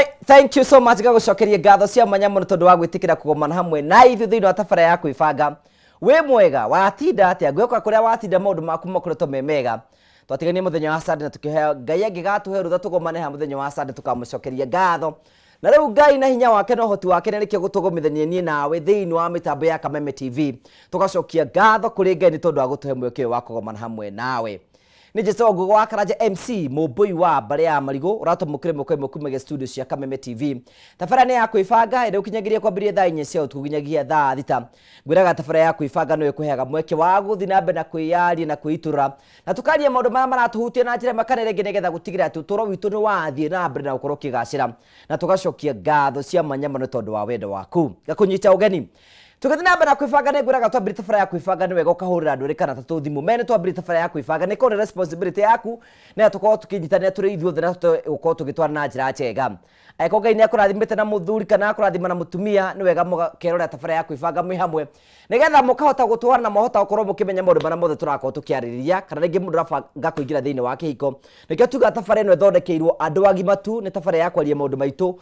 Thank you so much gagucokeria ngatho cia mwanya muno tondu wa gwitikira kugomana hamwe na ithu thiini wa tabara ya kwibanga we mwega watinda atia gweka kuria watinda maundu maku makoretwo memega twatiganie muthenya wa Sunday na tukihe Ngai angigatuhe rutha tugomane ha muthenya wa Sunday tukamucokeria ngatho na riu Ngai na hinya wake no hoti wake nikio gutugomithania nie nawe thiini wa mitambo ya Kameme TV tugacokia ngatho kuri Ngai ni tondu wa gutuhe mweke wa kugomana hamwe nawe ni Jeso Ngugo wa Karanja MC Mubui wa Bare ya Marigo uratumukire mukwe mukumege studio cia Kameme TV tafara ni ya kwibanga ende ukinyagiria kwambiria thaa 4 cia utuginyagia thaa 6 ngwiraga tafara ya kwibanga no ikuheaga mweke wa guthi na mbe na kwiyari na kwitura na tukaria maundu mara maratuhutia na njira makanere ngegetha gutigira ati utoro witu ni wathie na mbe na ukoro kigacira na tugacokia ngatho cia manyama no tondu wa wendo waku gakunyita ugeni tukathina mbere kwibanga ne nguraga twambire tafara ya kwibanga ni wega ukahurira andu ri kana tatu thimu mene twambire tafara ya kwibanga ni kone responsibility yaku na tukorwo tukinyitania turi ithuothe na tukorwo tugitwara na njira njega aiko Ngai ni akurathimite na muthuri kana akurathima na mutumia ni wega mukerora tafara ya kwibanga mwi hamwe nigetha mukahota gutwara na mohota ukorwo mukimenya maundu mara mothe turakorwo tukiaririria kana ringi mundu rabanga kuingira thiini wa kihiko nikio tuga tafara ino ithondekeirwo andu agima tu ni tafara ya kwaria maundu maitu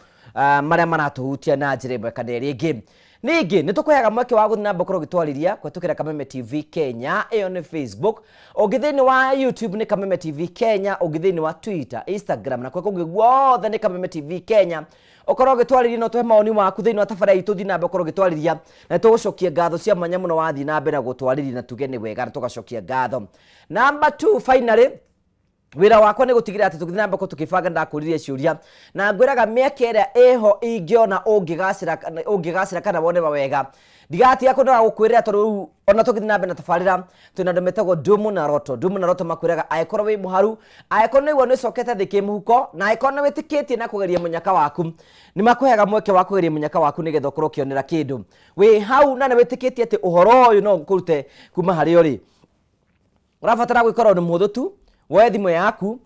maria maratuhutia na njira imwe kana ringi Nigi nitukuheaga mweke wa guthina mbokoro gitwariria kwetukira Kameme TV Kenya iyo ni Facebook ogithini wa YouTube ni Kameme TV Kenya ogithini wa Twitter Instagram na kweko guothe ni Kameme TV Kenya okoro gitwariria no tuhe maoni maku thini wa tafara itu thina mbokoro gitwariria na tugucokia ngatho cia mwanya muno wa thina mbere na gutwariria na tugene wega na tugacokia ngatho number 2 finally wira wakwa ni gutigira ati tukithina mbako tukibanga ndakuririe ciuria na ngwiraga mieke ira eho ingiona ungigacira kana wone mawega digati yako na gukwirira tondu ona tukithina mbe na tafarira twina ndometagwo Dumu na Roto makwiraga aikoro wi muharu aikoro ni wone sokete thiki muhuko na aikoro witikitie na kugeria munyaka waku ni makuheaga mweke wa kugeria munyaka waku nigetha ukorwo kionera kindu wi hau na witikitie ati uhoro uyu no kurute kuma hari uri urafatara gwikora ni muthu tu we thimu yaku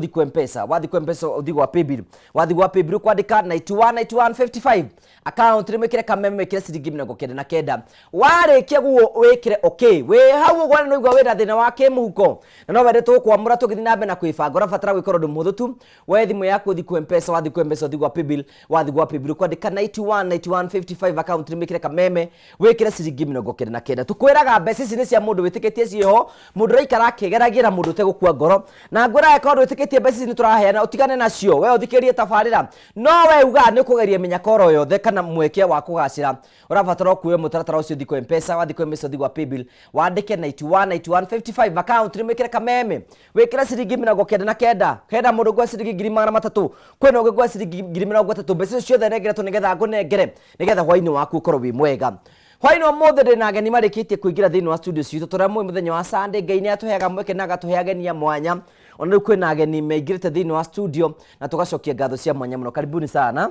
thiku M-Pesa wathi kwa M-Pesa uthigo wa paybill wathi wa paybill kwandika 919155 account rimekire Kameme mekire ciringi 99 warikia guo wikire okay we hau gwana no igwa wira thina wake muhuko na no wende tu kwamura tugithina mbe na kwibanga urafatara gwikora ndu muthu tu we thimu yaku thiku M-Pesa wathi kwa M-Pesa uthigo wa paybill wathi wa paybill kwandika 919155 account rimekire Kameme wikire ciringi 99 tukwiraga mbeca ici ni cia mundu witikitie ciho mundu raikara akigeragira mundu tegukua ngoro na ngwira ekondo witikitie mbeca ni turaheana utigane nacio we uthikirie tafarira no we uga ni kugeria menyakoro yothe kana mweke wa kugacira urabatara kuwe mutaratara ucio thiko M-Pesa wathi kwa M-Pesa thigwa paybill wandike 919155 account rimekire Kameme wikira ciringi 99 kenda mundu gwa ciringi 300 kwena ugwa ciringi 300 mbeca ciothe negeretwo nigetha ngunengere nigetha hwaini waku ukorwo wi mwega hwaini wa mothe ndina ageni marikitie kuingira thiini wa studio citu turamwe muthenya wa Sunday Ngai ni atuheaga mweke na gatuheagenia mwanya ona riu kwina ageni meingirite thiini wa studio na tugacokia ngatho cia mwanya muno karibuni sana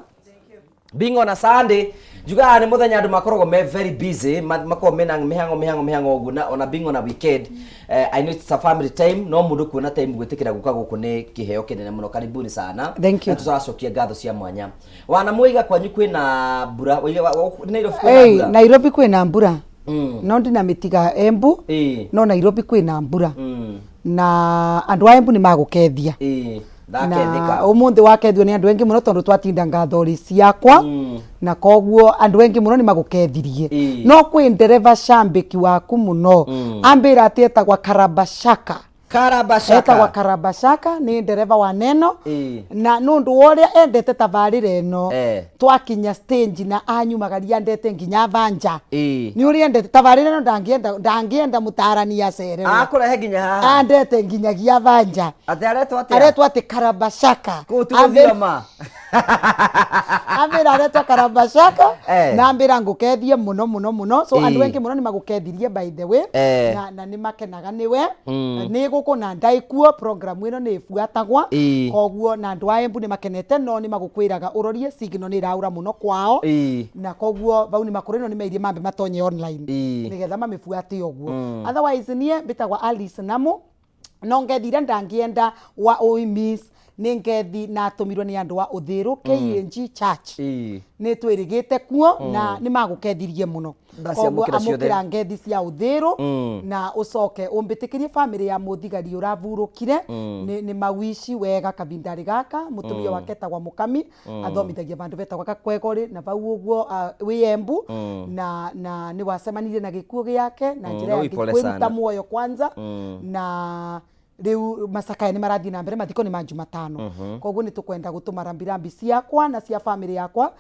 Bingo na Sunday juga ni muthenya andu makoragwo me very busy makoragwo mena mihango ugu na ona bingo na weekend I know it's a family time no mundu kuona time gwitikira guka guku ni kiheo kinene muno karibuni sana Thank you. Tugacokia ngatho cia mwanya wana muiga kwanyu kwina mbura Nairobi kwina mbura no ndina mitiga Embu no Nairobi kwina mbura na andu a Embu ni magukethia na umuthi wakethio ni andu engi muno tondu twatinda ngathori ciakwa na koguo andu engi muno ni magukethirie no kwi ndereva shambiki waku muno ambira atietagwa Karabashaka etagwa Karabashaka ni ndereva wa Neno na nundu woria endete tabarira eno twakinya stage na anyumagaria ndete nginya Vanja ni uri endete tabarira eno ndangienda mutarani ya cere akurehe nginya haha andete nginya gia Vanja aretwa ati Karabashaka kututhirama ambira aretwa Karabashaka na ambira ngukethie muno so andu engi muno ni magukethirie by the way na ni makenaga niwe ni guko na ndaikuo program ino ni ifuatagwa koguo na andu a Embu ni makenete no ni magukwiraga urorie signal ni raura muno kwao na koguo bau ni makoreno ni meirie mambe matonye online nigetha mamifuate oguo otherwise nie bitagwa Alice Namu no ngethira ndangienda wa Oimis nĩ ngethi na atũmirwo nĩ andũ wa Uthiru KNG Church nĩ twĩrĩgĩte kuo na nĩ magũkethirie mũno koguo amũkĩra ngethi cia Uthiru na ũcoke ũmbĩtĩkĩrie family ya mũthigari ũravurũkire nĩ mawishi wega kabindari gaka mũtumia wake etagwa Mũkami athomithagia bandu betagwa Kakwegori na bau ũguo wĩ Embu na nĩ wacemanirie na gĩkuũ gĩake na njĩra ya kwĩruta muoyo kwanza na riu macakaya ni marathi na mbere mathiko ni Jumatano koguo ni tukwenda gutuma rambirambi ciakwa na cia family yakwa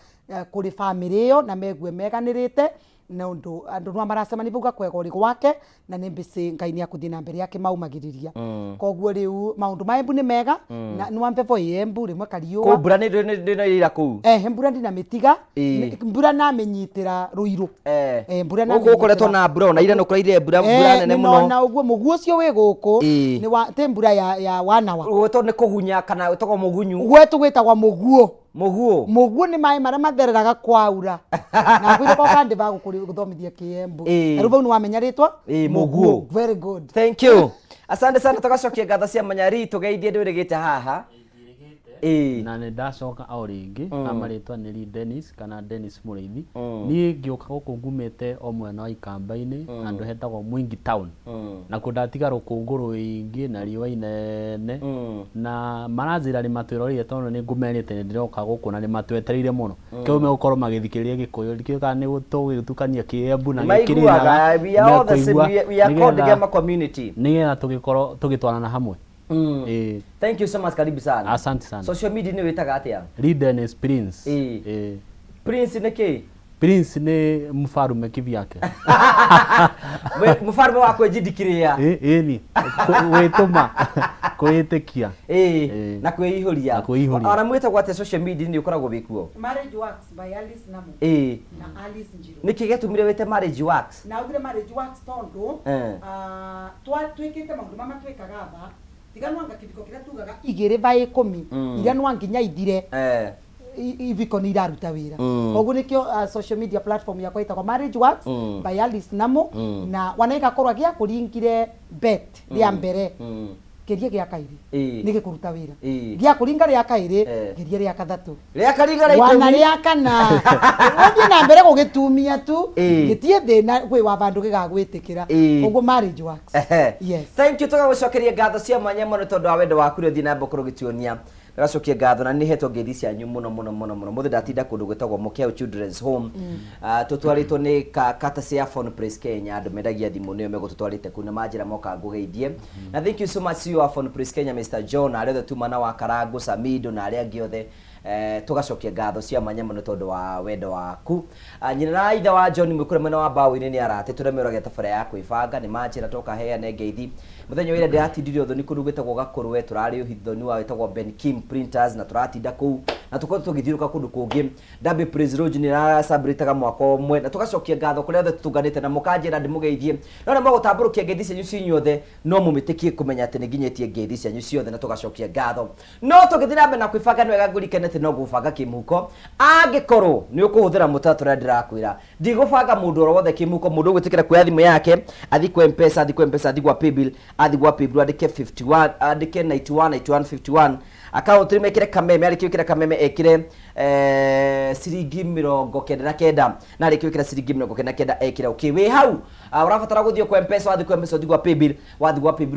kuri family iyo na megue meganirite na andu no maracemani buga Kwegori gwake na nĩ mbici Ngai ni akuthi na mbere yake maumagiriria koguo riu maundu ma Embu ni mega na ni wambe vo Embu rimwe kariu ko mbura ni ira kuu mbura ndina mitiga mbura na menyitira Ruiru mbura na gukoretwo na mbura ona ira no kuraire mbura nene muno na uguo muguo ucio wi guku ni wa te mbura ya wanawa gwetwo ni kugunya kana wetagwo mugunyu gwetu gwetagwa muguo muguo ni mai mara mathereraga kwaura na kwire kwa kandi ba guthomithia Kiembu rĩu ni wamenya ritwa muguo very good thank you asante sana tugacokia ngatho cia manyari tugeithie ndwirigite haha na nĩ ndacoka o rĩngĩ amarĩtwa nĩ Dennis kana Dennis Mũrĩithi niĩ ngĩũka gũkũ ngumĩte o mwena wa Ikamba-inĩ handũ hetagwo Mwingi Town na kũndatiga rũkũngũ rũingĩ na riũa inene na maranjĩra nĩ matwĩroreire tondũ nĩ ngũmerĩte nĩ ndĩroka gũkũ na nĩ matwetereire mũno kĩu megũkorwo magĩthikĩrĩria Gĩkũyũ ndikĩũka nĩ tũgĩtukania Kiembu na Gĩkĩrĩnyaga nĩgetha tũgĩkorwo tũgĩtwarana hamwe. Thank you so much, karibu sana. Asante sana. Social media ni witaga atia? Dennis Prince. Prince ni ki? Prince ni mfarume kivyake. Mfarume wako ejidikiria. Ni. Wetuma. Kwĩtĩkia. Na kwĩihũria. Na kwĩihũria. Ona mwĩtagwo atia social media ni ukoragwo wikuo? Marriage Works by Alice Namu. Na Alice Njiru. Niki getumire wete Marriage Works? Na ugire Marriage Works tondu twikite maundu mama twikaga tha tiga nwanga kibiko kira tugaga igire by 10 ira nwanginya ithire iviko ni iraruta wira koguo nikio social media platform yakwa itagwo Marriage Works by Alice Namu na wanaika korwa gia kuringire bet ria mbere keria gya kairi nige kuruta wira gya kuringa ria kairi keria ria kathatu ria karinga ria wana ria kana othi na mbere gugitumia tu gitie thina gwi wa bandu gigagwitikira koguo Marriage Works yes thank you tugagucokeria ngatho cia mwanya muno tondu wa wendo waku ri thina mbokoro gituonia gacokia ngatho na ni hetwo ngethi cianyu muno muthe ndatinda kundu gwetagwo Mukeo Children's Home tutwaritwo ni kata cia Phone Press Kenya andu mendagia thimu niyo megututwarite kuna majira moka ngugeithie na thank you so much to you Phone Press Kenya Mr John na aria tumana wa Karangu Samido na aria giothe tugacokia ngatho cia mwanya muno tondu wa wendo waku nyina na itha wa John mwikure mwena wa Bawi ni arate turemerage tabara ya kwibanga ni majira toka heane ngeithi muthenya wira ndiratindire uthoni kundu gwetagwo Gakurwe turari uhithoni wa wetagwo Ben Kim Printers na turatinda kuu na tuko tugithiruka kundu kungi Dabe Praise Road ni ra celebrate mwaka umwe na tugacokia ngatho kuria othe tutunganite na mukanjira ndimugeithie no mo gutamburukia ngeithi cia cinyuothe no mumitikie kumenya ati ni nginyetie ngeithi cia ciothe na tugacokia ngatho no tugithira mbe na kwibanga ni wega ngurikenete no gubanga kimuko angikorwo ni ukuhuthira mutatura ndirakwira ndigubanga mundu oro wothe kimuko mundu gwitikira kuya thimu yake athi kwa mpesa athi kwa paybill athi kwa paybill andike 51 andike 9151 account ri mekire kameme ari kiukira kameme ekire ciringi 99 na ari kiukira ciringi 99 ekira okay we hau urabatara guthio kwa mpesa athi kwa mpesa athi kwa paybill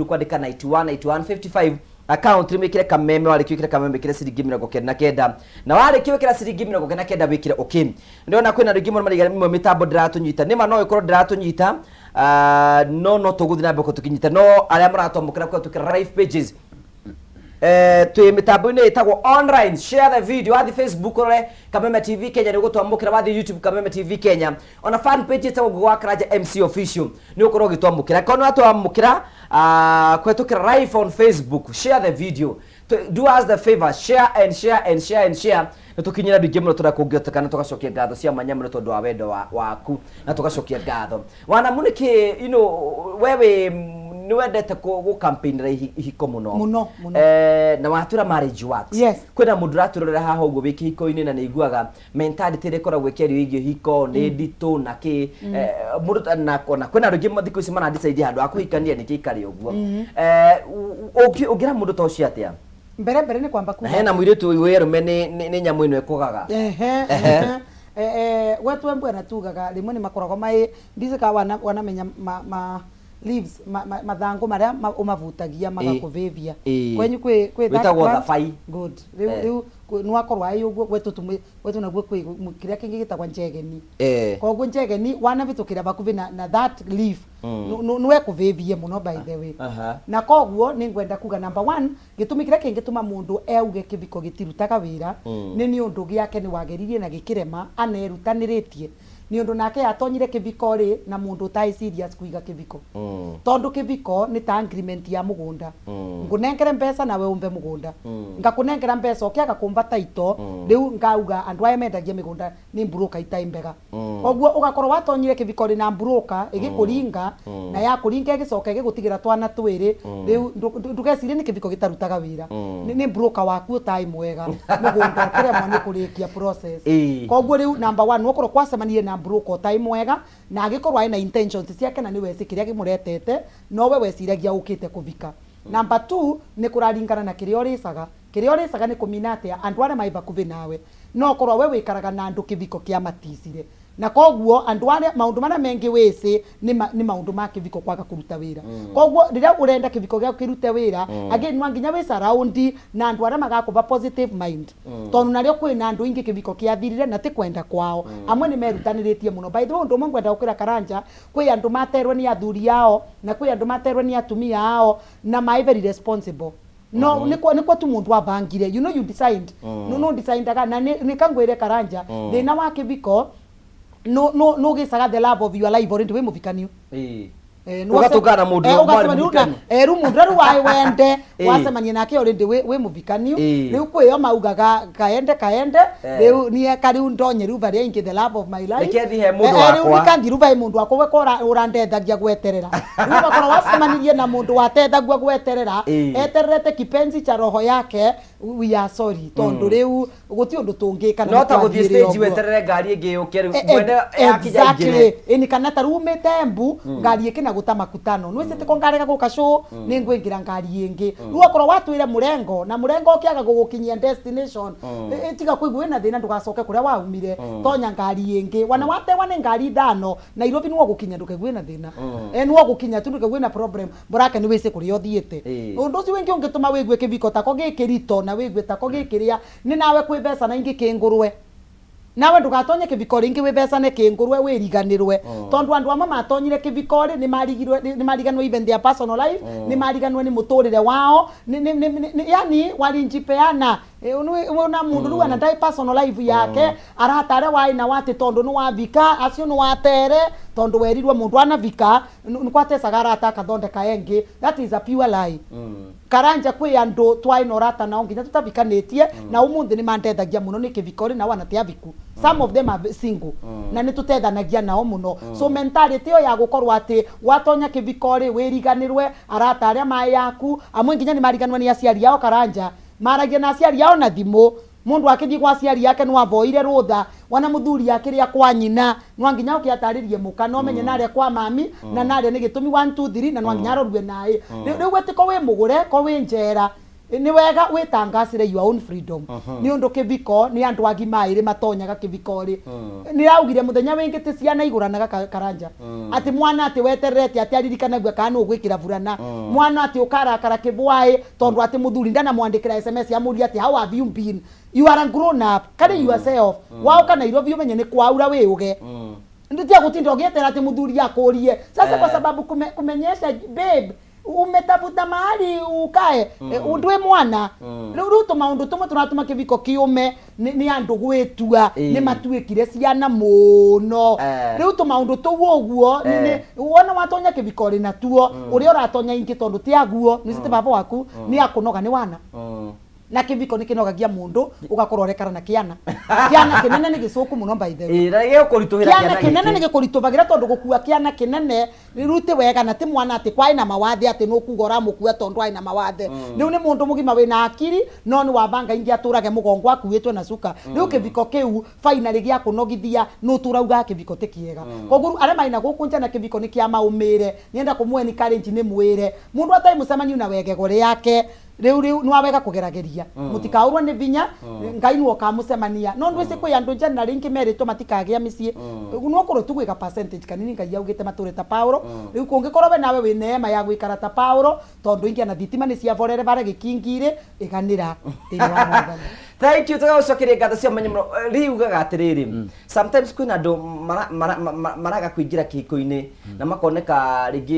kwandika 91 account rimekire kameme wale kiwekira kameme kire ciringi 99 na wale kiwekira ciringi 99 wikire okay ndio na kwina rigimo marigara mimo mitambo ndiratunyita nima no ikoro ndiratunyita no tuguthina mbeko tukinyita no aria muratomukira kwa tukira live pages tu mitambo ine itagwo online share the video athi Facebook rore Kameme TV Kenya ni gutwamukira wathi YouTube Kameme TV Kenya ona fan page itagwo Gwakaraja MC Official ni ukorwo gitwamukira kono atwamukira kwetukira live on Facebook share the video do us the favor share na tukinyira bingi muno turakungioteka na tugacokia ngatho cia manya muno tondu wa wendo waku na tugacokia ngatho wana muniki wewe ni wendete ku campaign ra hiko muno na watura Marriage Works yes kwina mundu raturora haha uguo wiki hiko-ini na neiguaga mentality rekora gwekerio igio hiko ni ndito na ki mundu na kwina rungi mathiko ici mana decide handu akuhikania ni kikari uguo ugira mundu to cio atia mbere ni kwamba kuga hena mwiritu uyu werume ni nyamu ino ekugaga wetu embu na tugaga rimwe ni makoragwo mai ndizika wanamenya leaves mathangu maria umavutagia magakuvivia kwenyu kwi witagwo thabai good riu nwakorwo ai uguo wetu naguo kwi kiria kingi gitagwa njegeni koguo njegeni wanavitukira bakuvi na that leaf nwe kuvivie muno by the way na koguo ningwenda kuga number 1 gitumi kiria kingituma mundu euge kiviko gitirutaga wira ni undu giake ni wageririe na gikirema anerutaniritie ni undu nake atonyire kiviko ri na mundu tai serious kuiga kiviko tondu kiviko ni ta agreement ya mugunda ngunengere mbesa nawe umve mugunda ngakunengera mbesa ukiaga kumva taito riu ngauga andu aya mendagia migunda ni broker itaimbega koguo ugakorwo watonyire kiviko ri na broker igikuringa na ya kuringa igicoka igigutigira twana twiri riu ndugecirie ni kiviko gitarutaga wira ni broker waku utai mwega mugunda kiremwa ni kurikia process koguo riu number 1 ukorwo kwacemanirie na broker time mwega na agikorwo ina intentions ciake na ni weci kiria gimuretete no we weciragia ukite kuvika number 2 ni kuraringana na kiria uricaga ni kuminate andu aria maiba kuvi nawe no korwo we wikaraga na andu kiviko kia matisire na koguo andu aria maundu maria mengi weci ni maundu ma kiviko kwaga kuruta wira koguo riria urenda kiviko gia kirute wira again nwanginya we surround na andu aria magakuva positive mind tondu nario kwina andu ingi kiviko kia thirire na ti kwenda kwao amwe ni merutaniritie muno by the way undu mwe ngwenda ukira Karanja kwi andu materwe ni athuri yao na kwi andu materwe ni atumia yao na mai very responsible no niko tu mundu abangire you know you decide no decide na nikangwire Karanja thina wa kiviko no gicaga the love of your life already we muvikanio ugatugana mundu ru mundu ru wai wende wacemania nake already we muvikanio riu kwio maugaga kaende riu ni kariu ndonye ru varia ingi the love of my life nikiethihe mundu wakwa riu nikangi ru vai mundu wakwa we kora urandethagia gweterera riu bakora wacemanirie na mundu watethagia gweterera etererete kipenzi cha roho yake we are sorry tondu riu guti undu tungika no ta guthie stage weterere ngari ingi yuke riu mwenda yakija ingire ini kana ta rumite embu ngari ikina guta makutano nwicite ko ngarega guka show ni ngwingira ngari ingi riu akorwo watwire murengo na murengo ukiaga gugukinyia destination tiga kuigwe na thina ndugacoke kuria waumire tonya ngari ingi wana watewa ni ngari thano Nairobi nwo gukinya ndukegwe na thina nwo gukinya tu ndukegwe na problem burake ni wice kuria othiete undu ucio wingi ungituma wigwe kiviko tako gikirito na wigwe tako gikiria ni nawe kwi mbeca na ingi kingurwe nawe ndugatonye kiviko ringi wi mbeca ne kingurwe wiriganirwe tondu andu amwe matonyire kiviko ri ni mariganwe even their personal life ni mariganwe ni muturire wao yani warinjipeana una mundu ru ana dai personal life yake aratare wai na wati tondu no wavika acio no watere tondu werirwe mundu anavika nkwatesa garata kathondeka engi that is a pure lie Karanja kwi andu twaino rata nao nginya tutavikanitie na umuthi ni mandethagia muno ni kiviko ri na wana tiaviku some of them are single na ni tutethanagia nao muno so mentality yo ya gukorwa ati watonya kiviko ri wiriganirwe arata aria mai yaku amwe nginya ni mariganwa ni aciari yao Karanja maragia na aciari yao na thimu mundu akithi kwa aciari yake no avoire rutha wana muthuri yake ria kwa nyina no nginya ukiataririe muka no menye naria kwa mami na naria ni gitumi 1 2 3 na no nginya rorwe nae riu gwetiko we mugure ko we njera ni wega witangacire your own freedom ni undu kiviko ni andu agima iri matonyaga kiviko ri ni raugire muthenya wingi ti ciana iguranaga Karanja ati mwana ati wetererete ati aririkanaga kana ugwikira burana mwana ati ukarakara kibwai tondu ati muthuri ndana mwandikira SMS ya muri ati how have you been you are a grown up carry yourself wao kana Nairobi umenye ni kwaura we uge nditia gutinda ugietera ati muthuri yakurie sasa kwa sababu kumenyesha babe umetafuta mahali ukae undwe mwana riu to maundu tumwe turatuma kiviko kiume ni andu gwetua ni matuikire ciana muno riu to maundu tuguo ni wona watonya kiviko rina tuo uria uratonya ingi tondu ti aguo ni cite baba waku ni akunoga ni wana na kiviko nikinogagia mundu ugakorwo rekara na kiana kinene ni gicuku muno by the way rege ukurituhira kiana kinene ni gikurituvagira tondu gukua kiana kinene rute wega na ti mwana ati kwai na mawathe ati no kugora mukua tondu ai na mawathe riu ni mundu mugima wina akiri no ni wabanga ingi aturage mugongo akuitwe na cuka riu kiviko kiu finally gia kunogithia no turauga kiviko tikiega koguo aria maina gukunja na kiviko ni kia maumire nienda kumwe ni courage ni mwire mundu atai mucemanio na wegegore yake riu ni wawega kugerageria mutikaurwa ni vinya ngai no kamucemania no ndwese kwi andu njana ringi meritwo matikagia micii no kuru tugwika percentage kanini ngai augite mature ta Paulo riu kungikorwo we nawe wi neema ya gwikara ta Paulo tondu ingi na thitima ni ciavorere bare gikingire iganira thini wa mwathani. Thank you tugacokeria ngatho cia manyamuro riugaga atiriri sometimes kwina andu maraga kuingira kihiko-ini na makoneka ringi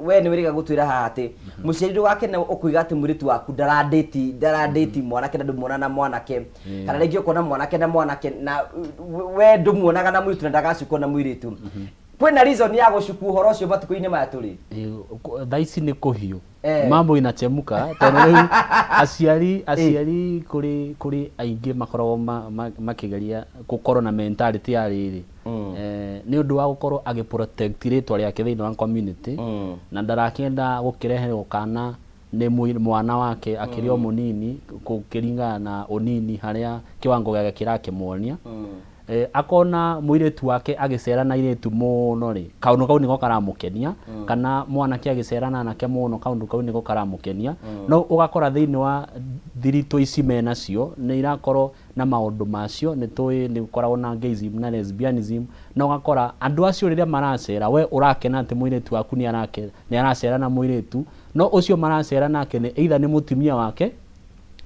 we ni wiriga gutwira haha ati muciari wake na ukuiga ati muritu waku daradate mwanake na ndumuona na mwanake kana ringi ukona mwanake na mwanake na we ndumuonaga na muritu na ndagacuko na muiritu kwina reason ya gucuku horo ucio matuko-ini maya turi thaici ni kuhiu mambo inachemuka tondu aciari kuri aingi makoragwo makigeria gukorwo na mentality ya riri ni undu wa gukorwo agiprotect ritwa riake thiini wa community na ndarakenda gukireherwo kana ni mwana wake akirio munini kukiringana na unini haria kiwango giake kirakimwonia akona muiritu wake agicerana iritu muno ri kaundu kau niko karamukenia kana mwanake agicerana nake muno kaundu kau niko karamukenia no ugakora thiini wa thirito ici menacio ni irakorwo na maundu macio ni koragwo na gayism na lesbianism na ugakora andu acio riria maracera we urakena ati muiritu waku ni aracera na muiritu no ucio maracera nake ni either ni mutumia wake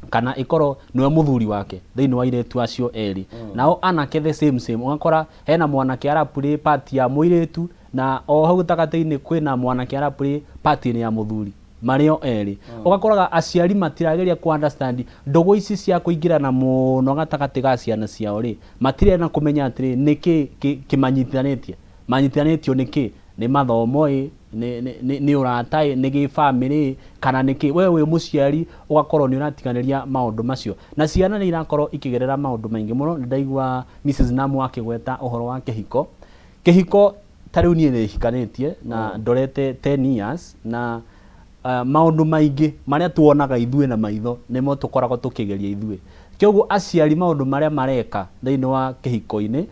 kana ikoro niwe muthuri wake thiini wa iretu acio eri nao anake the same ugakora hena mwanake arapuri party ya muiritu na o hau takati-ini kwina mwanake arapuri party ni ya muthuri mario eri ugakoraga aciari matirageria ku understand ndogo ici cia kuingirana muno gatakati ga ciana ciao ri matire na kumenya atiri niki kimanyitithanĩtie manyitithanĩtio niki ni mathomo ni uratai ni family kana niki wewe muciari ugakorwo ni uratiganiria maundu macio na ciana ni irakorwo ikigerera maundu maingi muno ndaigua Mrs Namu akigweta uhoro wa kihiko tariu nie ni hikanitie na ndorete 10 years na maundu maingi maria tuonaga ithue na maitho nimo tukoragwo tukigeria ithue kioguo aciari maundu maria mareka thiini wa kihiko-ini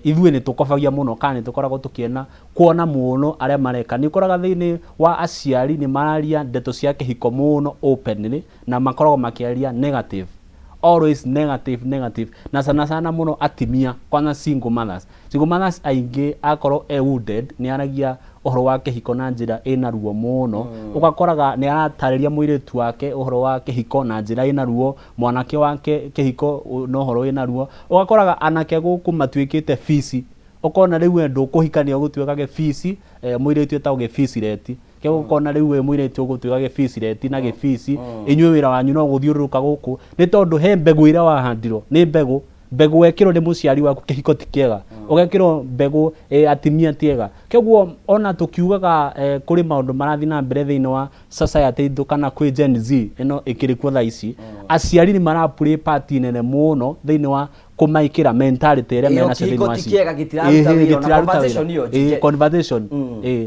ithue ni tukofagia muno kana tukoragwo tukiena kuona muno aria mareka ni koraga thiini wa aciari ni mararia ndeto cia kihiko muno openly na makoragwo makiaria negative always negative na sana muno atimia kwana single mothers aingi akorwo wounded ni aragia uhoro wa kihiko na njira ina ruo muno ugakoraga ni aratariria muiritu wake uhoro wa kihiko na njira ina ruo mwanake wake kihiko no uhoro ina ruo ugakoraga anake guku matwikite fisi ukona riu endo kuhikania gutwikage fisi muiritu etagwo gefisireti kego ukona riu muiritu gutwikage fisireti na gefisi inywe wira wanyu no guthiururuka guku ni tondu he mbegu ira wahandirwo ni mbegu wekirwo ni muciari waku kihiko ti kiega ugekirwo mbegu atimia tiega keguo ona tukiugaga kuri maundu marathi na mbere thiini wa society ithu kana kwi Gen Z ino ikirikuo tha ici aciari ni marapuri party nene muno thiini wa kumaikira mentality iria mena thiini wa conversation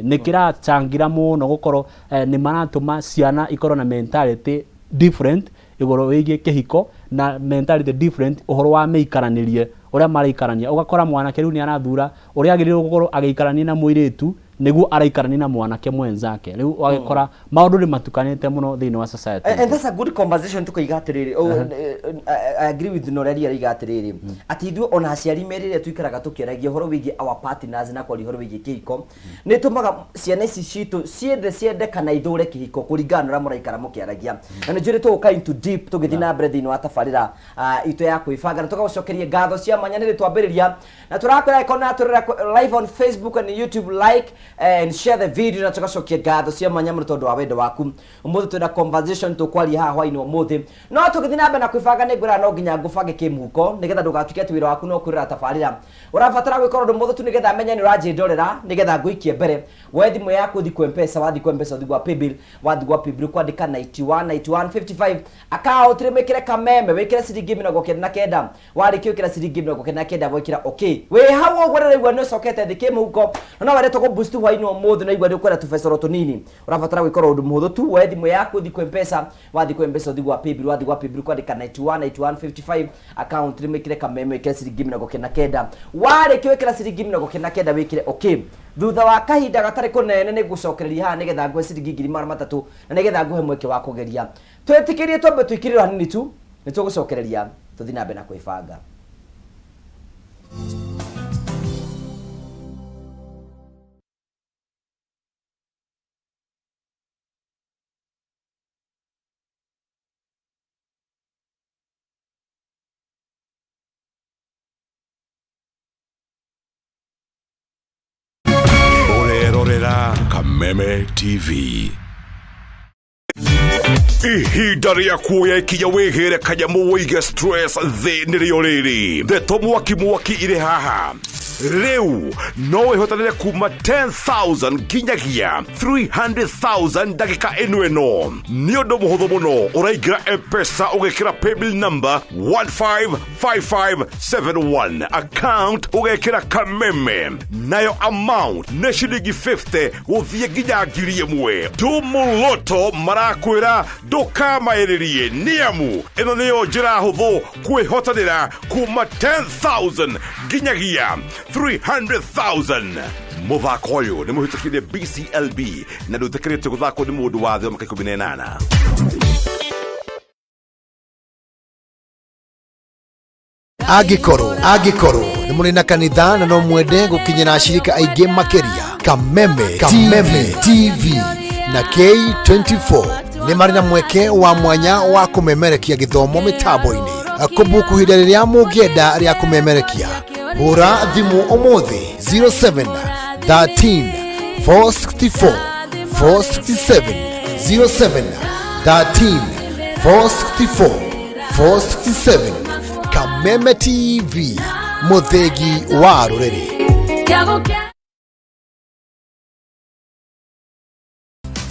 nikira changira muno gukorwo ni maratuma ciana ikorwo na mentality different igoro wigie kihiko na mentality different uhoro wa meikaranirie uria maraikarania ugakora mwanake riu ni arathura uria agirirwo gukorwo agiikarania na muiritu niguo araikarania na mwanake mwenzake riu agikora maundu ni matukanite muno thiini wa society and that's a good conversation tukoiga atiriri I agree with Noreri ariga atiriri ati ithu ona aciari merire tuikaraga tukiaragia horo wigi our partners na kwari horo wigi kihiko ni tumaga ciana ici citu ciende kana ithure kihiko kuringana na muraikara mukiaragia na ni njuri tuka into deep tugithina mbere thiini wa tafarira itu ya kuibanga na tugacokeria ngatho cia manyanire twambiriria na turakwira ikona turira live on Facebook and YouTube like and share the video na tugacokia ngatho cia manyamuru tondu wa wendo waku umuthi twina conversation tukwaria haha hwaini umuthi no tugithina mbere na kuibanga ni ngwira no nginya ngubange kimuhuko nigetha ndugatuke ati wira waku no kwirira tafarira urabatara gwikora undu muthu tu nigetha menye ni urajindorera nigetha nguikie mbere we thimu yaku thi kwempesa wathi kwempesa uthi gwa paybill wathi gwa paybill kwandika 9155 account remekire kameme wikire ciringi 99 warikio kira ciringi 99 wikira okay we hawo gwara igwa no sokete thi kimuhuko no wale to boost hwaini umuthi na igwa ndikwera tubesoro tunini urabatara gwikora undu muthu tu we thimu yaku thi kwempesa wathi kwempesa uthi gwa paybill wathi gwa paybill kwandika 9155 account remekire kameme wikire ciringi 99 warikio kira ciringi 99 wikire okay thutha wa kahinda gatari kunene ni gucokereria ha nigetha ngwe ciringi 3,000 na nigetha nguhe mweke wa kugeria twetikirie twambe twikirira hanini tu nitugucokereria tuthi na mbere na kwibanga. Kameme TV. Ihinda rĩa kuoya ikinya wĩgĩre kanyamu wĩige stress thĩ nĩrĩo rĩrĩ. Ndeto mwaki irĩ haha. Rĩu no wĩhotanĩre kuma 10,000 nginyagia 300,000 ndagĩka ĩno. Nĩ ũndũ mũhũthũ mũno, ũraingĩra M-Pesa ũgekĩra paybill number 155571, account ũgekĩra Kameme, nayo amount nĩ ciringi 50 gũthiĩ nginya 1,000. Tumuluto marakwĩra ndũkamaĩrĩrie nĩamu ĩno nĩyo njĩra hũthũ kwĩhotanĩra kuma 10,000 nginyagia 300,000. Muthako ũyũ nĩ mũhĩtũkĩire BCLB na ndũtĩkĩrĩtio gũthakwo nĩ mũndũ wa thĩ wa mĩaka 18. Agĩkorwo nĩ mũrĩ na kanitha na no mwende gũkinyĩra acirika aingĩ makĩria, Kameme TV na K24 nĩ marĩ na mweke wa mwanya wa kũmemerekia gĩthomo mĩtambo-inĩ. Kũmbuku hĩndĩ rĩrĩa mũngĩenda rĩa kũmemerekia, hũra thimũ ũmũthĩ 07 13 464 467 07 13 464 467. Kameme TV, mũthegi wa rũrĩrĩ.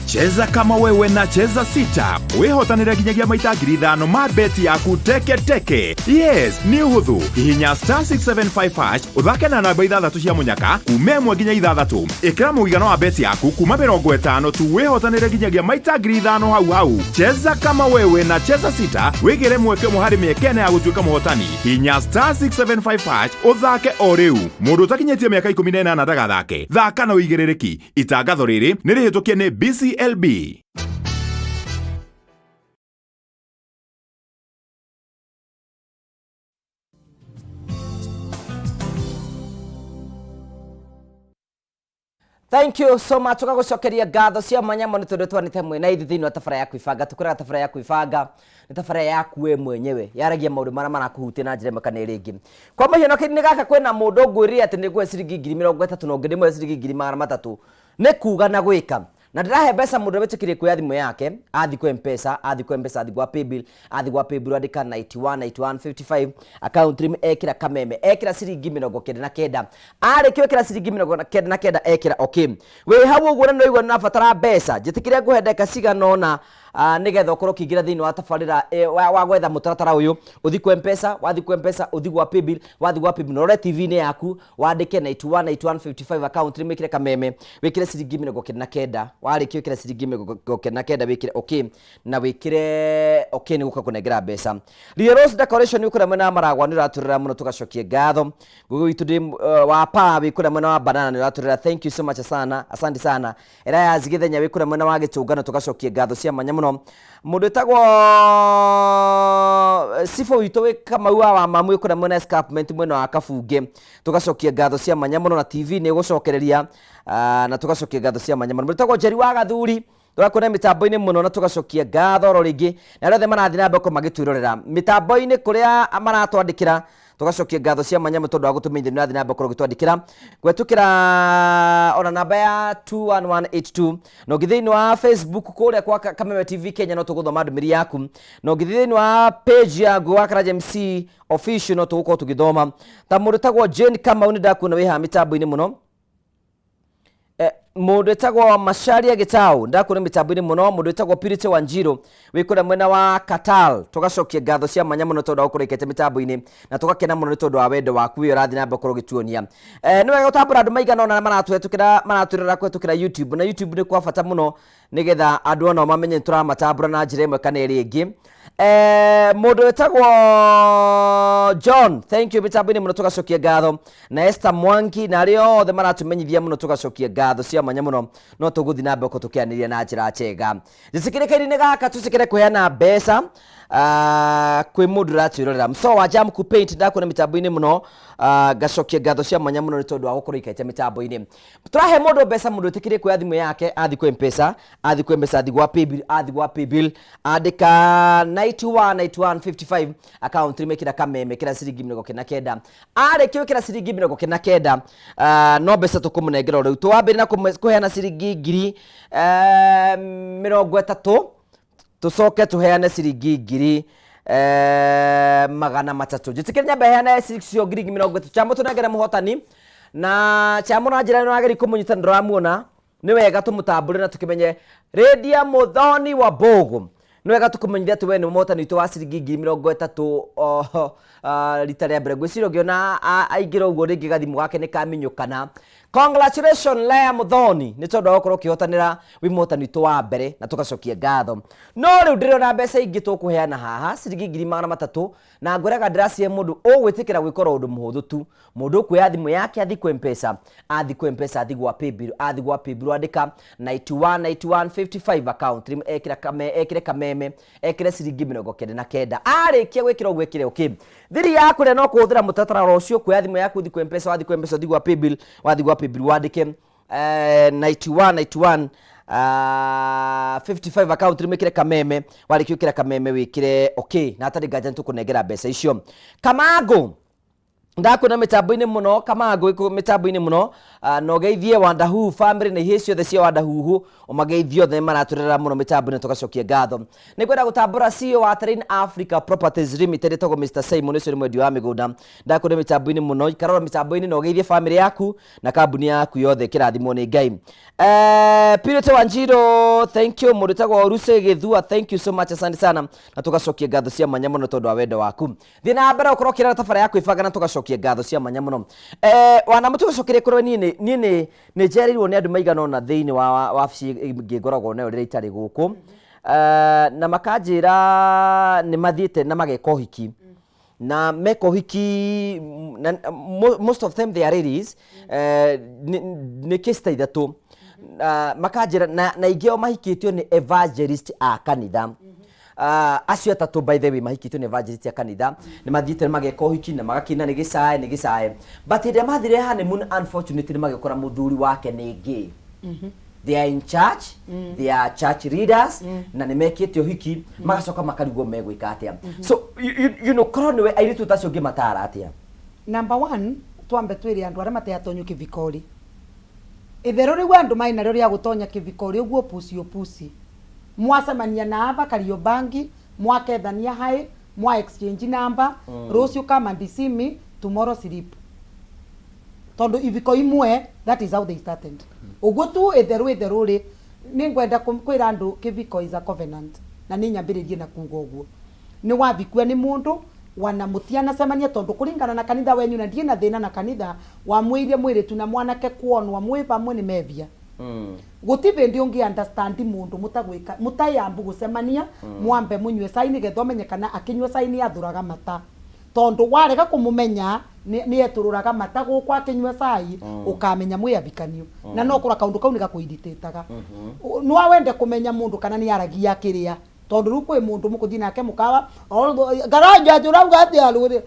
Cheza kama wewe na cheza sita. Wehotanĩra nginyagia maita 5,000 ma beti yaku teke. Yes, ni ũhũthũ. Hihinya *675# uthake na namba 6 cia munyaka kuma 1 nginya 6. Ĩkĩra mũigana wa beti yaku kuma 50 tu wehotanĩra nginyagia maita 5,000 hau. Cheza kama wewe na cheza sita. Wĩgĩre mweke mũharĩ mĩekene ya gũtuĩka mũhotani. Hihinya *675# uthake o rĩu. Mũndũ ũtakinyĩtie mĩaka 18 ndagathake. Thaka na ũigĩrĩrĩki. Itangatho rĩrĩ nĩ rĩhĩtũkie nĩ BCLB. Thank you so much. Tukagucokeria ngatho cia manyamo nĩ tondũ twanĩte mwena ithu thĩinĩ wa tabara ya kwĩbanga. Tũkũraga tabara ya kwĩbanga nĩ tabara yaku we mwenyewe yaragia maũndũ marĩa marakuhutia na njĩra ĩmwe kana ĩrĩa ĩngĩ. Kwa mũhiano kĩrĩa gaka kwĩna mũndũ ngwĩrĩra atĩ nĩ ngwe ciringi 30,000 na ũngĩ ndĩmwe ciringi 300,000 nĩ kuga na gwĩka. Na ndĩrahe mbeca mũndũ wĩtĩkĩrie kuoya thimũ yake, athi kwa M-Pesa, athi kwa paybill, athi kwa paybill andĩka 919155, account name ekĩra Kameme, ekĩra ciringi 99. Arĩkia gwĩkĩra ciringi 99 ekĩra okay. Wĩ hau ũguo no igua na batara mbeca, njĩtĩkĩria ngũhe ndeka cigana ũna nigetha ũkorwo ũkĩingĩra thĩinĩ wa tabarĩra wa gwetha mũtaratara ũyũ. Ũthi kwa M-Pesa, wathi kwa M-Pesa, ũthi kwa paybill, wathi kwa paybill, rore TV-inĩ yaku, wandĩke 919155, account name ekĩre Kameme, wĩkĩre ciringi 99. Warĩkia gwĩkĩra ciringi 99 wĩkĩre okay na wĩkĩre okay nĩ gũka kũnengera mbeca. Ria Rose Decoration wĩkũrĩa mwena wa Maragwa nĩ ũratũrĩra mũno, tũgacokie ngatho. Gugu witũ ndĩ wa Pa wĩkũrĩa mwena wa Banana nĩ ũratũrĩra, thank you so much sana, asante sana. Eraya Zigithenya wĩkũrĩa mwena wa Gĩtũngano, tũgacokie ngatho cia manya mũno. Mũndũ etagwo Sifo witũ wĩ Kamau wa Mamu wĩkũrĩa mwena escarpment mwena wa Kabunge, tũgacokie ngatho cia manya mũno na TV nĩ gũcokereria na tugacokia ngatho cia manya mũno. Mũtagwo Njeri wa Gathuri turakona mitambo-inĩ mũno na tugacokia ngatho ro rĩngĩ na rĩothe marathi na mbeko magĩtwĩrorera mitambo-inĩ kũrĩa maratwandĩkĩra. Tugacokia ngatho cia manya mũno tondũ wa gũtũmenyithia nĩ rathi na mbeko gũtwandĩkĩra gwetũkĩra ona namba ya 21182 na ũngĩthĩinĩ wa Facebook kũrĩa kwa Kameme TV Kenya no tũgũthoma ndũmĩrĩri yaku, na ũngĩthĩinĩ wa page ya Gwa Karaja MC official no tũgũkorwo tũgĩthoma. Ta mũndũ tagwo Jane Kamau nĩ ndakuona wĩ ha mitambo-inĩ mũno. Mũndũ etagwo Macharia Gĩtaũ ndakuona mitambo-inĩ mũno. Mũndũ etagwo Purity Wanjiru wĩkũrĩa mwena wa Katal, tugacokia ngatho cia manya mũno tondũ wa gũkũrĩkĩte mitambo-inĩ na tũgakena mũno nĩ tondũ wa wendo waku wĩ ũrathi na mbere ũkorwo ũgĩtuonia. Nĩ wega gũtambũra andũ maigana ona maratwĩrora kũhetũkĩra YouTube, na YouTube nĩ kwa bata mũno nĩgetha andũ ona mamenye tũramatambũra na njĩra ĩmwe kana ĩrĩa ĩngĩ. Mũndũ etagwo John, thank you mitambo-ini muno tugacokia ngatho na Esther Mwangi na ario othe maratumenyithia muno tugacokia ngatho cia mwanya muno no tuguthi na mbeko tukianiria na njira njega njicikirikaini gaka tucikire kuheana mbeca kwi mundu ratwirorera mso wa Jam Paint ndakuna mitambo-ini muno gacokia ngatho cia mwanya muno ni tondu wa gukorwo ikete mitambo-ini turahe mundu mbeca mundu tikire kuya thimu yake athi kwi mpesa athi gwa paybill andika 919155 account rimekira kameme kira ciringi 49 arikio kira ciringi 49 no mbeca tukumunengera riu twambire na kuheana ciringi 30 tucoke tuheane ciringi 300 jitikirinya beheana cio ngiri 30 chamo tunengere muhotani na chamo na njira no ageri kumunyita ndiramuona ni wega tumutambure na tukimenye Redia Muthoni wa Bogo ni wega tukumenyithia ati we ni muhotani witu wa ciringi 30 rita rĩa mbere ngwĩciria ũngĩona aingĩra ũguo rĩngĩ gathimu gake nĩ kaminyũkana. Congratulations Lea Muthoni nĩ tondũ wa gũkorwo ũkĩhotanĩra wĩ mũhotani witũ wa mbere na tũgacokia ngatho. No rĩu ndĩrona mbeca ingĩ tũkũheana haha ciringi 300 na ngwĩraga ndĩracie mũndũ ũgwĩtĩkĩra gwĩkora ũndũ mũhũthũ tu. Mũndũ ũkuoya thimũ yake athi kwĩ mpesa athi gwa paybill andĩka 919155 account ekĩre kameme ekĩre ciringi 99 arĩkia gwĩkĩra ũguo ekĩre okay. Thiri yaku no kũhũthĩra mũtaratara ũcio kuoya thimũ yaku thi kwĩ mpesa wathi gwa paybill wandĩke 9191 55 account rimekire kameme warĩkia gwĩkĩra kameme wĩkĩre okay na atarĩ nganja nĩtũkũnengera mbeca icio. Kamango ndakuna mitambo-ini muno Kamango mitambo-ini muno no geithie Wandahuhu family na ihĩcio the cia Wandahuhu umageithio the maraturera muno mitambo-ini tugacokia ngatho. Nĩ kwenda gũtambũra CEO wa Terrain Africa Properties Limited tagwo Mr. Simon ũcio nĩ mwendia wa mĩgũnda. Ndakuna mitambo-ini muno ikarora mitambo-ini no geithie family yaku na kambuni yaku yothe kĩrathimwo nĩ Ngai. Purity Wanjiro, thank you. Mũndũ tagwo Ruse Gĩthua, thank you so much, asante sana na tugacokia ngatho cia mwanya muno tondũ wa wendo waku. Thiĩ na mbere ũkorwo ũkĩrora tabara yaku ibanga na tugacokia ngatho cia mwanya muno. Wana mũtugacokerie kũrwo niĩ nĩ njererirwo nĩ andũ maigana ũna thĩinĩ wa wabici ngĩngoragwo nayo rĩrĩa itarĩ gũkũ na makanjĩra nĩ mathiĩte na mageka ũhiki na meka ũhiki most of them they are ladies nĩ kĩsta ithatũ makanjĩra na ingĩ o mahikĩtio nĩ evangelist a kanitha. Acio atatũ by the way mahikĩtio nĩ evangelist a kanitha nĩ mathiĩte mageka ũhiki na magakĩna nĩ gĩcae but rĩrĩa mathire honeymoon unfortunately magĩkora mũthuri wake nĩ gay. They are in church, they are church leaders na nĩ mekĩte ũhiki magacoka makarigwo megwĩka atĩa. So you know korwo nĩwe airĩtu tacio ngĩmatara atĩa. Number 1 twambe twĩre andũ arĩa mateatonyio kĩvikori itherũ rĩu andũ maĩ narĩo rĩa gũtonya kĩvikori ũguo pusi mwacemania na ava Kariobangi mwakethania hai mwa exchange number rũciũ come and see me tomorrow sleep tondu iviko imwe that is how they started. Uguo tu itherũ rĩ nĩ ngwenda kwĩra andũ kĩviko is a covenant na nĩ nyambĩrĩrie na kuuga ũguo nĩ wavikua nĩ mũndũ wanamutiana semania tondu kuringana na kanitha wenyu na ndie na thina na kanitha wa mwĩrie mwĩrĩtu na mwanake kuonwa mwĩ pamwe nĩ mevia gutivendi ungi understand mundu mutagwika mutayambu gucemania mwambe munywe saini getho menyekana akinywa saini athuraga mata tondu warega kumumenya ni etururaga mata guku akinywa sai ukamenya mwiabikanio na no kura kaundu kau ni gakuiditetaga no wende kumenya mundu kana ni aragia kiria tondu ru kwi mundu mukuthi nake mukawa garaja jurauga ati aluri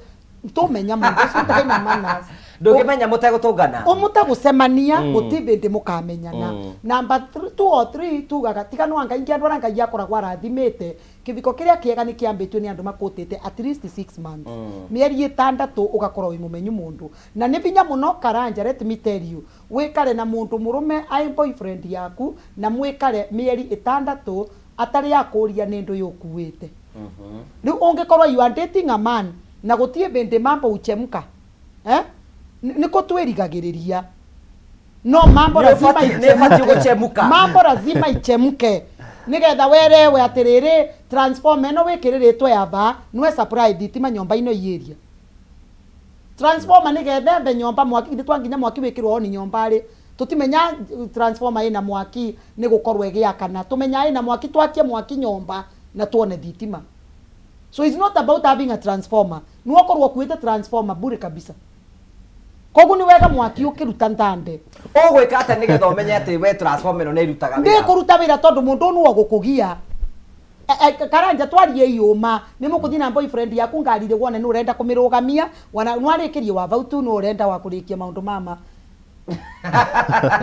tumenya mundu ucio na manas ndũngĩmenya mũtegũtũngana mũtegũcemania gũtivĩndĩ mũkamenyana. Number 2 or 3 tugaga tiga no anga ingi andũ arĩa Ngai akoragwo arathimĩte kĩviko kĩrĩa kĩega nĩ kĩambĩtio nĩ andũ makũtĩte at least 6 months mĩeri 6 ũgakorwo wĩ mũmenyu mũndũ na nĩ binya mũno Karanja let me tell you wĩkare na mũndũ mũrũme ai boyfriend yaku na mwĩkare mĩeri 6 atarĩ akũria nĩ ndũ yũkuĩte. Rĩu ũngĩkorwo you are dating a man na gũtie bende mambo uchemka niko twirigagiriria no mambo lazima ichemuka mambo lazima ichemuke nigetha werewe atiriri transform eno wikiriritwe yaba nwe surprise thitima nyomba ino iyeria transformer nigetha be nyomba mwaki nditwanginya mwaki wikirwo ni nyomba ri tutimenya transformer ina mwaki ni gukorwo egia kana tumenya ina mwaki twakie mwaki nyomba na tuone thitima So it's not about having a transformer. Nuokorwo kuite transformer bure kabisa. Kogu ni wega mwaki ukiruta ntande. Ogwika ata nigetha umenye ati we transformer no irutaga wira. Ndi kuruta wira tondu mundu no gukugia. Karanja twarie iuma ni mukuthi na boyfriend yaku ngarire wone ni urenda kumirugamia wana nwarikirie wa vautu no urenda wa kurikia maundu mama.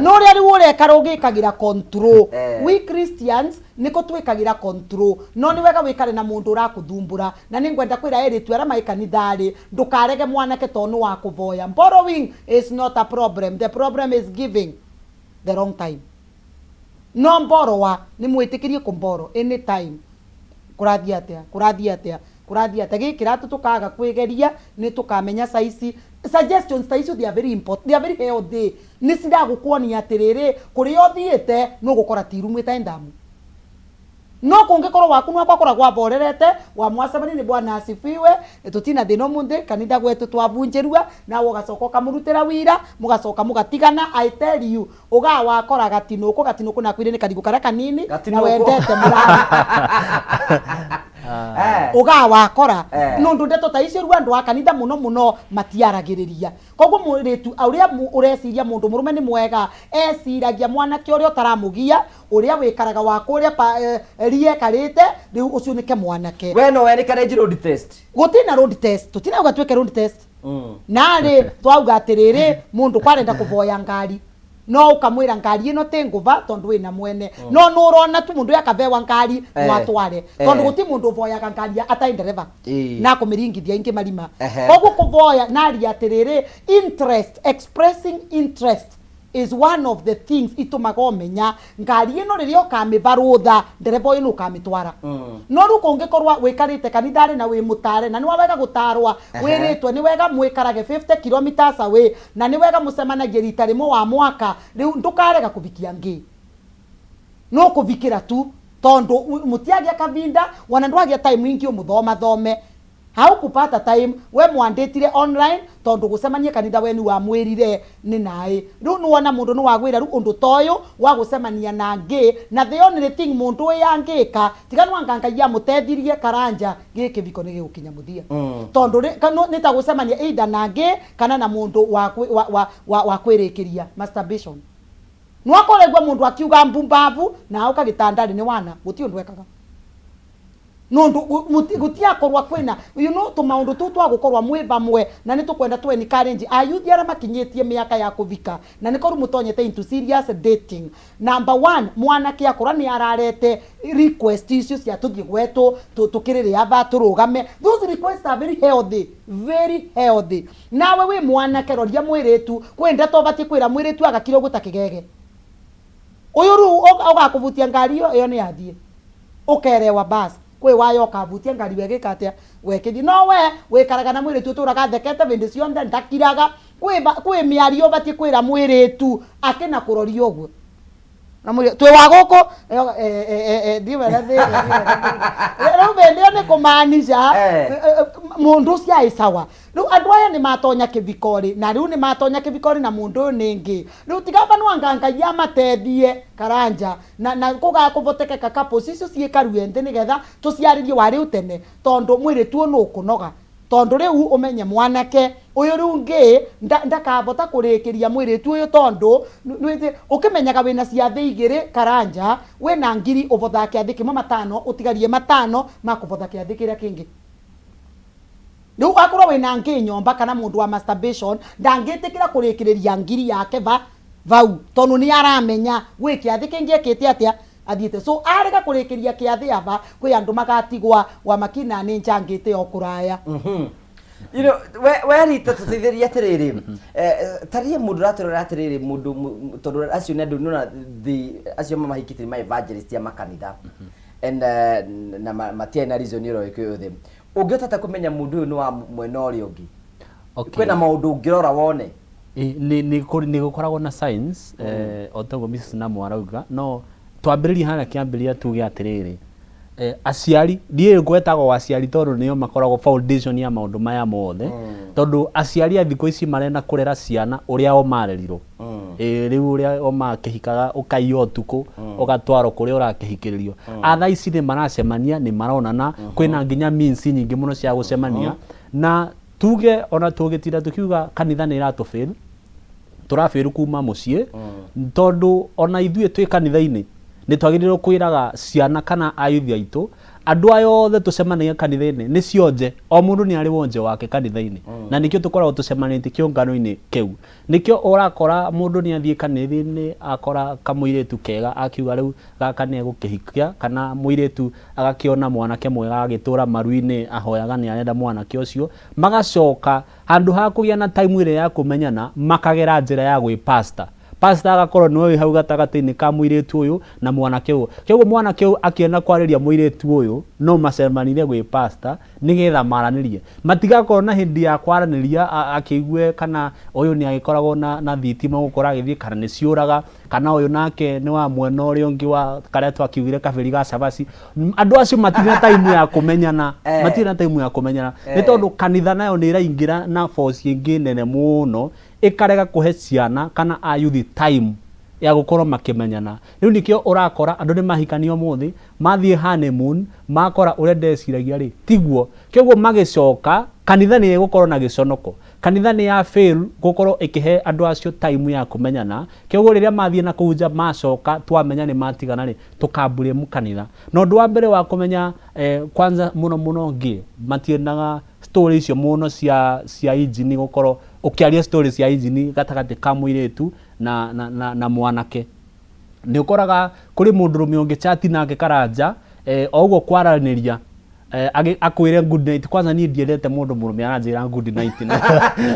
No ria uri karugikagira control. We Christians niko twikagira control. No ni wega wikare na mundu urakuthumbura na ni ngwenda kwira eri twara maikanithari ndukarege mwanake tonu wa kuvoya. Borrowing is not a problem. The problem is giving the wrong time. No borrower ni mwitikirie kumboro anytime. Kurathia atia gikira tukaga kwigeria ni tukamenya saici suggestions saici they are very important, they are very healthy. Ni sida gukuonia atiriri kuri othiite no gukora tirumwita ndamu no kungikorwo waku no akora gwaborerete wa mwacemani ni bwana asifiwe tutina thino munde kanitha gwetu twabunjirua na wogacoka kamurutira wira mugacoka mugatigana. I tell you uga wakora gatino na kwire ni karigu kara kanini na wendete murani uga wakora nundu ndeto ta icio rwandu wa kanitha muno matiaragiriria koguo muritu uria ureciria mundu murume ni mwega eciragia mwanake uria utaramugia uria wikaraga wako uria rie karite riu ucio nike mwanake we no werikare road test gutina road test tutina ugatweke road test nari twauga atiriri mundu kwarenda kuvoya ngari no ukamwira ngari ino tenguva tondu wina mwene no nurona tu mundu yakavewa ngari mwatware tondu guti mundu voyaga ngari atai ndereva na kumiringithia ingi marima koguo kuvoya nari atiriri interest, expressing interest is one of the things itumaga umenya ngari ino riria ukamivarutha ndereva ino ukamitwara no ruko ungikorwa wikarite kanithari na wi mutare na ni wega gutarwa wiritwe ni wega mwikarage 50 kilometers away na ni wega mucemanagie rita rimwe wa mwaka riu ndukarega kuvikia ngi no kuvikira tu tondu mutiagia kavinda wana ndwagia time ingi umuthoma thome haukupata time we mwanditire online tondu gucemania kanitha weni wa mwirire ni nai riu nuona mundu no wagwira riu undu toyo wa gucemania na ngi na the only thing mundu yangika tiganu wanganga ya mutethirie Karanja giki viko ni gukinya muthia tondu ni ta gucemania either na ngi kana na mundu wa kwirikiria masturbation nwakoregwa mundu akiuga mbumbavu na ukagitandari ni wana guti undu ekaga nundu gutia korwa kwina tumaundu tu twagukorwa mwivamwe na ni tukwenda tu encourage ayuthi ara makinyitie miaka ya kuvika na ni koru mutonyete into serious dating. Number 1 mwanake akora ni ararete request icio cia tuthie gwetu tukirire ava turugame. Those requests are very healthy nawe we mwanake roria mwiritu kwenda to bati kwira mwiritu agakiro gutakigege uyu ru ogakuvutia ngari iyo ni yathie ukerewa basi kwe wayo kavutia ngari wegeka atia wekethi no we wikaraga na mwiritu turaga thekete vindi cionthe ndakiraga kwe miario bati kwira mwiritu akena kuroria uguo na mwiri twe waguko ndiwe na thiri ro vende ne kumanisha mundu cia isawa riu andu aya ni matonya kivikori na riu ni matonya kivikori na mundu ningi riu tigaba no anganga ya matethie Karanja na kuga kuvotekeka couples icio ciikaruente nigetha tuciaririe wari utene tondu mwiri tu no kunoga tondu riu umenye mwanake uyu riu ngi ndakavota kurikiria mwiri tu uyu tondu ukimenyaga wina ciathi igiri Karanja wina ngiri uvotha kiathi kimwe matano utigarie matano makuvotha kiathi kiria kingi riu akorwa wina ngi nyomba kana mundu wa masturbation ndangitikira kurikiriria ngiri yake vau tondu ni aramenya gwi kiathi kingi ekite atia athiete so arega kurikiria kiathi ava kwi andu magatigwa wa makina ni njangite okuraya you know we rita tutithiria atiriri tarie mundu raturora atiriri mundu tondu acio ni andu nona acio mamahikite ma evangelist ya makanitha and na matia na reason iro ikuyothe ungitata kumenya mundu uyu ni wa mwena uri ungi kwina maundu ungirora wone ni gukoragwo na science otago Mrs. Namu arauga no twambiriria hana kiambiria tuge atiriri aciari ndiye gwetagwo aciari tondu nio makoragwo foundation ya maundu maya mothe tondu aciari a thikũ ici marenda kurera ciana uria o marerirwo riu uria omakihikaga ukaiyo tuku ugatwaro kuria urakihikiririo atha ici ni maracemania ni maronana kwina nginya means nyingi muno cia gucemania na tuge ona tugitira tukiuga kanitha ni iratufail turafail kuma mucii tondu ona ithue twi kanitha-ini ni twagiriirwo kwiraga ciana kana ayuthi aitu andu ayo othe tucemanagia kanitha-ini ni cionje o mundu ni ari wonje wake kanitha-ini na nikio tukoragwo tucemanĩtie kiungano-ini kiu nikio urakora mundu ni athie kanitha-ini akora kamuiretu kega akiuga riu gaka ni egukihikia kana muiretu agakiona mwanake mwega agitura maru-ini ahoyaga ni arenda mwanake ucio magacoka handu ha kugia na time ire ya kumenyana makagera njira ya gwi pastor agakorwo niwe wi hau gatagati-ini ka muiretu uyu na mwanake uyu kiguo mwanake uyu akienda kwariria muiretu uyu no macemanire gwi pastor nigetha maranirie matigakorwo na hindi ya kwaraniria akiigue kana uyu ni agikoragwo na thitima gukora agithie kana ni ciuraga kana uyu nake ni wa mwena uria ungi wa karia twakiugire kabiri ga cabaci andu acio matirĩ time ya kumenyana ni tondu kanitha nayo ni iraingira na force ingi nene muno ikarega kuhe ciana kana ayuthi time ya gukorwo makimenyana riu nikio urakora andu ni mahikanio muthi mathie honeymoon makora uria ndeciragia ri tiguo kiguo magicoka kanitha ni gukorwo na giconoko kanitha ni ya fail gukorwo ikihe andu acio time ya kumenyana kiguo riria mathie na kuja macoka twamenya ni matigana ri tukambure mu kanitha no ndu wa mbere wa kumenya kwanza muno ngi matienaga stories icio muno cia injini gukorwo ukiaria stories cia injini gatagati ka muiretu na mwanake ni ukoraga kuri mundu rume ungi chat nake karanja o ugo kwaraniria akwire good night kwanza ni ndiendete mundu murume aranjira good night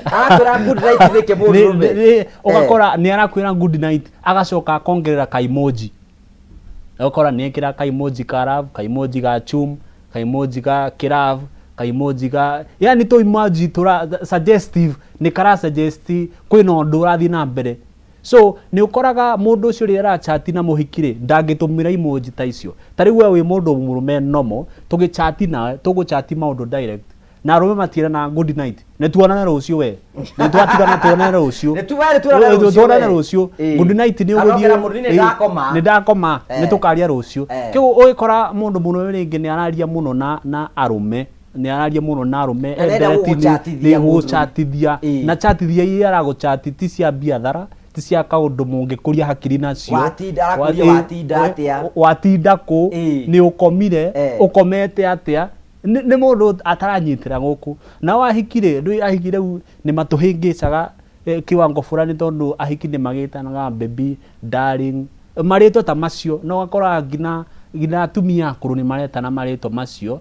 akwira good night reke mundu rume ugakora ni arakwira good night agacoka akongerera ka emoji ugakora ni ekira ka emoji ka love ka emoji ga chum ka emoji ga kirav ka emoji ga yani to emoji tura suggestive ni kara suggest kwina undu urathi na mbere so ni ukoraga mundu ucio rira chati na muhikire ndangitumira emoji ta icio tari we wi mundu murume nomo tugichati nawe tuguchati maundu direct na rume matira na good night ne tuonana rucio we ne twatigana tuonana rucio ne tuonana rucio good night ni uguthie ne ndakoma ne tukaria rucio kiu uikora mundu muno ringi ni araria muno na arume ni araria muno na arume ni guchatithia na chatithia iri araguchati ti cia biathara ti cia kaundu mungikuria hakiri nacio watinda ku ni ukomire ukomete atia ni mundu ataranyitira guku na wahikire ndu ahikire ni matuhingicaga kiwango fulani tondu ahiki ni magitanaga baby darling marito ta macio no akora gina atumia akuru ni maretana marito macio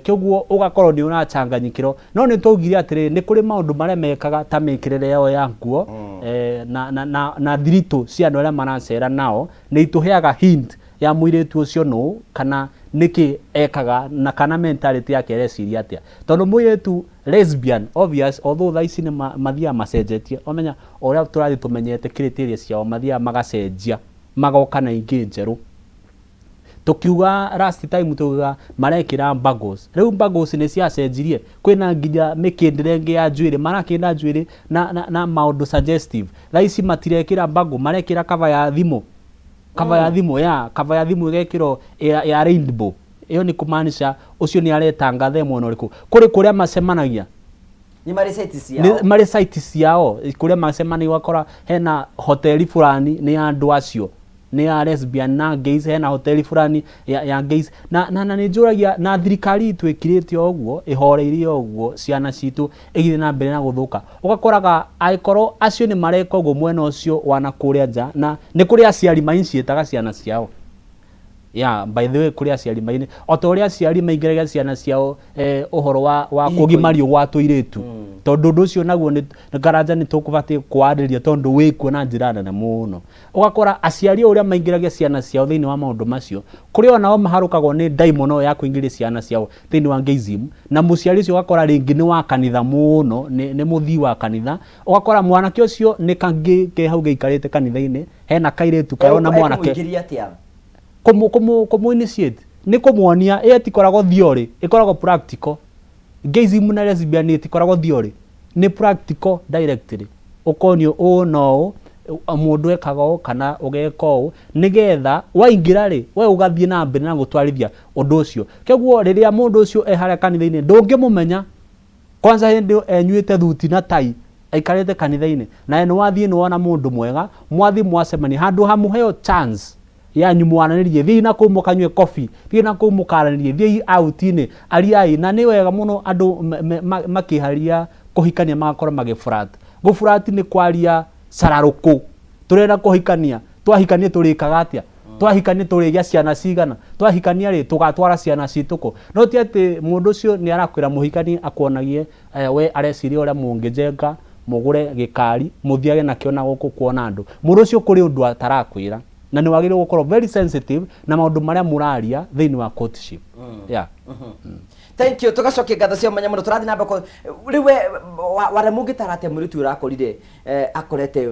kiguo ugakorwo ni urachanganyikiro no ni tugire atire ni kuri maundu mare mekaga ta mikirire yao ya nguo na thirito cia andu aria maracera nao ni ituheaga hint ya muiretu ucio no kana niki ekaga na kana mentality yake reciria atia tondu muiretu lesbian obvious although thaici ni mathia macenjetie omenya oria turathi tumenyete criteria ciao mathia magacenjia magoka na ingi njeru tukiuga last time tuga marekira bagos riu bagos ni ciacenjirie kwina nginya mikindirengi ya njwiri marakinda njwiri na maundu suggestive thaici matirekira bago marekira cover ya thimu cover ya thimu igekiro ya rainbow iyo ni kumaanisha ucio ni aretangatha mwono riku kuri kuria macemanagia ni mari site ciao kuria macemanagia wakora hena hoteli fulani ni andu acio ni ya lesbian na gays hena hoteli fulani ya gays na ni njuragia na thirikari twikirite oguo ihoreirie oguo ciana citu igire na mbere na guthuka ugakoraga aikoro acio ni mareka oguo mwena ucio wana kuria nja na ni kuria aciari maincietaga ciana ciao by the way kuria aciari maine otoria aciari maingiraga ciana ciao uhoro wa kugimario gwa tuiretu tondu ndu ucio naguo ni garanja ni tukubati kwariria tondu wikuo na njira nene muno ugakora aciari uria maingiraga ciana ciao thiini wa maundu macio kuri onao maharukagwo ni daimono ya kuingiria ciana ciao thiini wa gayism na muciari ucio ugakora ringi ni wa kanitha muno ni muthii wa kanitha ugakora mwanake ucio ni kangi ke hau geikarite kanitha-ini hena kairetu kayo na mwanake komu initiate ni kumwonia etikoragwo theory ikoragwo practical gayism na lesbian etikoragwo theory ni practical directly ukonio no mundu ekaga o kana ugeka o nigetha waingira ri we ugathie na mbere na gutwarithia undu ucio keguo riria mundu ucio haria kanitha-ini ndungimumenya kwanza hindi enyuite thuti na tai aikarite kanitha-ini na ni wathie ni wona mundu mwega mwathi mwacemania handu hamuheo chance ya nyumwananirie thii na kuu mukanywe coffee thii na kuu mukaranirie thii out-ini ariai na ni wega muno andu makiharia kuhikania magakora magifrat gufrat ni kwaria sararuku turenda kuhikania twahikania turikaga atia twahikania turigia ciana cigana twahikania ri tugatwara ciana cituko no ti ati mundu ucio ni arakwira muhikani akuonagie we areciria uria mungijenga mugure gikari muthiage nakio na guku kuona andu mundu ucio kuri undu atarakwira na ni wagire gukorwo very sensitive na maundu maria muraria thiini wa courtship yeah thank you tugacokia ngatho cia mwanya muno turathi namba ko riwe ware mungitarate muritu urakorire akorete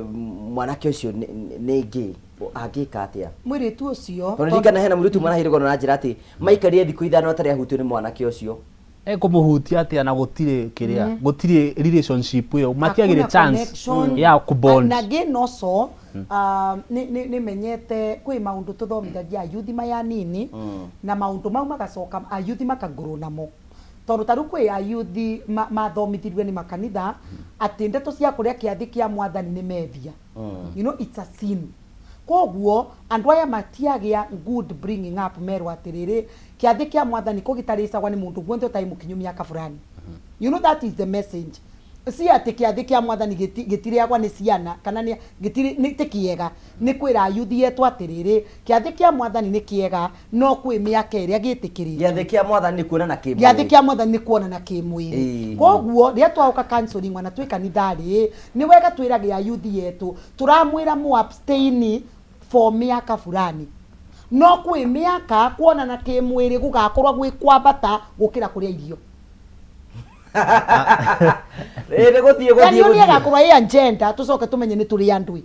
mwanake ucio ni ngi agika atia muritu ucio ririkana hena muritu marahirwo na njira ati maikarie thiku ithano atari ahutio ni mwanake ucio kumuhutia atia na gutire kiria gutire relationship yo matiagire chance ya kubond na genoso ni menyete kwi maundu tuthomithagia youth maya nini na maundu mau magacoka youth makaguru namo tondu taru kwi youth mathomithirio ni makanitha ati ndeto cia kuria kiathi kia mwathani ni methia you know it's a sin koguo andu aya matiagia good bringing up meru atiriri kiathi kia mwathani kugitaricagwa ni mundu gwothe utaimukinyu miaka fulani you know that is the message si ati kiathi kia mwathani gitiriagwa ni ciana kana ni gitiri ni tikiega ni kwira yuthi yetu atiriri kiathi kia mwathani ni kiega no kwi miaka iria gitikirite kiathi kia mwathani ni kuona na kimwiri kiathi kia mwathani ni kuona na kimwiri koguo ria twauka counseling wana twika ni thari ni wega twiragia yuthi yetu turamwira mu abstain for miaka fulani no kwi miaka kuona na kimwiri gugakorwa gwi kwambata gukira kuria irio gothie yani agakorwa ya agenda tucoke tumenye ni turi andui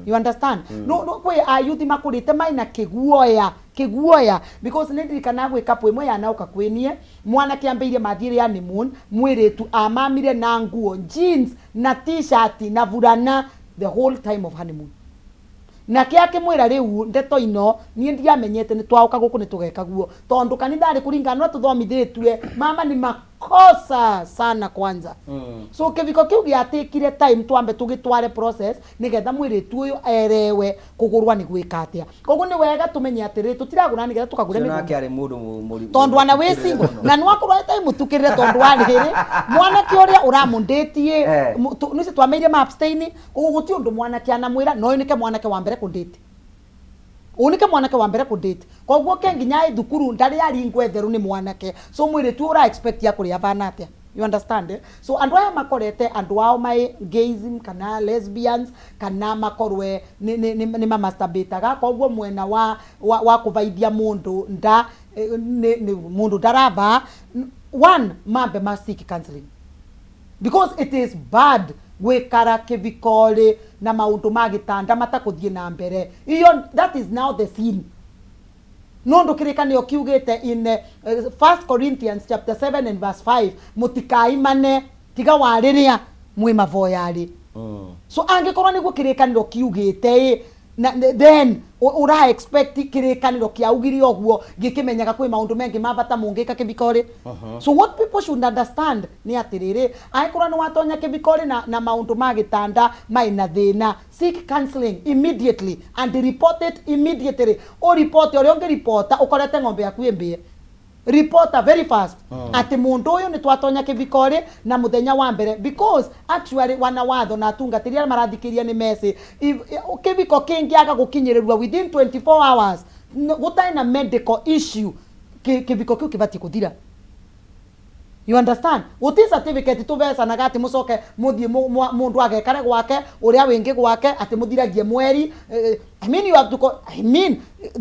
you understand no kwi ayuthi makurite maina kiguoya because ndirikana gwika pwemwe yanauka kwinie mwana kiambeirie mathire ya honeymoon mwiritu amamire na nguo jeans na t-shirt na vulana the whole time of honeymoon na kiake mwira riu ndeto ino nie ndiamenyete ni twauka guku ni tugeka guo tondu kanitha ari kuringana no tuthomithitwe mama ni makosa sana kwanza so kiviko kiu giatikire time twambe tugitware process nigetha mwiritu uyu erewe kugurwa ni gwika atia koguo ni wega tumenye atiri tutiragura nigetha tukagure migunda nake ari mundu tondu ana wisingo na nwakorwo time mutukirire tondu ari hiri mwana kiuria uramunditie nisi twameire ma abstain koguo guti undu mwana kiana mwira no nike mwana ke wa mbere kundite unike mwanake wa mbere kundite koguo kenginya thukuru ndari ari ngwetheru ni mwanake so mwire tu ura expect ya kuria bana atia you understand so andu aya makorete andu ao mai gayism kana lesbians kana makorwe ni masturbataga koguo mwena wa kuvaithia mundu nda ni mundu ndarava one mambe ma seek counseling because it is bad gwikara kivikore na maundu magitanda matakuthie na mbere iyo that is now the sin no ndukirikanio kiugite in 1 Corinthians chapter 7 and verse 5 mutikaimane tiga wariria mwi mavoyari so angikorwo ni gukirikanio kiugite na then ura expect kirikaniro kia ugiri oguo gikimenyaga kwi maundu mengi mabata mungika kivikore so what people should understand ni atiriri aikorwo ni watonya kivikore na maundu magitanda maina thina seek counseling immediately and report it immediately o report ori onge reporta ukorete ng'ombe yaku imbie reporter very fast ati mundu uyu ni twatonya kivikore na muthenya wa mbere because actually wana watho na tungatiria marathikiria ni message kiviko kingiaga gukinyirerwa within 24 hours gutai na medical issue kiviko kiu kibati kuthira you understand uti certificate tu vesa na gati mucoke muthie mundu agekare gwake uria wingi gwake ati muthiragie mweri I mean you have to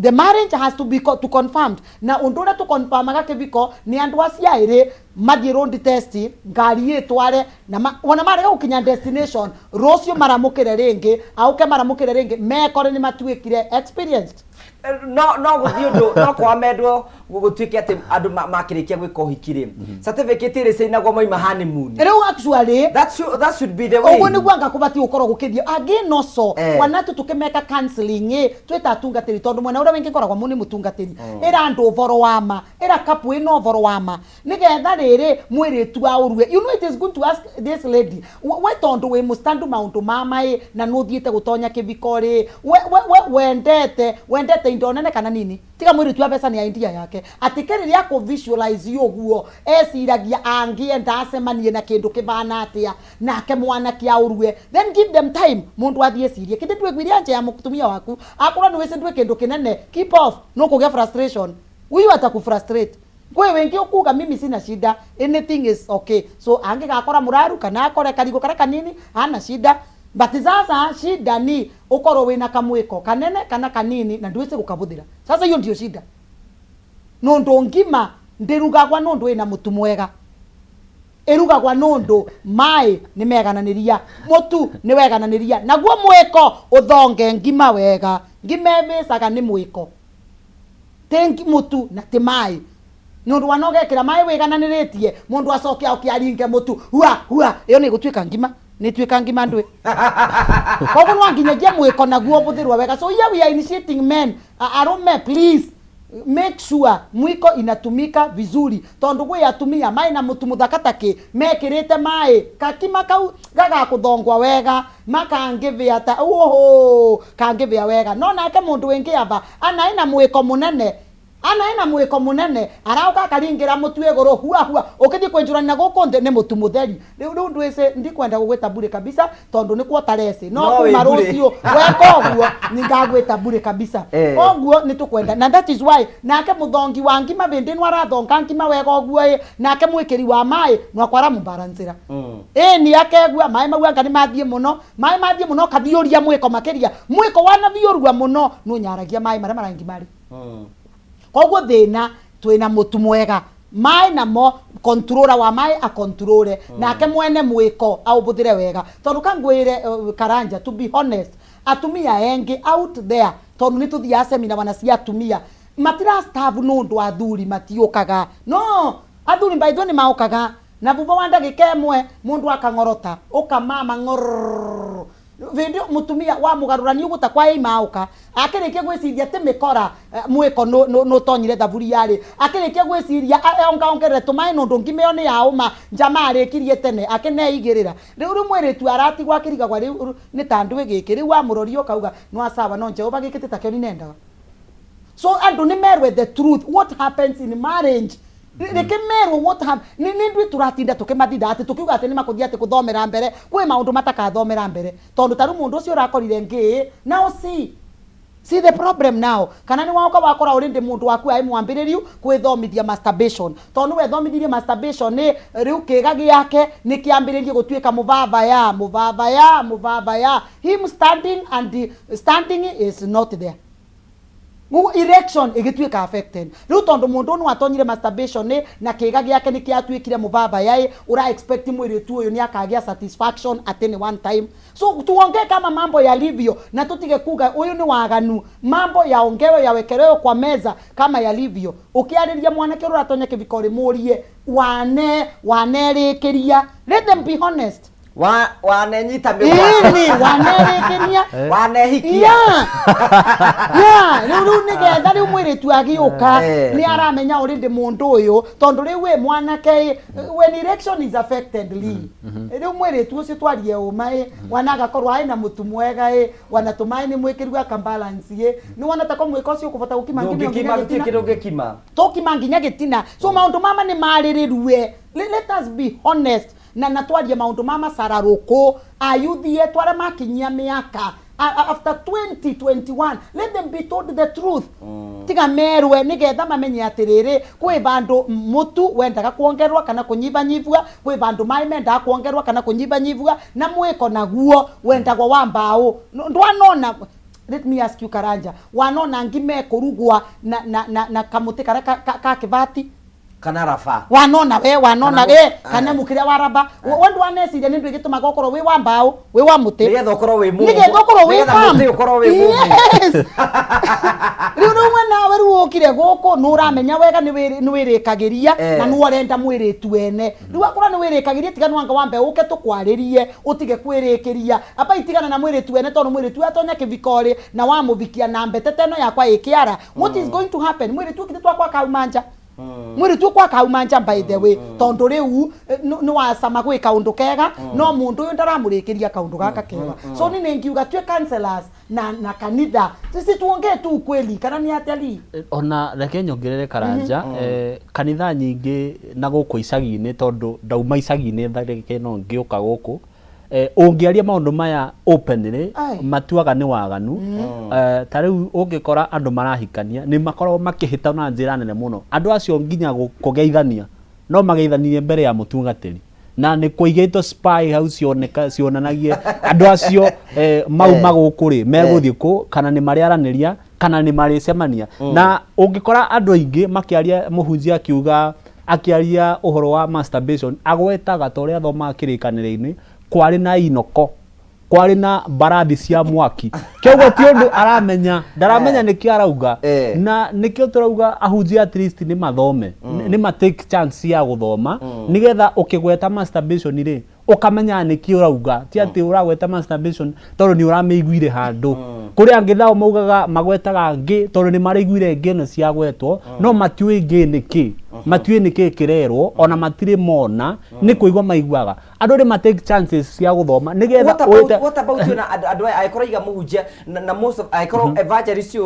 the marriage has to be to confirmed na undura to confirm agakiviko ni andu aciaire mathie road test ngari yetware na wana marega ukinya destination rocio maramukire ringi auke maramukire ringi mekore ni matuikire experienced no guthio no kwa medwo gutwike ati andu makirikia gwika uhikire certificate ri seinagwo moima honeymoon reu actually that should be the way ogo ni gwanga kubati ukoro gukithio again no so wanatu tukimeka counseling twita tungatiri tondu mwana ura wingi koragwa muni mutungatiri era andu voro wama era kapu ino voro wama nigetha riri mwiritu aurwe you know it is good to ask this lady we tondu we mustandu maundu mama na nuthiete gutonya kibikori wendete indonene kana nini tiga mwiritu abesa ni idea yake atikeri ya ku visualize yoguo esiragia angienda acemanie na kindu kibana atia nake mwana kia urwe then give them time mundu athie cirie kindi twigwiria nje ya mutumia waku akora ni wese ndwe kindu kinene keep off no kugia frustration huyu atakufrustrate kwe wengi ukuga mimi sina shida anything is okay so angigakora muraru kana akore karigo kara kanini hana shida but sasa shida ni ukoro wina kamwiko kanene kana kanini na ndwese gukabuthira sasa hiyo ndio shida nondo ngima ndirugagwa nondo wina mutu mwega erugagwa nondo mai ni megananiria mutu ni wegananiria naguo mwiko uthonge ngima wega ngimebecaga ni mwiko tengi mutu na ti mai nondo wanogekira mai wegananiritie mundu acokia ukiaringe mutu hua iyo ni gutwika ngima ni twika ngima ndwe koguo nwanginyagia mwiko naguo buthirwa wega so here we are initiating men arume please make sure mwiko inatumika vizuri tondu gwe atumia mai na mutu muthakatake mekirite mai kakima kau gaga kuthongwa wega makangivia ata kangivia wega no nake mundu wingi ava anaina mwiko munene arauka karingira mutu iguru hua ukithi kwenjurana guku nthi ni mutu mutheri riu ndwise ndikwenda gugwita bure kabisa tondu ni kwa tarese no kuma rucio weka oguo ningagwita bure kabisa oguo ni tukwenda na that is why nake muthongi wa ngima bindi no arathonga ngima wega oguo nake mwikiri wa mai no akwara mubalancera ni akegua mai mau anga ni mathie muno kathioria mwiko makiria mwiko wana thiorua muno no nyaragia mai mara marangi mari koguo thina twina mutu mwega mai namo controller wa mai a controle nake mwene mwiko au buthire wega tondu kangwire Karanja to be honest atumia engi out there tondu nituthia seminar wana cia atumia matira staff nundu athuri matiukaga no athuri baitho ni maukaga na buba wanda gikemwe mundu akangorota ukamama ngor video mutumia wa mugarurani uguta kwa imauka akirikia gwiciria te mikora mwiko no tonyire thaburi yari akirikia gwiciria ongerere tumai nundu ngimeo ni yauma njamari kirie tene akineigirira riu mwiritu arati gwakiriga kwa riu ni tandu gikiri wa murorio kauga no asawa no Jehova gikite takyo ni nendaga so andu ni merwe the truth what happens in marriage Rekemero what have ni ndwi turatinda tukimathitha ati tukiuga ati ni makuthia ati kuthomera mbere kwi maundu matakathomera mbere tondu taru mundu ucio urakorire ngi now see the problem now kana ni wauka wakora urinde mundu waku ai mwambiririo kwithomithia masturbation tondu we thomithirie masturbation ni riu kigagi yake ni kiambiririe gutwika muvavaya him standing is not there erection igitwika affected riu tondu mundu no atonyire masturbation na kigagi yake ni kiatwikire muvava yai ura expect mwiri tu uyu ni akagia satisfaction at any one time so tuongee kama mambo yalivyo na tutige kuga uyu ni waganu mambo yaongewe yawekerewe kwa meza kama yalivyo ukiariria mwanake ura atonya kivikori murie wanerikiria let them be honest wanenyita wanerekeria wanehikia riu nigetha riu mwiritu agiuka ni aramenya urindi mundu uyu tondu riu we mwanake when erection is affected riu mwiritu ucio twarie umai wanaga korwo aina mutu mwega wanatumai ni mwikirwa ka balance ni wanata ko mwiko ucio kubota gukima nginya gitina so maundu mama ni maririrwe let us be honest na twarie maundu mama sararuko ayuthie tware makinyia miaka after 2021 let them be told the truth tiga merwe nigetha mamenye atiriri kwi bandu mutu wendaga kuongerwa kana kunyibanyibwa kwi bandu mai mendaga kuongerwa kana kunyibanyibwa na mwiko naguo wendagwa wa mbao ndwanona. Let me ask you Karanja, wanona ngime kurugwa na kamuti ka kibati kana rafa wanona kana mukire waraba wendu waneciria nindu igituma gokoro wi wa mbao wi wa muti nigetha ukorwo wi mu nigetha ukorwo wi muti ukorwo wi mu riu rumwe nawe riu ukire guku nuramenya wega ni wirikagiria na nu arenda mwiritu ene riu akora ni wirikagiria tigana wanga wambe uke tukwaririe utige kwirikiria apa itigana na mwiritu ene tondu mwiritu atonya kivikori na wamuvikia na mbetete no yakwa ikiara what is going to happen mwiritu kitwa kwa kaumanja mwiri tu kwa kaumanja by the way tondu riu ni wasama gwi kaundu kega no mundu uyu ndaramurikiria kaundu gaka kega so ni ngiuga tue counselors na kanitha sisi tuongee tu kweli kana ni ateli ona reke nyongerere karanja kanitha nyingi na guku icagi-ini tondu ndauma icagi-ini thareke no ngiuka guku ungiaria maundu maya openly matuaga ni waganu ta riu ungikora andu marahikania ni makorwo makihita na njira nene muno andu acio nginya kugeithania no mageithanie mbere ya mutungatiri na ni kuigeito spy hau cionanagie andu acio mauma guku ri meguthie ku kana ni mariaraniria kana ni maricemania na ungikora andu aingi makiaria muhunjia akiaria uhoro wa masturbation agwetaga ta uria thoma kirikanire-ini kwari na inoko kwari na barathi cia mwaki kiogo ti undu aramenya ndaramenya niki arauga na nikio turauga ahunjia at least ni mathome ni ma take chance ya guthoma nigetha ukigweta masturbation ri ukamenya niki urauga ti ati uragweta masturbation tondu ni urameiguire handu kuri angithao maugaga magwetaga ngi tondu ni mariguire ngi no cia gwetwo no matiui ngi niki matiui niki kirerwo ona matire mona ni kuigwa maiguaga andu ri ma take chances cia guthoma nigetha what about you na andu aikoro iga muhunjia na most of aikoro evangelists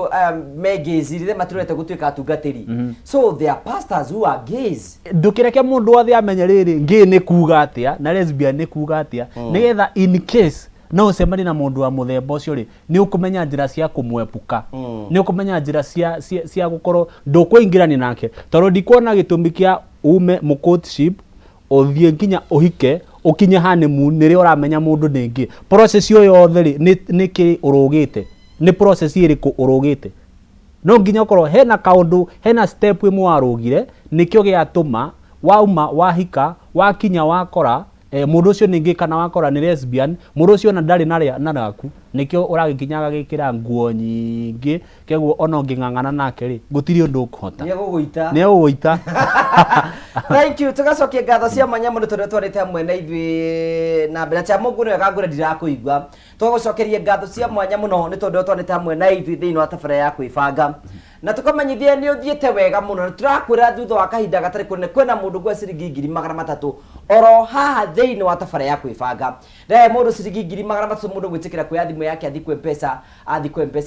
megezire maturete gutuika atungatiri so there are pastors who are gays ndukireke mundu othe amenye riri ngi ni kuga atia na lesbian ni kuga atia nigetha in case no ucemani na mundu wa muthemba ucio ri ni ukumenya njira cia kumwepuka ni ukumenya njira cia gukorwo ndukuingirani nake tondu ndikuona gitumi kia ume mucourtship uthie nginya uhike ukinye honeymoon nire uramenya mundu ningi process yo yothe ri niki urugite ni process iriku urugite no nginya ukorwo hena kaundu hena step imwe warugire nikio giatuma wauma wahika wakinya wakora mundu ucio ningi kana wakora ni lesbian mundu ucio na ndari na raku nikio uragikinyaga gikira nguo nyingi keguo ono ngingangana nake ri gutiri undu ukuhota ni guguita thank you tugacokia ngatho cia mwanya mundu tondu twarite hamwe na ithui na mbere cha mungu niwe gangura ndirakuigua tugucokerie ngatho cia mwanya muno ni tondu twarite hamwe na ithui thiini wa tabara ya kwibanga na tukomenyithie ni uthiete wega muno turakwira thutha wa kahinda gatari kunene kwena mundu gwa ciringi 300 oro haha thiini wa tabara ya kwibanga re mundu ciringi 300 mundu gwitikira kwa thimu yake athikwe mpesa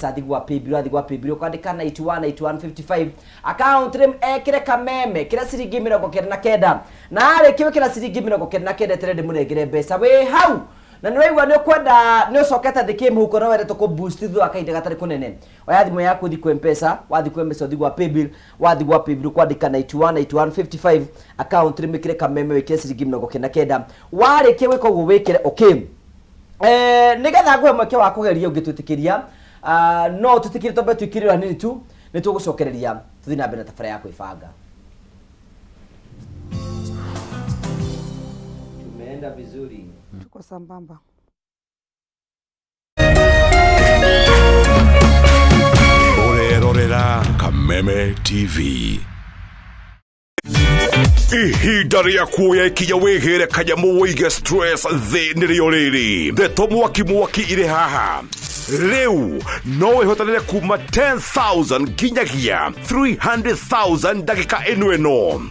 athigwa paybill ukandika 918155 account rim ekire kameme kira ciringi 99 na ari kiwikira ciringi 99 tere ndimurengere mbeca we hau na niwaigua ni ukwenda ni ucoketa thiki muhuko no wende tuku boost thu akainde gatari kunene oya thimu yaku thikwe mpesa wathikwe mpesa uthigwa paybill kwandika 918155 account rim ekire kameme wikire ciringi 99 wari kiwiko guwikire okay nigetha ngwe mweke wa kugeria ungitwitikiria no tutikire tombe twikirira hanini tu ni tugucokereria tuthi na mbere na tabara ya kwibanga tumeenda vizuri tuko sambamba urerorera Kameme TV ihinda ria kuoya ikinya wigire kanyamu wige stress thini rio riri ndeto mwaki iri haha riu no wihotanire kuma 10,000 nginyagia 300,000 ndagika ino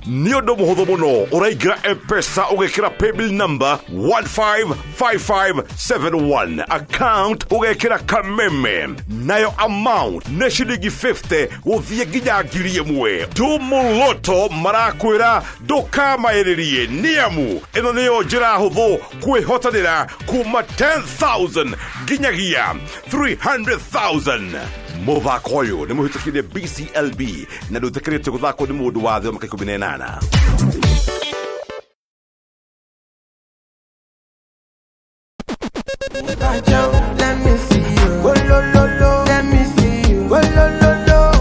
ni undu muhuthu muno uraingira mpesa ugekira paybill number 155571 account ugekira Kameme nayo amount ni shilingi 50 guthie nginya 1,000 Tumuluto marakwira ndukamairirie niamu ino niyo njira huthu kwihotanira kuma 10,000 nginyagia 300,000 muthako uyu ni muhitukirie BCLB na ndutikirite guthako ni mundu wa thio maka 18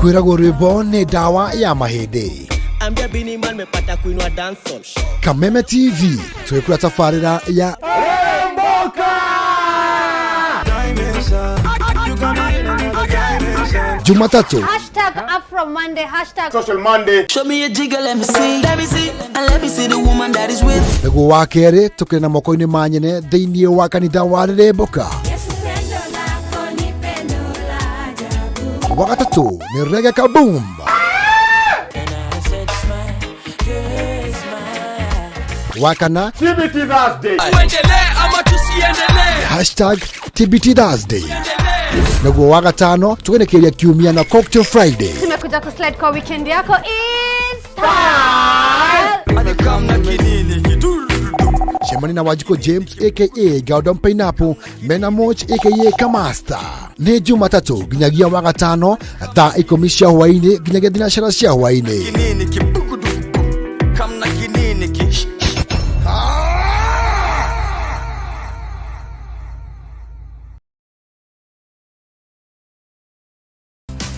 kwiragwo rwimbo ni dawa ya mahindi Bini man mepata kuinua dancehall. Kameme TV tuwekula tafarira ya Jumatatu #AfroMonday Social Monday. Show me a jigger, let me see. Let me see. And let me see the woman that is with. Ego wakere tukire na moko-ini manyene thiini wa kanitha wa Remboka. Wakatatu ni Reggae Kaboom. Wakana TBT Thursday. #TBT Thursday. Nego wagatano tugenekeria kiumia na Cocktail Friday. Tumekuja kuslide kwa weekend yako in style. Shemani na Wajiko James aka Gaudon Pineapple, Mena Moch aka Kamasta. Ni Jumatatu ginyagia wagatano thaa 10 cia hwaini ginyagia thinacara cia hwaini.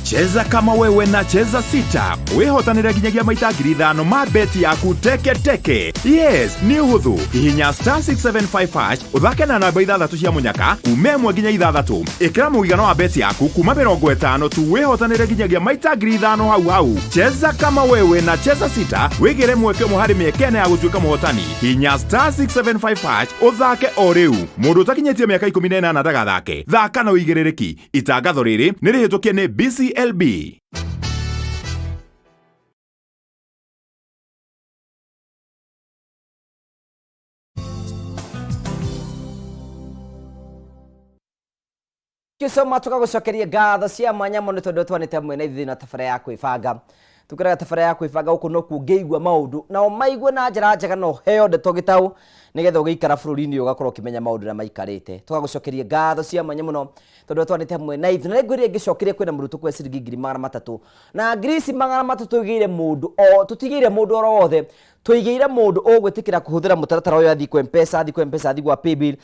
Cheza kama wewe na cheza sita. Wehotanira ginyagia maita 5,000 ma beti yaku teke teke. Yes, ni uhuthu. Hihinya *675# uthake na namba 6 cia munyaka umemwe ginya 6. Ikira muigano wa beti yaku kuma 50 tu wehotanira ginyagia maita 5,000 hau. Cheza kama wewe na cheza sita. Wigire mweke muhari miekene ya gutuika muhotani. Hihinya *675# uthake o riu. Mundu utakinyetie miaka 18 ndagathake. Thaka na uigirereki. Itangatho riri ni rihitukie ni BCLB. Kisoma tukagucokeria ngatho cia mwanya muno tondu twanite mwena ithuĩ na tabara ya kwĩbanga tukiraga tabara ya kwĩbanga guku no kungĩigua maundu na maigue na njĩra njega no heo ndeto gĩtaũ nigetha ũgĩikara bũrũri-inĩ ũgakorwo ũkĩmenya maundu na maikarĩte tukagucokeria ngatho cia mwanya muno tondu twanite mwena ithuĩ na ngwĩrĩa ngĩcokeria kwĩna mũrutwo kwa ciringi 300 na ngirisi 300 igĩire mũndũ o tutigĩire mũndũ oro wothe tuigĩire mũndũ ũgwĩtĩkĩra kũhũthĩra mũtaratara ũyũ athi kwa M-Pesa athi gwa Paybill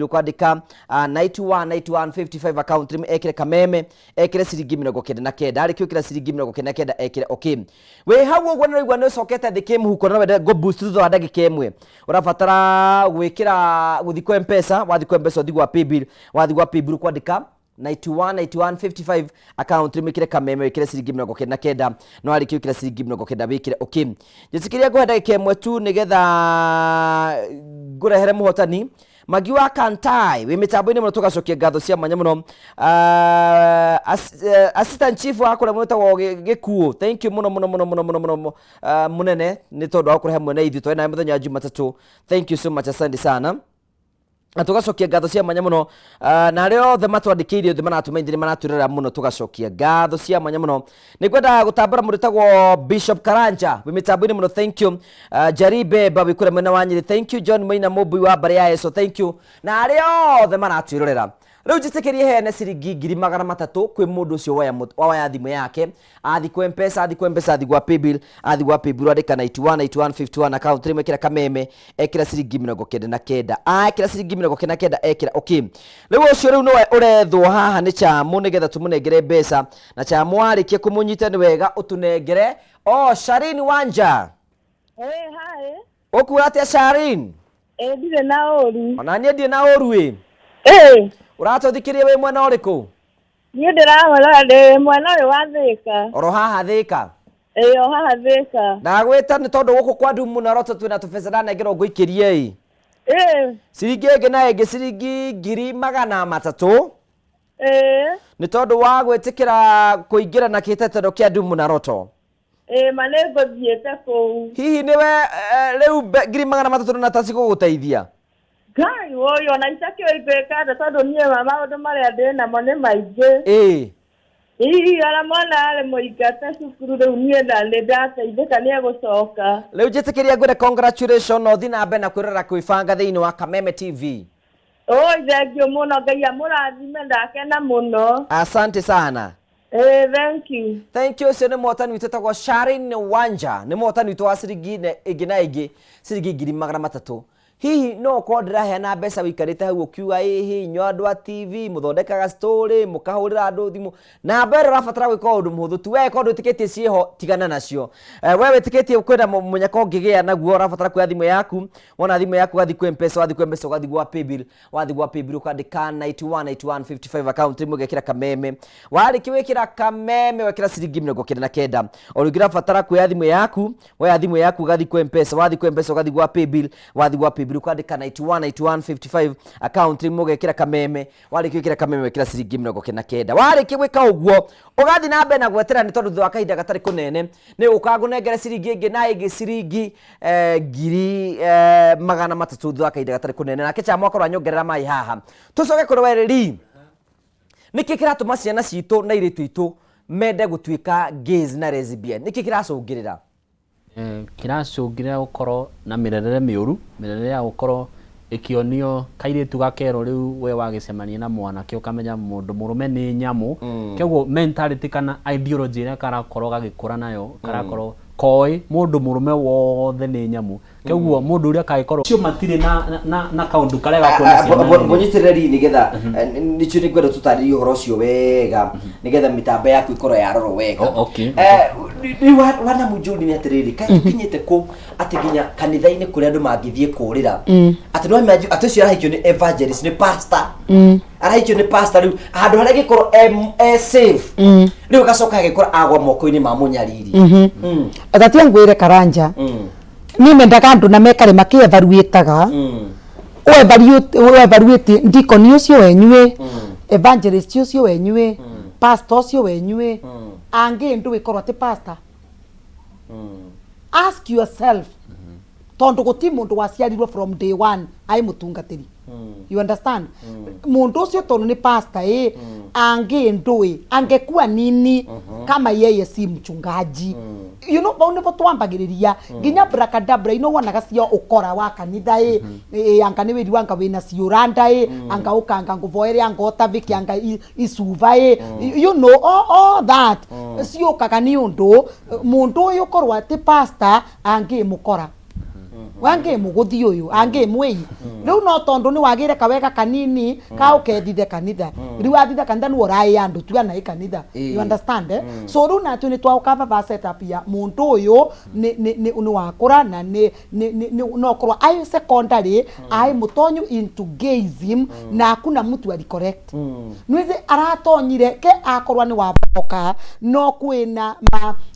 ũkwandĩka 919155 account name ekire Kameme ekire ciringi 99 arĩkio kira ciringi 99 ekire okay we hau ũguo nĩ ũigua nĩ ũcokete thĩ kĩmũhuko no wende go boost thutha wa ndagĩka ĩmwe ũrabatara gwĩkĩra gũthi kwa M-Pesa wathi kwa M-Pesa ũthi gwa Paybill wathi gwa Paybill ũkwandĩka 919155 account rimikire Kameme wikire ciringi 99 no arikio kira ciringi 99 wikire okay njitikiria ngwenda ikemwe tu nigetha ngurehere muhotani Magi wa Kantai we mitambo-ini muno tugacokia ngatho cia mwanya muno assistant chief wa kũrĩa mwĩtagwo Gĩkuũ thank you muno munene nĩ tondũ wa kũrehe mwena ithuĩ twĩ na mũthenya wa Jumatatu thank you so much asante sana tugacokia ngatho cia mwanya muno na rĩo othe matwandĩkĩirie othe manatumenyithĩrie manaturĩra muno tugacokia ngatho cia mwanya muno nĩngwenda gũtambũra mũndũ wĩtagwo Bishop Karanja wĩ mĩtambo-inĩ muno thank you Jaribe Babi kũrĩa mwena wa Nyĩrĩ thank you John Maina Mũmbui wa Mbare ya Yeso thank you na arĩa othe manatwĩrorera rĩu njĩtĩkĩrie hene ciringi 300 kwĩ mũndũ ũcio waya thimũ yake athi kwa M-Pesa athi gwa Paybill andĩka 919151 account rĩmwe ekĩra Kameme ekĩra ciringi 99 ekĩra ciringi 99 ekĩra okay rĩu ũcio rĩu nĩwe ũrethwo haha nĩ Chamu nĩgetha tũmũnengere mbeca na Chamu arĩkia kũmũnyita nĩ wega ũtũnengere Sharin Wanja hi ũkuga atĩa Sharin ndirĩ na ũru ona niĩ ndirĩ na ũru uratũthikĩria wĩ mwena ũrĩkũ niĩ ndĩramũrora ndĩ mwena ũyũ wa Thĩka oro haha Thĩka o haha Thĩka ndagwĩta nĩ tondũ gũkũ kwa Ndumu na Roto twĩna tũbeca ndanengerwo ngũikĩrie ciringi ĩngĩ na ĩngĩ ciringi 300 nĩ tondũ wa gwĩtĩkĩra kũingĩra na kĩhĩtahĩtano kĩa Ndumu na Roto ma nĩ ngũthiĩte kũu hihi nĩwe rĩu 300 na ta cigũgũteithia Ngai woyo na itakĩo ituĩkate tondũ niĩ maũndũ marĩa ndĩ namo nĩ maingĩ ara mwana arĩ mũingate cukuru rĩu niĩ nĩ ndateithĩka nĩ egũcoka rĩu njĩtĩkĩria ngwĩre congratulation no thiĩ na mbere na kwĩrora kwĩbanga thĩinĩ wa Kameme TV thengiũ mũno Ngai amũrathime ndakena mũno asante sana thank you ũcio nĩ mũhotani witũ etagwo Sharin Wanja nĩ mũhotani witũ wa ciringi ĩngĩ na ĩngĩ ciringi 300 hihi no ko ndiraheana mbeca wikarite hau ukiuga hihi nyandwa TV muthondekaga story mukahurira andu thimu na mbere rafatara gwika undu muhuthu tu we ko ndutikitie cieho tigana nacio we witikitie kwenda munyako ngigea naguo rafatara kuya thimu yaku wona thimu yaku gathi ku M-Pesa gathi gwa paybill ukandika 918155 account mugekira kameme wari kiwikira kameme wekira ciringi 99 orugira fatara kuya thimu yaku we thimu yaku gathi ku M-Pesa gathi gwa paybill ukandika 918155 account mugekira kameme wari kiwikira kameme wekira ciringi 99 wari kiwika uguo ugathi na mbe na gwetera ni tondu thwa kahinda gatari kunene ni ukagunengera ciringi ingi na ingi ciringi ngiri magana matatu thwa kahinda gatari kunene na kicha mwako ranyongerera mai haha tucoke kuri wereri niki kiratuma ciana citu na iritu itu mende gutuika gays na lesbian niki kiracungirira kiracungirira gukoro na mirerere miuru mirerere ya gukoro ikionio kairitu gakero riu we wagicemania na mwana ki ukamenya mundu murume ni nyamu keguo mentality kana ideology ria karakorwo gagikura nayo karakorwo koi mundu murume wothe ni nyamu keguo mundu uria kaikorwo cio matire na kaundu kare gakuona bonyitireri nigetha nicio nigwenda tutari uhoro cio wega nigetha mitambo yaku ikoro yaroro wega ni wana mujuni ni atiriri kai kinyite ku atiginya kanitha-ini kuria andu mangithie kurira ati no imagine ati cio arahikio ni evangelist ni pastor arahikio ni pastor riu andu haria gikoro safe riu gacoka gikora agwa moko-ini ma munyariri atatia ngwire Karanja ni mendaga andu na mekare makievaluataga evaluate deacon ucio wenyue evangelist ucio wenyue pastor ucio wenyue ange ndu wikorwo ati pastor ask yourself tondu guti mundu waciarirwo from day one ai mutungatiri you understand mundu ucio tondu ni pastor ange ndui angekuwa nini kama yeye si mchungaji you know baune twambagiriria ginya brakadabra ino wonaga cio ukora wa kanitha anga ni wiri wanga wina ciuranda anga ukanga nguvoere anga otaviki anga isuva you know all that cio kaga ni undu mundu uyu korwa ati pastor ange mukora wange muguthi uyu ange mwei riu no tondu ni wagire kawega kanini ka ukethithe kanitha riu athitha kanitha ni orai andu tu ana kanitha you understand so riu na tu ni twa ukava va setup ya mundu uyu ni wakura na ni no korwa ai secondary ai mutonyu into gayism na hakuna mtu ali correct nwize aratonyire ke akorwa ni waboka no kwina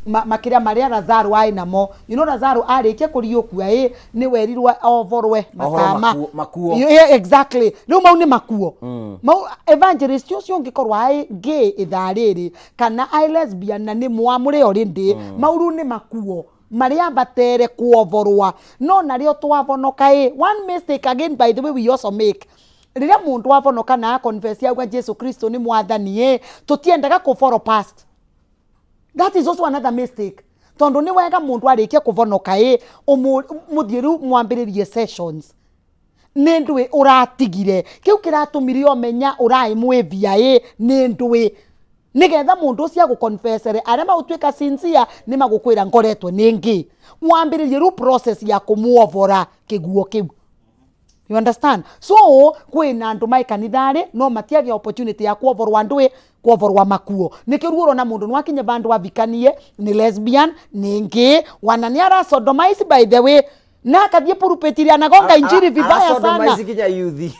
makiria maria Lazaro ai namo you know Lazaro arikia kuriokua ni werirwa ovorwe matama makuo exactly riu mau ni makuo mau evangelist ucio ngikorwa ai gay ithariri kana ai lesbian na ni mwamure already mauru ni makuo maria batere kuovorwa no nario twavonoka one mistake again by the way we also make riria mundu avonoka na confess ya Jesu Kristo ni mwathani tutiendaga ku follow past. That is also another mistake. Tondu ni wega mundu arikia kuvonoka muthiru mwambiririe sessions ni ndui uratigire kiu kiratumirio menya urai mwivia ni ndui nigetha mundu ucio gukonfessere aria mautwika sincere ni magukwira ngoretwe ningi mwambiririe ru process ya kumuovora kiguo kiu. You understand? So kwina andu mai kanithari no matiage opportunity ya kuovorwa ndui kuovorwa makuo nikiruoro na mundu nwakinye bandu wavikanie ni lesbian ningi wanani ara sodomize by the way na kathie purupetiri anagonga injiri vibaya sana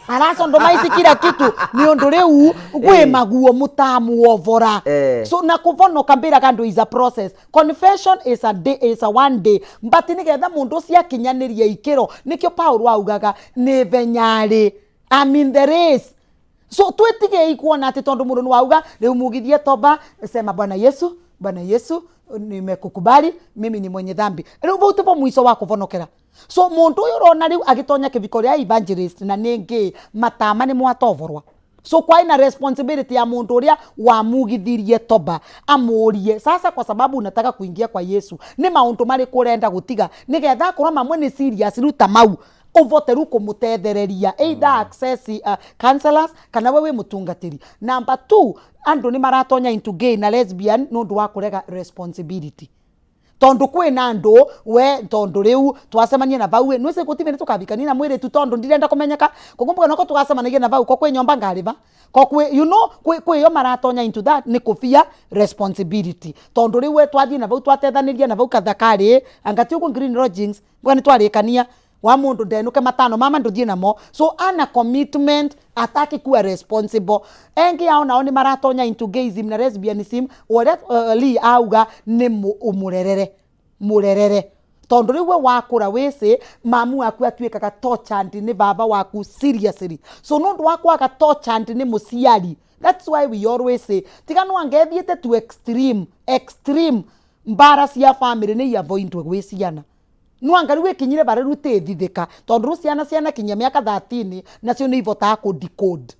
ara sodomize kila kitu ni undu riu gwe maguo mutamu ovora so na kuvono kambira kandu is a process. Confession is a day, is a one day, but nigetha mundu cia kinyaniria ikiro nikio Paulo augaga ni venyari I'm in the race. So twetige ikuona ati tondu mundu wauga riu mugithie toba sema Bwana Yesu nimekukubali mimi ni mwenye dhambi riu vutu po mwiso wa kuvonokera. So mundu uyu rona riu agitonya kiviko ya evangelist na ningi matama ni mwatovorwa. So kwa ina responsibility ya mundu uria wamugithirie toba amurie sasa kwa sababu unataka kuingia kwa Yesu ni maundu mari kurenda gutiga nigetha korwa mamwe ni serious ruta mau uvote ruko mutethereria either access counselors kana wewe mutungatiri. Number 2 andu ni maratonya into gay na lesbian nundu wa kurega responsibility. tondu kwina andu we tondu riu twacemania na vau nwese gutimene tukabikania na mwire tu tondu ndirenda kumenyeka kukumbuka noko tugacemanagia na vau ko kwe nyomba ngariva ko kwe kwe yo maratonya into that ni kufia responsibility tondu riu we twathie na vau twatethaniria na vau kathakari angati uko green lodgings bwana twarikania wa mundu ndenuke matano mama nduthie namo so ana commitment ataki kuwa responsible engi yao nao ni maratonya into gayism na lesbianism ore li auga ni murerere tondu riwe wakura wese mamu aku atuikaga tortured ni baba waku seriously so nundu waku aga tortured ni musiari. That's why we always say tigano angethiete to extreme mbara cia family ni avoidwe gwiciana nwanga riwe kinyire bare rute thithika tondu ruciana ciana kinya miaka 13 nacio ni ivota ku decode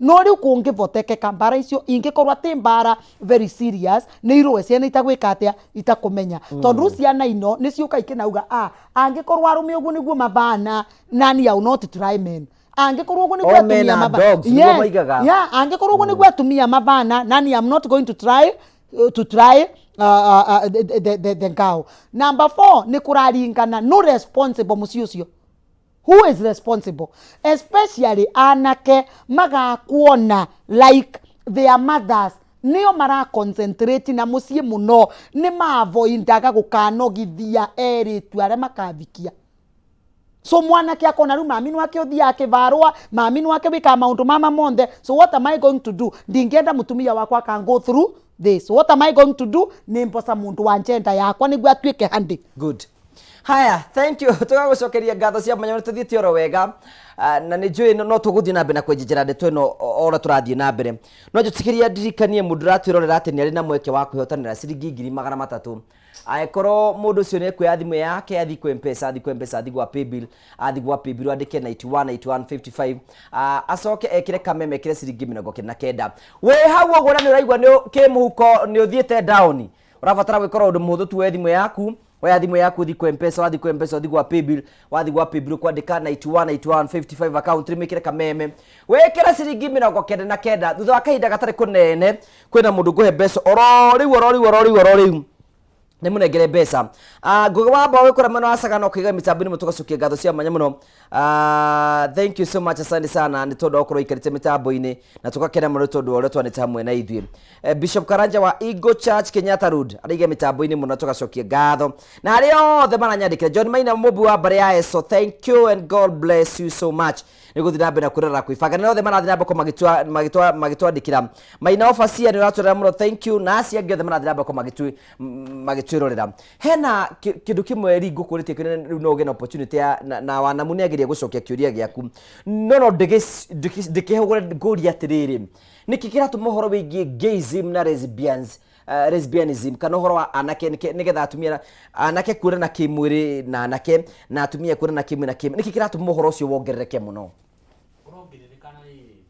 no riu kungivoteke kambara icio ingikorwa ti mbara very serious ni irwe ciana itagwika atia itakumenya tondu ruciana ino niciuka ikinauga angikorwa arume ugu niguo mabana nani au not try men angikorwa ugu niguo atumia mabana angikorwa ugu niguo atumia mabana nani I'm not going to try the ngao. Number 4 ni kuraringana no responsible musiucio. Who is responsible? Especially anake magakuona like their mothers nio mara concentrate na mucie muno ni mavoindaga gukanogithia eritu are makavikia. So mwanake akona ru mami wake othia akivarwa mami wake wika maundu mama monde so what am I going to do? Ndingienda mutumia wakwa can go through this. What am I going to do? Nimposa mundu wa njenda yakwa niguo atuike handi. Good. Haya, thank you. Tugagucokeria ngatho cia manyoro tuthiite oro wega. Na ni njui no tuguthie na mbere na kwenjera ndeto ino ora turathie na mbere. No njutikiria ndirikanie mundu ratwirorera ati ni ari na mweke wa kwihotanira ciringi 300,000. Aikoro mundu cio ne kuya thimu yake athi ku mpesa athi gwa paybill andike 918155 acoke ekire kameme kire ciringi 79 we hau ogora ni uraigwa ni kimuhuko ni uthiete down urabatara gwikora undu muhuthu tu we thimu yaku we thimu yaku thi ku mpesa athi gwa paybill kwandika 918155 account rimikire kameme wekira ciringi 79 thutha wa kahinda gatari kunene kwina mundu nguhe mbeca oro riu ni munengere mbeca ngugwamba wikora mano asagano kiga mitambini mutugacukia ngatho cia manya muno thank you so much asante sana ni tondu okoro ikarite mitambo-ini na tukakena muno tondu ore twanite hamwe na ithuĩ Bishop Karanja wa Eagle Church Kenyatta Road arige mitambo-ini muno tugacukia ngatho na ari othe maranyandikira John Maina mubu wa bare ya so thank you and God bless you so much niguthira mbere na kurera kwifanga na othe marathira mbako magitwandikira Maina ofacia ni ratwera muno thank you na acia ngiothe marathira mbako magitwirorera hena kindu kimwe ringo kuritie kene no gena opportunity na wanamuni ageria gucokia kiuria giaku no ndikihugura ngori atiriri niki kiratuma horo wingi gayism na lesbianism kana horo wa anake nigetha atumia anake kure na kimwiri na anake na atumia kure na kimwe na kimwe niki kiratuma horo ucio wongerereke muno urongerereka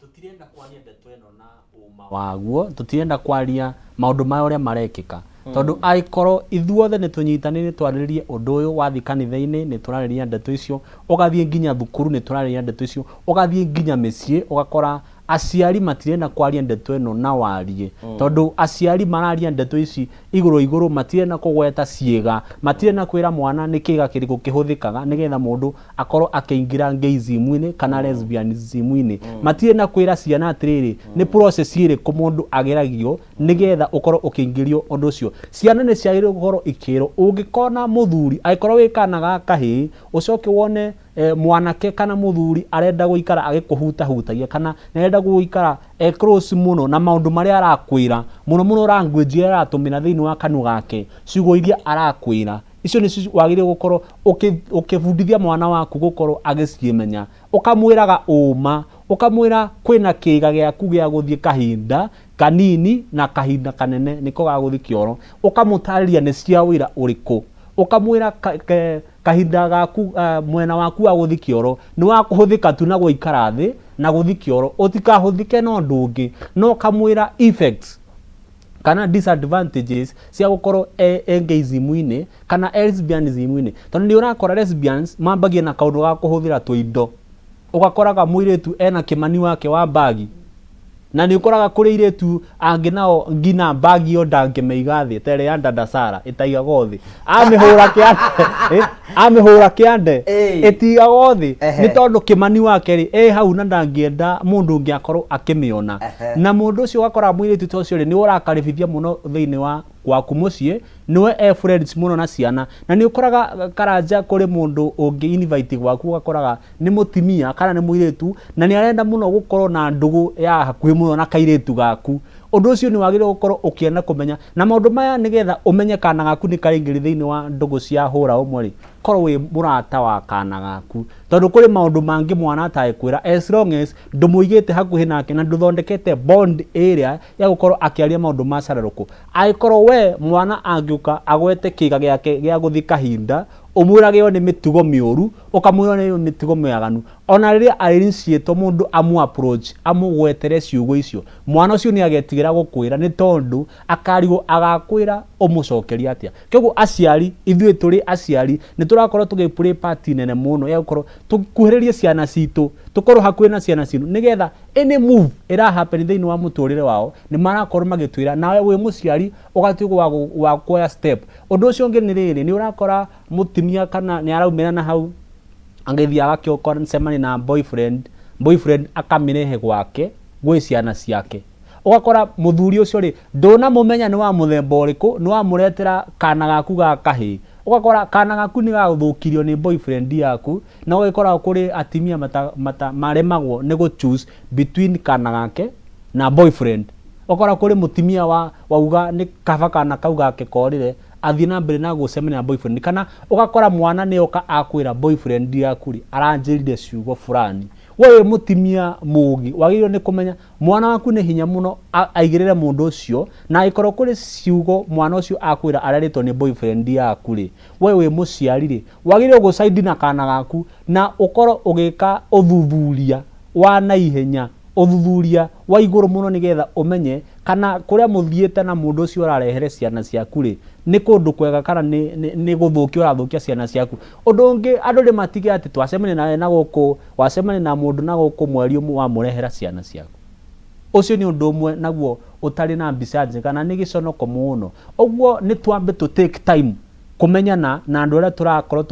tutirenda kwaria ndeto eno na uma waguo tutirenda kwaria maundu ma uria marekika tondu aikoro ithuothe ni tunyitanire twariririe undu uyu wathi kanitha-ini ni turariria ndeto icio ugathie nginya thukuru ni turariria ndeto icio ugathie nginya micii ugakora aciari matirenda kwaria ndeto eno na warie tondu aciari mararia ndeto ici iguru matirenda kugweta ciega matirenda kwira mwana ni kiga kiriku kihuthikaga nigetha mundu akorwo akiingira gayism-ini kana lesbianism-ini matirenda kwira ciana atiriri ni process iri ku mundu ageragio nigetha ukorwo ukiingirio undu ucio ciana ni ciagire gukorwo ikiro ungikona muthuri aikorwo wikanaga kahi ucoke wone mwanake kana muthuri arenda guikara agikuhutahutagia kana arenda guikara close muno na maundu maria arakwira muno language aratumira thiini wa kanu gake ciugo iria arakwira icio ni wagire gukorwo ukibundithia mwana waku gukorwo agiciemenya ukamwiraga uma ukamwira kwina kiga giaku gia guthie kahinda kanini na kahinda kanene niko gaguthi kioro ukamutariria ni cia wira uriku ukamwira kahinda gaku mwena waku wa guthi kioro ni wa kuhuthika tu na guikara thi na guthi kioro utikahuthike no ndungi no kamwira effects kana disadvantages cia gukorwo gayism-ini kana lesbianism-ini tondu ni urakora lesbians mambagia na kaundu ga kuhuthira tuindo ugakoraga muiretu ena kimani wake wa bagi na ni ukoraga kuri iretu angi nao ngina bagi yo ndangimeiga thi tere ya Ndandasara itaiga gothi amihura kiande itiga gothi ni tondu Kimani wake ri hau na ndangienda mundu ngiakorwo akimiona na mundu ucio gakora mwiritu tocio ri ni urakaribithia muno thiini wa gwaku mucie niwe friends muno na ciana na ni ukoraga Karanja kuri mundu ungi invite gwaku gakoraga ni mutimia kana ni mwiritu na ni arenda muno gukorwo na ndugu ya hakuhi muno na kairitu gaku undu ucio ni wagire gukorwo ukienda kumenya na maundu maya nigetha umenye kana gaku ni karingiri thiini wa ndugu cia hura umwe ri korwo wi murata wa kana gaku tondu kuri maundu mangi mwana ataekwira as long as ndumuigite hakuhi nake na nduthondekete bond area ya gukorwo akiaria maundu ma cararuku aikorwo we mwana angiuka agwete kiga giake gia guthi kahinda umurageo ni mitugo miuru ukamwira ni mitugo miaganu ona riria arinicietwo mundu amu approach amugwetere ciugo icio mwana ucio ni agetigira gukwira ni tondu akarigo agakwira umucokeria atia kiguo aciari ithui turi aciari ni turakorwo tugiplay part nene muno ya gukorwo tukuhiririe ciana citu tukorwo hakuhi na ciana citu nigetha any move ira happen thiini wa muturire wao ni marakorwo magitwira nawe wi muciari ugatuiko wa kuoya step undu ucio ngi ni riri ni urakora mutimia kana ni araumira na hau angithia agakio semani na boyfriend akamirehe gwake gwi ciana ciake ugakora muthuri ucio ri ndona mumenya ni wa muthemba uriku ni wa muretera kana gaku ga kahi ugakora kana gaku ni gaguthukirio ni boyfriend yaku na ugikora kuri atimia maremagwo ni go choose between kana gake na boyfriend ugakora kuri mutimia wauga ni kaba kana kau gake korire athi na mbere na gucemania na boyfriend kana ugakora mwana ni oka akwira boyfriend yaku ri aranjirire ciugo fulani wewe mutimia mugi wagiro ni kumenya mwana waku ni hinya muno aigirire mundu ucio na ikorwo kuri ciugo mwana ucio akwira araritwo ni boyfriend yaku ri wewe muciari ri wagiro go side na kana gaku na ukorwo ugika uthuthuria wa naihenya uthuthuria wa iguru muno nigetha umenye kana kuria muthiete na mundu ucio ararehere ciana ciaku ri ni kundu kwega kana ni guthukia urathukia ciana ciaku undu ungi andu ri matige ati twacemania na guku wacemania na mundu na guku mweri umwe wa murehera ciana ciaku ucio ni undu umwe naguo utari na mbica kana ni giconoko muno uguo ni twambe to take time kumenyana na andu aria turakorwo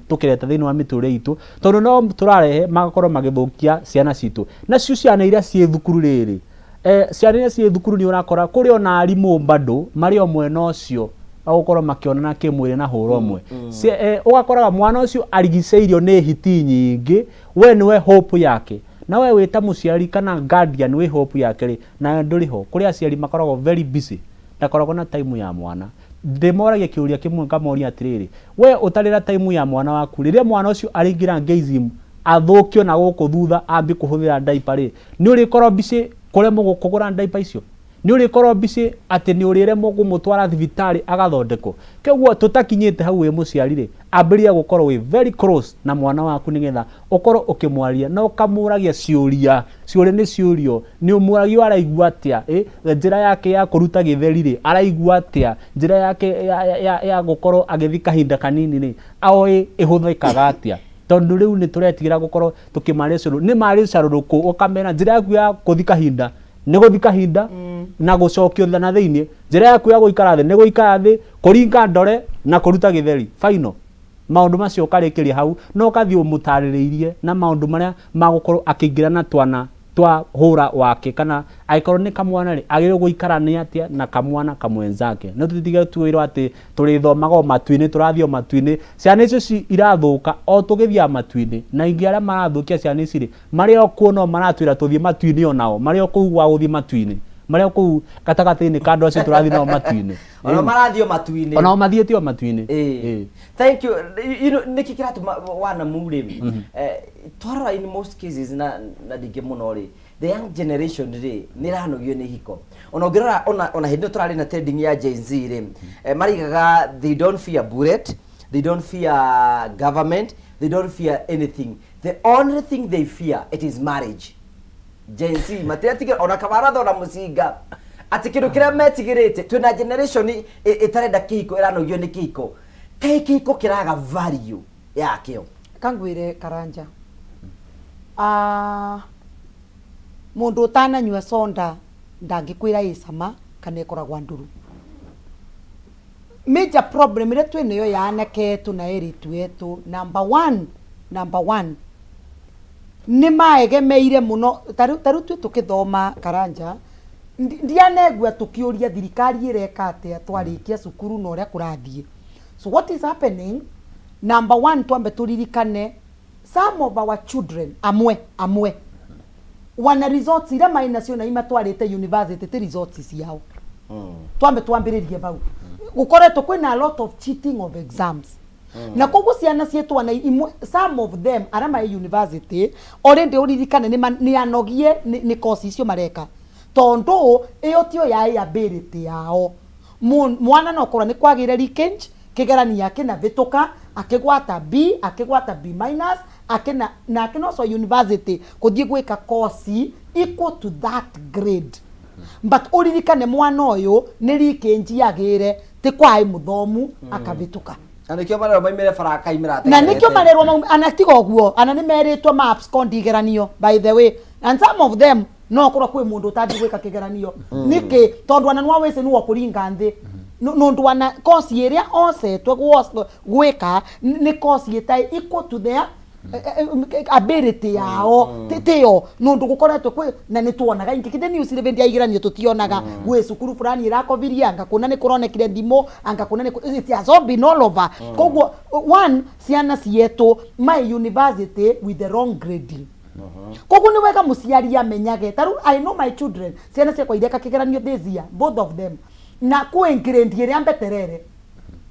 tukireta thiini wa miture itu tondu no turarehe magakorwo magithukia ciana citu na cio ciana iria cie thukuru riri ciana iria cie thukuru ni urakora kuri ona arimu bado mari o mwena ucio agukorwo makionana kimwire na huro mwe ugakoraga mwana ucio arigiceirio ni hiti nyingi we niwe hope yake na we wita muciari kana guardian we hope yake ri na nduriho kuri aciari makoragwo very busy ndakoragwo na time ya mwana ndemoragia kiuria kimwe ngamoria atiriri we utarira time ya mwana waku riria mwana ucio aringira engagement athukio na guku thutha ambi kuhuthira diaper ri ni uri korwo busy kuremo gukugura diaper icio ni uri korwo busy ati ni urire mogu mutwara thibitari agathondeko keguo tutakinyite hau we muciari ri ambiria gukorwo we very close na mwana waku nigetha ukorwo ukimwaria na ukamuragia ciuria ni ciurio ni umuragia araigua atia njira yake ya kuruta githeri ri araigua atia njira yake ya gukorwo agithi kahinda kanini ri aoi ihuthikaga atia tondu riu ni turetigira gukorwo tukimaria curu ni mari caruruku ukamena njira yaku ya kuthi kahinda ni guthi kahinda na gucokio na thiini njira yaku ya guikara thi ni guikara thi kuringa ndore na kuruta githeri final maundu macio ukarikiria hau no kathi umutaririirie na maundu maria magukorwo akiingira na twana twa hura wake kana aikorwo ni kamwana ri agire guikara ni atia na kamwana kamwenzake no tutitige tuwirwo ati turithomaga matuini turathio matuini ciana icio irathuka o tugithia matuini na ingi aria marathukia ciana ici ri mari o kuona maratwira tuthie matuini onao mari o kuu wa guthie matuini mari o kuu katagati-ini kando acio turathi nao matuini ona marathio matuini ona mathietio matuini thank you niki kiratuma wana murimi twara in most cases na dinge muno ri the young generation ri niranogio ni hiko ona ngirora ona hindi turari na trending ya Gen Z ri marigaga they don't fear bullet, they don't fear government, they don't fear anything. The only thing they fear it is marriage. Gen Z matiatiga ona kabaratha ona mucinga ati kindu kiria metigirite twina generation itarenda kihiko iranogio ni kihiko kihiko kiraga value yakio kangwire Karanja mundu utananyua sonda ndangikwira isama kana ikoragwa nduru. Major problem ile twene yo yanake tu na eritu yetu number one ni maegemeire muno taru tukithoma Karanja ndianegwa tukiuria thirikari ireka atia twarikia cukuru na uria kurathie. So what is happening? Number one, tuambe turirikane some of our children amwe wana results ira mainacio na imatwarite university te results ciao. Tuambe tuambiririe bau. Gukoretwo kwina a lot of cheating of exams. Na koguo ciana cietu wana some of them ara mai university already uririkane ni anogie ni course icio mareka. Tondo iyo tio ya ability yao. Mwana no kora ni kwagire leakage kigerani yake na vituka akigwata B akigwata B minus akina na akino so university kuthie gwika course equal to that grade. But uririkane mwana uyu ni leakage yagire ti kwai muthomu akavituka. Anikio marero maimire faraka imira na nikio marero anatiga oguo ana ni meritwo maps kondigeranio by the way, and some of them no kura kwi mundu utandi gwika kigeranio niki tondu ana nwa wese nuwa kuringa nthi nundu ana course iria osetwe gwika ni course itai equal to their ability yao titio nundu gukoretwe kwi na nituonaga ingi kide news ile bendi aigiranio tutionaga gwe cukuru fulani irakoviria anga kuna ni kuronekire ndimo anga kuna ni it has all been all over. Koguo one ciana cietu my university with the wrong grading. Koguo ni wega muciari amenyage taru I know my children ciana cia kwa ireka kigeranio this year both of them na kuengrade ria mbeterere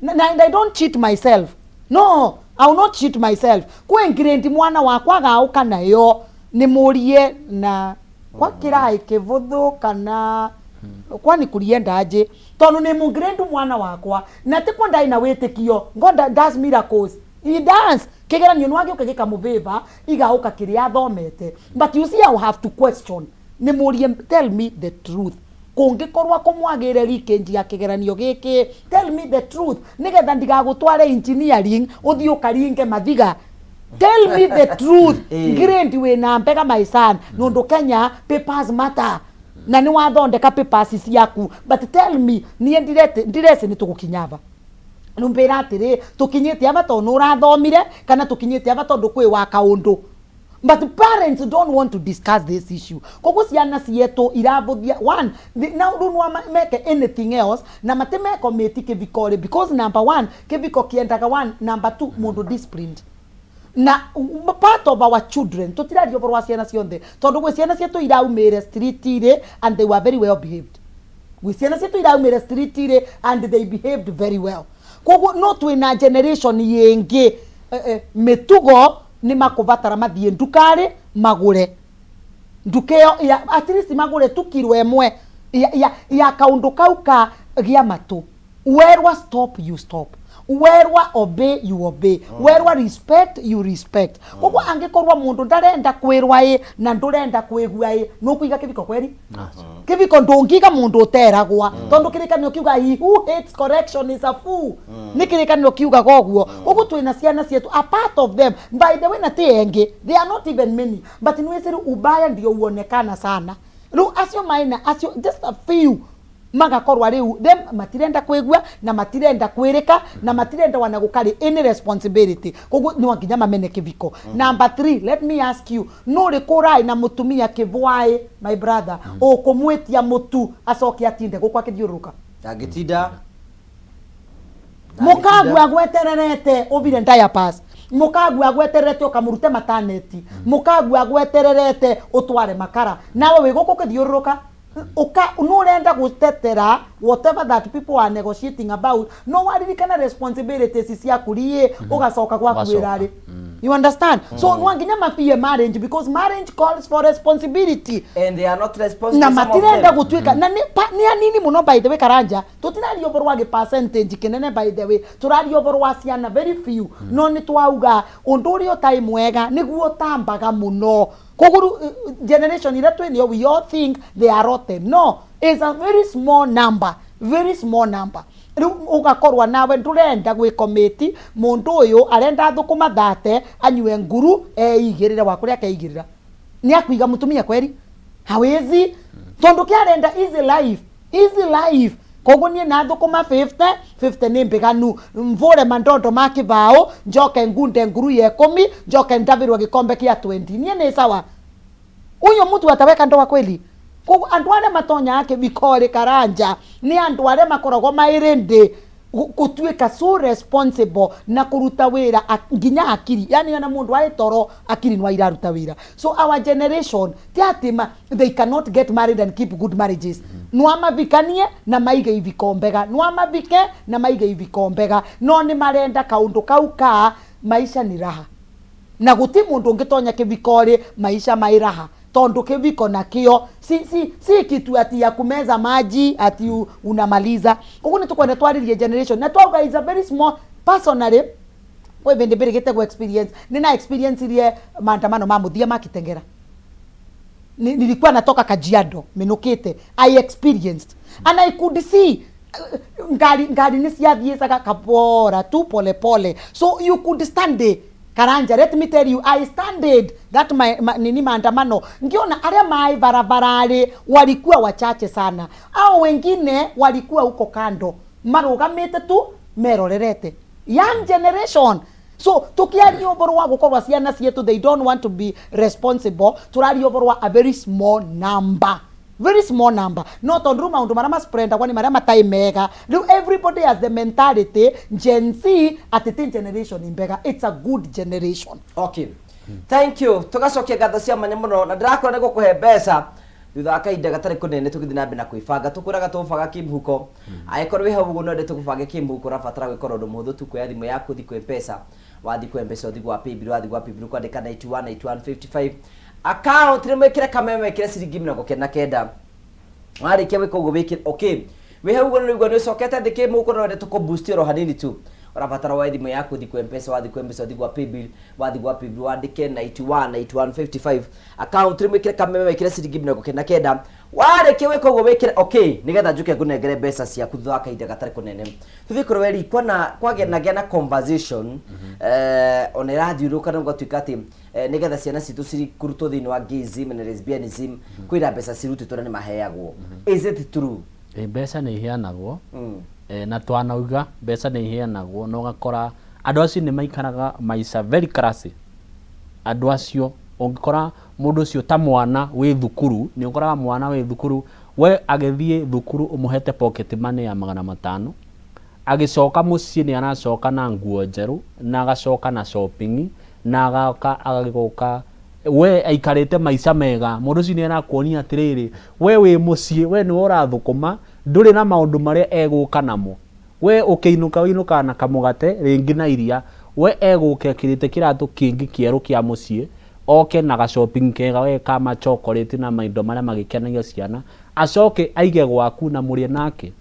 and I don't cheat myself. No, I will not cheat myself. Kuengrade mwana wakwa gauka nayo ni murie na kwa kirai kivuthu kana kwani kurienda aje tondu ni mugrade mwana wakwa na tikwa ndai na wetikio God does miracles. He does. Kigeranio nwage ukagika muveva igauka kiria thomete. But you see I will have to question. Ni murie tell me the truth. Kungikorwa kumwagire leakage ya kigeranio giki tell me the truth nigetha ndigagutware engineering uthii ukaringe mathiga. Tell me the truth. Grade we na mpega my son nundu Kenya papers matter na ni wathondeka papers ciaku but tell me ni ndirese ni tugukinyava numbira atiri tukinyite aba tondu urathomire kana tukinyite aba tondu kwi wa kaundu. But parents don't want to discuss this issue. Koguo ciana cietu iravuthia one now don't want make anything else na matemeko meti kiviko because number one kiviko kiendaga one number two mundu disciplined. Na part of our children tutirario borwa ciana cionthe tondu gwe ciana cietu iraumire street ire and they were very well behaved. Gwe ciana cietu iraumire street ire and they behaved very well. Koguo no twina generation yengi metugo ni makuvatara mathie ndukari magure ndukeo at least magure tukirwe emwe ya kaundu kauka gia matu. Where stop you stop, where obey you obey, where respect you respect. Koguo angikorwa mundu ndarenda kwirwa na ndurenda kwigua no kuiga kiviko kweri kiviko ndungiga mundu uteragwa tondu kirikanio kiuga he who hates correction is a fool. Ni kirikanio kiuga goguo. Koguo twina ciana cietu a part of them by the way na tienge they are not even many but niwesiru ubaya ndio uonekana sana ru acio maina acio just a few magakorwa riu them matirenda kwigua na matirenda kwirika na matirenda wanagukari any responsibility. Koguo ni wanginya mamene kiviko. Number 3, let me ask you no rikurai na mutumia kivwai my brother o kumwetia mutu acoke atinde gukwa kithiuruka agitinda mukagu agwetererete ubire diapers mukagu agwetererete ukamurute mataneti mukagu agwetererete utware makara nawe wiguko kithiuruka unurenda gutetera whatever that people are negotiating about no waririkana responsibilities cia kurie ugacoka gwa kwirari. You understand? So nwanginya mafie marriage because marriage calls for responsibility and they are not responsible. Na matirenda gutwika na ni anini muno by the way Karanja tutinario borwa ge percentage kinene by the way turario borwa ciana very few no ni twauga undu uri time mwega niguo tambaga muno. Koguo generation ile twinio we all think they are rotten. No, it's a very small number, very small number. Ugakorwa nawe ndurenda gwikomiti mundu uyu arenda thukuma thate anywe nguru eigirira wa kuria keigirira ni akwiga mutumia kweri hawezi tondu kiarenda easy life koguo nie na thukuma 50 ni mbiganu mvure mandondo ma kibao njoke ngunde nguru ya 10 njoke ndavirwa gikombe kia 20 nie ni sawa uyo mtu ataweka ndoa kweli koguo andu aria matonya yake bikore karanja ni andu aria makoragwo mairende kutuika so responsible na kuruta wira nginya akiri yani na mundu ai toro akiri nwa iraruta wira so our generation tiatima they cannot get married and keep good marriages nwa mavikanie na maige ivikombega nwa mavike na maige ivikombega no ni marenda kaundu kauka maisha ni raha na guti mundu ngitonya kivikore maisha mairaha tondu kiviko na kio si kitu ati ya kumeza maji ati unamaliza koguo ni tukwenda twaririe generation na twauga is a very small personally we vende bere gete go experience nina experience ile maandamano mamuthia makitengera nilikuwa natoka Kajiado minukite I experienced and I could see ngari ni siathie saka kapora tu pole pole so you could stand there Karanja, let me tell you, I standed that nini maandamano. Ngiona aria mai barabarani walikuwa wachache sana. Au wengine walikuwa huko kando. Marugamite tu merorerete. Young generation. So tukiari oborwa gukorwa ciana cietu they don't want to be responsible. Turari oborwa a very small number. Very small number. Not on room maundu marama sprenda kwani marama taimega. Everybody has the mentality Gen Z at the 10th generation in Bega. It's a good generation. Okay. Thank you. Tugacokia ngatho cia manya muno na ndirakora niguo kuhe mbeca thutha akainda gatari kunene tugithi na mbina kwibanga tukuraga tubaga kimhuko aikorwo wi hau guo no ndetu kubange kimhuko rabatara gwikora undu muhuthu tu kuya thimu yaku thi kwempesa wathi kwempesa uthi gwa paybill wathi gwa paybill kwandika 918155 account ni mwekire kameme mwekire ciringi 99 warikia wiko uguo wikire okay we hau guo no igwa no sokete ndike muko no ndetu ko boost ro hanini tu rabatara wa thimu yaku thi kwempesa wathi kwempesa uthi gwa paybill wathi gwa paybill wandike 918155 account ni mwekire kameme mwekire ciringi 99 warikia wiko uguo wikire okay nigetha njuke ngunengere mbeca cia kuthwa kaida gatari kunene tuthikorwo weri kwana kwagenagia na conversation ona rathiuruka no gatuika ati nigetha ciana citu ciri kurutwo thini wa gayism na lesbianism kwira mbeca cirutitwo na ni maheagwo is it true mbeca ni iheanagwo na twanauga mbeca ni iheanagwo no gakora andu acio ni maikaraga maica very classy andu acio ungikora mundu ucio ta mwana wi thukuru ni ukoraga mwana wi thukuru we agethie thukuru umuhete pocket money ya 500 agicoka mucii ni anacoka na nguo njeru na agacoka na shopping na agagoka we aikarite maica mega mundu ucio ni anakuonia atiriri we wi mucii we ni urathukuma nduri na maundu maria eguka namo we ukiinuka na kamugate ringi na iria we eguke akirite kiratu kingi kieru kia mucii oke na ga shopping kega we kama chocolate na maindo maria magikenagia ciana acoke aige gwaku na murie nake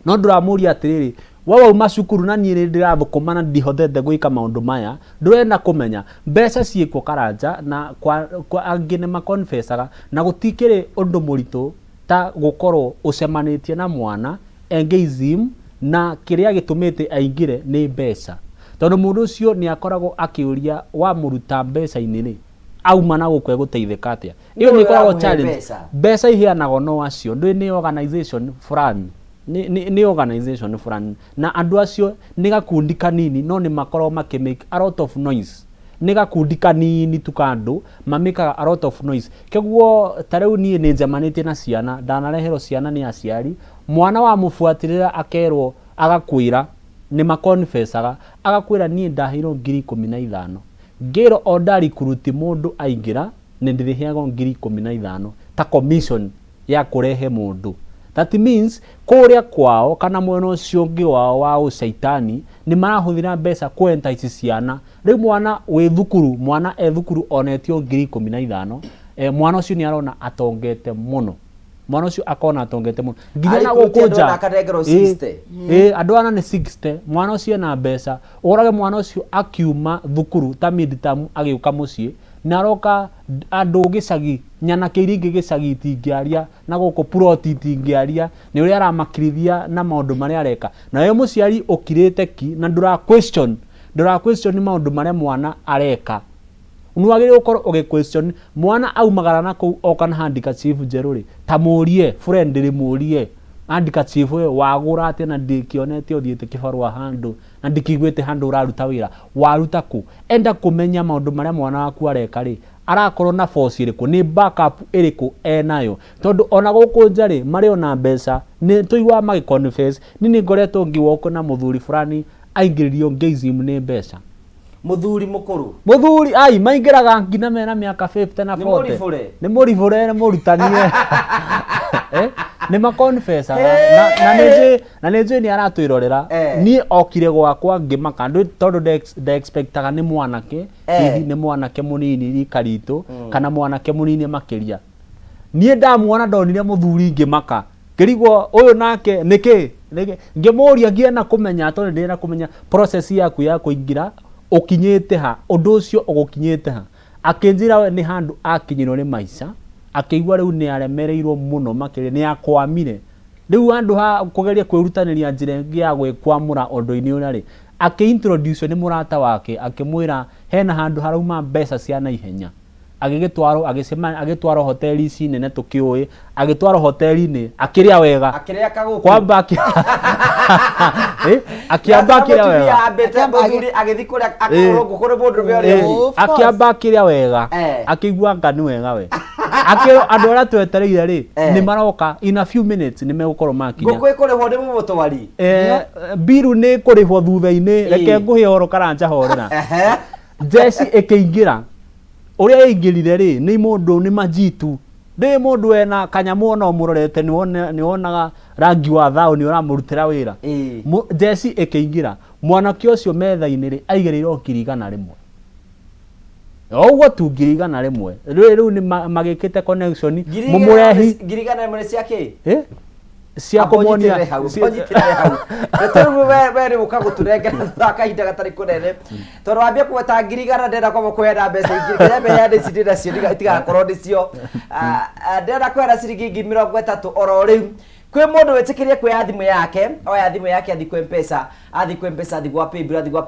no nduramuria atiriri wewe umacukuru na niĩ ndirathukuma na ndihotete gwika maundu maya ndurenda kumenya mbeca ciĩkwo Karanja na kwa angĩ nĩ maconfessaga na gutikĩrĩ undu muritu ta gukorwo ucemanitie na mwana engaging na kiria gitumite aingire ni mbeca tondu mundu ucio ni akoragwo akiuria wa muruta mbeca-inĩ ni auma na gukwe guteithika atia iyo ni koragwo challenge mbeca iheanagwo no acio ndui ni organization fulani ni organization fulani na andu acio ni gakundi kanini no ni makorwo makimake a lot of noise ni gakundi kanini tukandu mamika a lot of noise keguo tareu ni njamanitie na ciana ndanarehero ciana ni aciari mwana wa mufuatirira akerwo agakwira ni maconfessaga agakwira ni ndahiro 15,000 ngiro odari kuruti mundu aingira ni ndiriheago 15,000 ta commission ya kurehe mundu that means kuria kwao kana mwena ucio ngi wao wa ucaitani ni marahuthira mbeca kwenta ici ciana riu mwana wi thukuru mwana thukuru onetio 15,000 mwana ucio ni arona atongete muno mwana ucio akona atongete muno nginya na gukunja andu ana ni 60 mwana ucio na mbeca urage mwana ucio akiuma thukuru ta midterm agiuka mucii naroka andu gicagi nyana kiringi gicagi tingiaria na guko ploti tingiaria ni uri aramakirithia na maundu maria areka na we muciari ukirite ki na ndura question ni maundu maria mwana areka nwagire ukorwo uge question mwana aumagara na ku okana handkerchief njeru ri ta murie friend ri murie handkerchief we wagura ate na ndikionete uthiete kibarua handu na ndikigwete handu uraruta wira waruta ku enda kumenya maundu maria mwana waku areka ri arakorwo na force iriku ni backup iriku enayo tondu ona guku njari mari ona mbeca ni tuigwa magi confess ni ngoretwo ngiwoko na muthuri fulani aingiririo ngeizim ni mbeca muthuri mukuru muthuri ai maingiraga ngina mena miaka 50 na 40 ni murivure ni murutanie ni ma confess na neje ni aratwirorera ni okire gwakwa ngimaka ndu tondu de expectaga ni mwanake hihi ni mwanake munini rikarito kana mwanake munini makiria nie ndamuona ndonire muthuri ngimaka kirigwo uyu nake niki ngemoria ngiena kumenya tondu ndina kumenya process yaku ya kuingira ukinyete ha undu ucio ugukinyete ha akinjira ni handu akinyirwo ni maica akigwa riu ni aremereirwo muno makire ni akwamire riu handu ha kugeria kwirutaniria njira ya gwekwamura undu-ini una ri akiintroduce ni murata wake akimwira hena handu harauma mbeca cia na ihenya agigitwaro agitwaro hoteli ici nene tukioi agitwaro hoteli ni akiria wega akiria kaguku kwamba akiamba akiria wega agithi kuria akorongo kuri mundu beore akiamba akiria wega akigwa ngani wega we akiro andu ara twetereire ri ni maroka in a few minutes ni megukorwo makinya guku ikurihwo ni mutwari biru ni kurihwo thutha-ini reke nguhe oro karanja horera jesi ikiingira uria ingirire ri ni mundu ni majitu ndi mundu ena kanyamu ona murorete ni wonaga rangi wa thao ni uramurutira wira jesi ikiingira mwanake ucio metha-ini ri aigereirwo kirigana rimwe ogwo tu girigana rimwe riu ni magikite connection mumurehi girigana rimwe ciake cia kumonia Beteru bere ukaguturenge na kahinda gatari kunene tondu wambia kweta girigana ndenda kwa kwenda mbeca ingire be yande cidira cio itigakorwo nicio ndenda kwenda ciringi 30 oro riu kwi mundu wetikirie kwi thimu yake oya thimu yake athi kwi mpesa athi gwa paybill ndika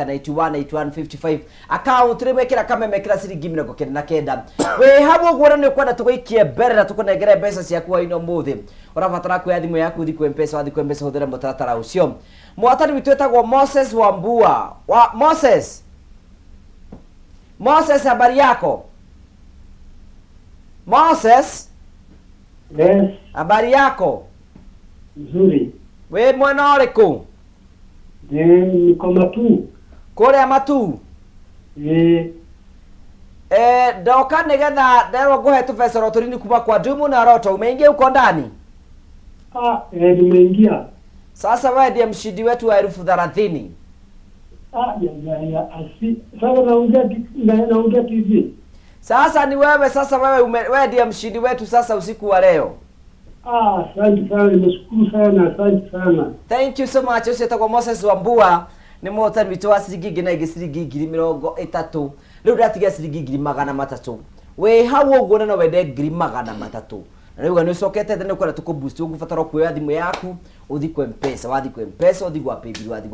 918155 account ri wekira kameme kira ciringi 99 we habo gwona ni kwenda tugikie mbere na tukunengere mbeca ciaku ino muthi urabatara kwi thimu yaku thi kwi mpesa athi kwi mpesa huthira mutaratara ucio mwatani witu etagwo Moses Wambua Moses habari yako Moses Yes. Habari yako? Nzuri. We mwana uriku? Niko Matu. Kule Matu? Ndoka nigetha nderwo nguhe tubecero turini kuma kwa Ndumu na Roto. Umeingia uko ndani? Nimeingia. Sasa wewe ndiye mshindi wetu wa 30,000. Sasa naongea TV. Sasa ni wewe sasa wewe ndiye mshindi wetu sasa usiku wa leo. Asante sana, nimeshukuru sana, asante sana. Thank you so much. Usieta kwa Moses Wambua ni motari witu wa ciringi na ciringi 30. Riu ndatiga ciringi 300. We hawo gwona no wende 300. Na riu gani ucokete thene kwenda tukuboost ugubatara kuoya thimu yaku uthi kwa mpesa wathi kwa mpesa uthi kwa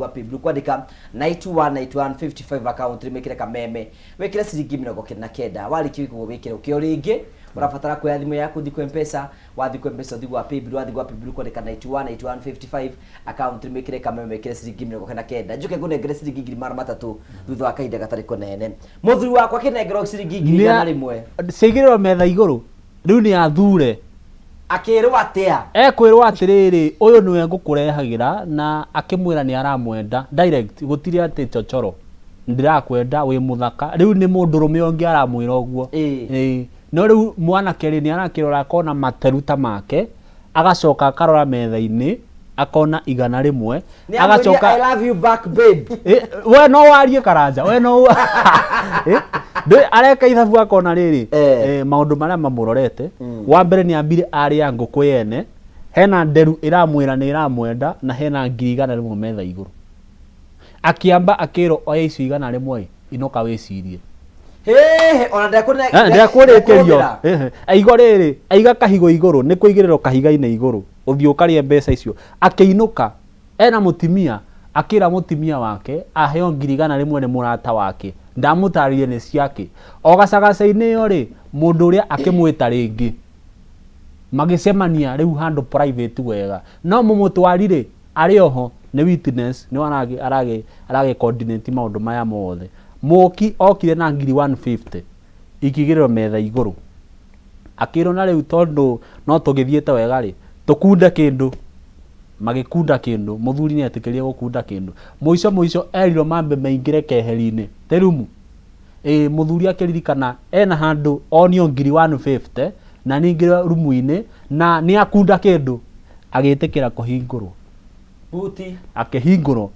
paybill kwandika 918155 account rimekire kameme wekire ciringi 99 waliki wiko wekire ukio ringi urabatara kuoya thimu yaku uthi kwa mpesa wathi kwa mpesa uthi kwa paybill kwandika 918155 account rimekire kameme wekire ciringi 99 njuke ngunengere ciringi 300 thutha wa kahinda gatari kunene muthuri wakwa kinengero ciringi 100 cigirwo metha iguru riu ni athure akirwa atia ekwirwo atiriri uyu niwe ngukurehagira na akimwira ni aramwenda direct gutiri ati chochoro ndirakwenda wi muthaka riu ni mundu rume ongi aramwira ogwo no riu mwana keri ni arakirora kona materuta make agacoka akarora metha-ini akona 100 agacoka I love you back babe we no warie karanja we no Doi areka ithabu akona riri maundu maria mamurorete wa mbere ni ambire ari ya nguku yene hena nderu iramwira ni iramwenda na hena 100 metha iguru akiamba akiro oya icio 100 inoka wicirie ona ndakurikirio aigo riri aiga kahigo iguru ni kuigiriro kahiga-ini iguru uthio karie mbeca icio akiinuka ena mutimia akira mutimia wake aheo 100 ni murata wake ndamutaririe ni ciake o gacagaca-inĩ yo ri mundu uria akimwita ringi magicemania riu handu private wega no mumutwarire ari oho ni witness ni arage coordinate maundu maya mothe muki okire na ngiri 150 ikigiriro metha iguru akiro na riu tondu no tugithiete wega ri tukunda kindu magikunda kindu muthuri ni atikirie gukunda kindu muico eriro mambe maingire keheri-ini terumu muthuri akiririkana ena handu onio ngiri 150 na ningire rumu-ini na ni akunda kindu agitikira kuhingurwo buti akihingurwo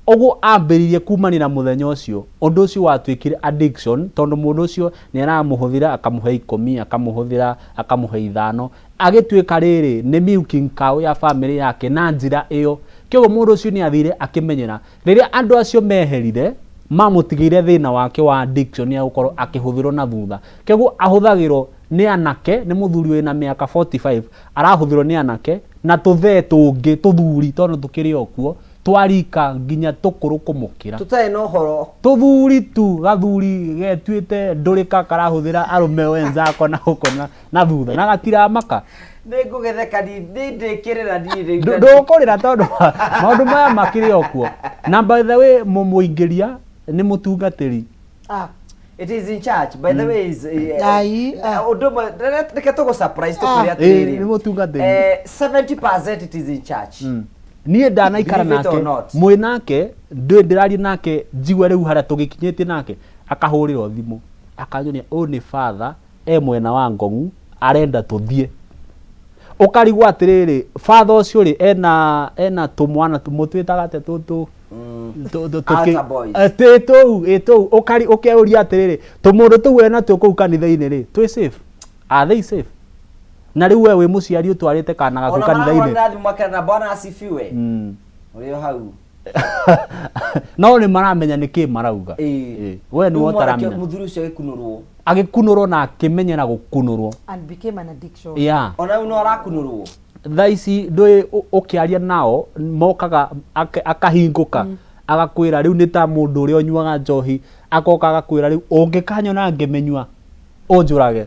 ogo ambiririe kumani na muthenya ucio undu ucio watwikire addiction tondu mundu ucio ni aramuhuthira akamuhe 10 akamuhuthira akamuhe 5 agitwika riri ni milking cow ya family yake na njira iyo kyo mundu ucio ni athire akimenyera riria andu acio meherire mamutigire thina wake wa addiction ya gukorwo akihuthirwo na thutha kyo ahuthagirwo ni anake ni muthuri wina miaka 45 arahuthirwo ni anake na tuthee tungi tuthuri tondu tukiri okuo twarika nginya tukuru kumukira tutae no horo tuthuri tu gathuri getwite ndurika karahuthira arume wenzako na ukona na thutha na gatira maka ningugetheka ndikirira ndiri ndukurira tondu maundu maya makiri okuo na by the way mumuingiria ni mutungatiri it is in charge by the way is odoma reke to go surprise to kuria tiri ni mutungatiri 70% it is in charge nie ndana ikara nake mwinake ndirari nake njigwe riu haria tugikinyete nake akahurirwo thimu akanyonia ni father mwena wa Ngong'u arenda tuthie ukarigwa atiriri father ucio ri ena tumwana mutwitaga te tutu eto ukari ukeuria atiriri tumundu tu wena tu ku kanitha-ini ri twi safe are they safe na riu wewe muciari utwarite kana gaku kanitha-ini ona mwaka na bwana asifiwe urio hau no ni maramenya niki marauga we ni wotaramenya muthuri ucio agikunurwo na akimenyera gukunurwo and became an addiction ona uno arakunurwo thaici ndui ukiaria nao mokaga akahinguka agakwira riu ni ta mundu uri onyuaga njohi akoka agakwira riu ungikanyona ngimenyua unjurage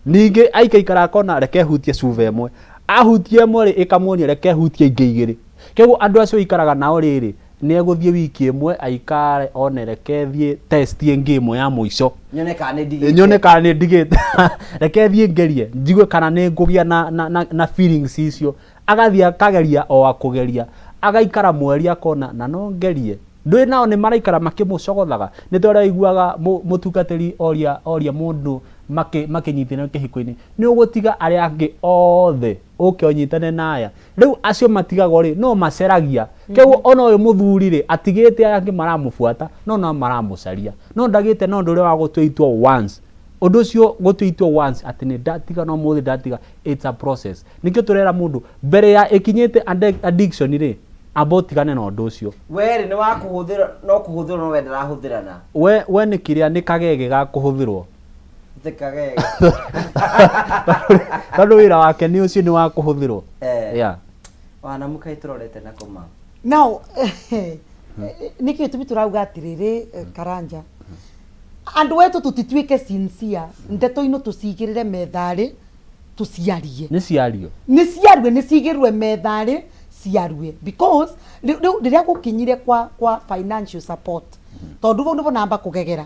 ninge aikaikara kona reke hutie cuva emwe ahutie emwe ri ikamuonia reke hutie ingi igiri kego andu acio ikaraga nao riri ni eguthie wiki emwe aikare onereke thie test ingi emwe ya muico nyone kana ni ndigite reke thie ngerie njigwe kana ni ngugia na feelings icio agathie akageria o akugeria agaikara mweri akona na no ngerie ndui nao ni maraikara makimucogothaga ni tora iguaga mutungatiri oria mundu makinyitana kihiko-ini ni ugutiga aria angi othe ukionyitane naya riu acio matigago ri no maceragia kego ona uyu muthuri ri atigite aya angi maramufuata no maramucaria no ndagite no ndure wa gutweitwo once undu ucio gutweitwo once ati ni ndatiga no muthi ndatiga it's a process nikio turera mundu mbere ya ikinyite addiction ri abotigane na undu ucio weri ni wa kuhuthira no we ndarahuthirana we ni kiria ni kagege ga kuhuthirwo kagege tondu wira wake ni ucio ni wa kuhuthirwo wana mukai turorete na koma now niki tumi turauga atiriri Karanja andu wetu tutitwike sincere ndeto ino tucigirire methari tuciarie ni ciarue ni cigirwe methari ciarue because riria gukinyire kwa financial support tondu vo ndivyo namba kugegera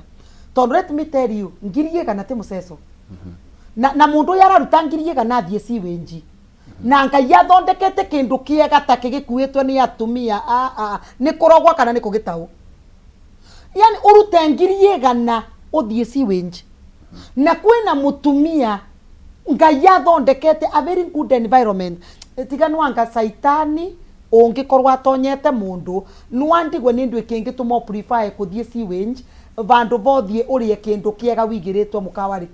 tondu let me tell you ngiriye kana te muceco na mundu yararuta ngiriye kana thie siwenji na ngai athondekete kindu kiega ta kigikuitwo ni atumia ni kurogwa kana ni kugitau yani urute ngiriye kana uthie siwenji na kwina mutumia ngai athondekete a very good environment tiganu anga saitani ungikorwa atonyete mundu nwandigwe ni ndu kingi tumo prefer kuthie siwenji vandu vothie urie kindu kiega wigiritwo mukawari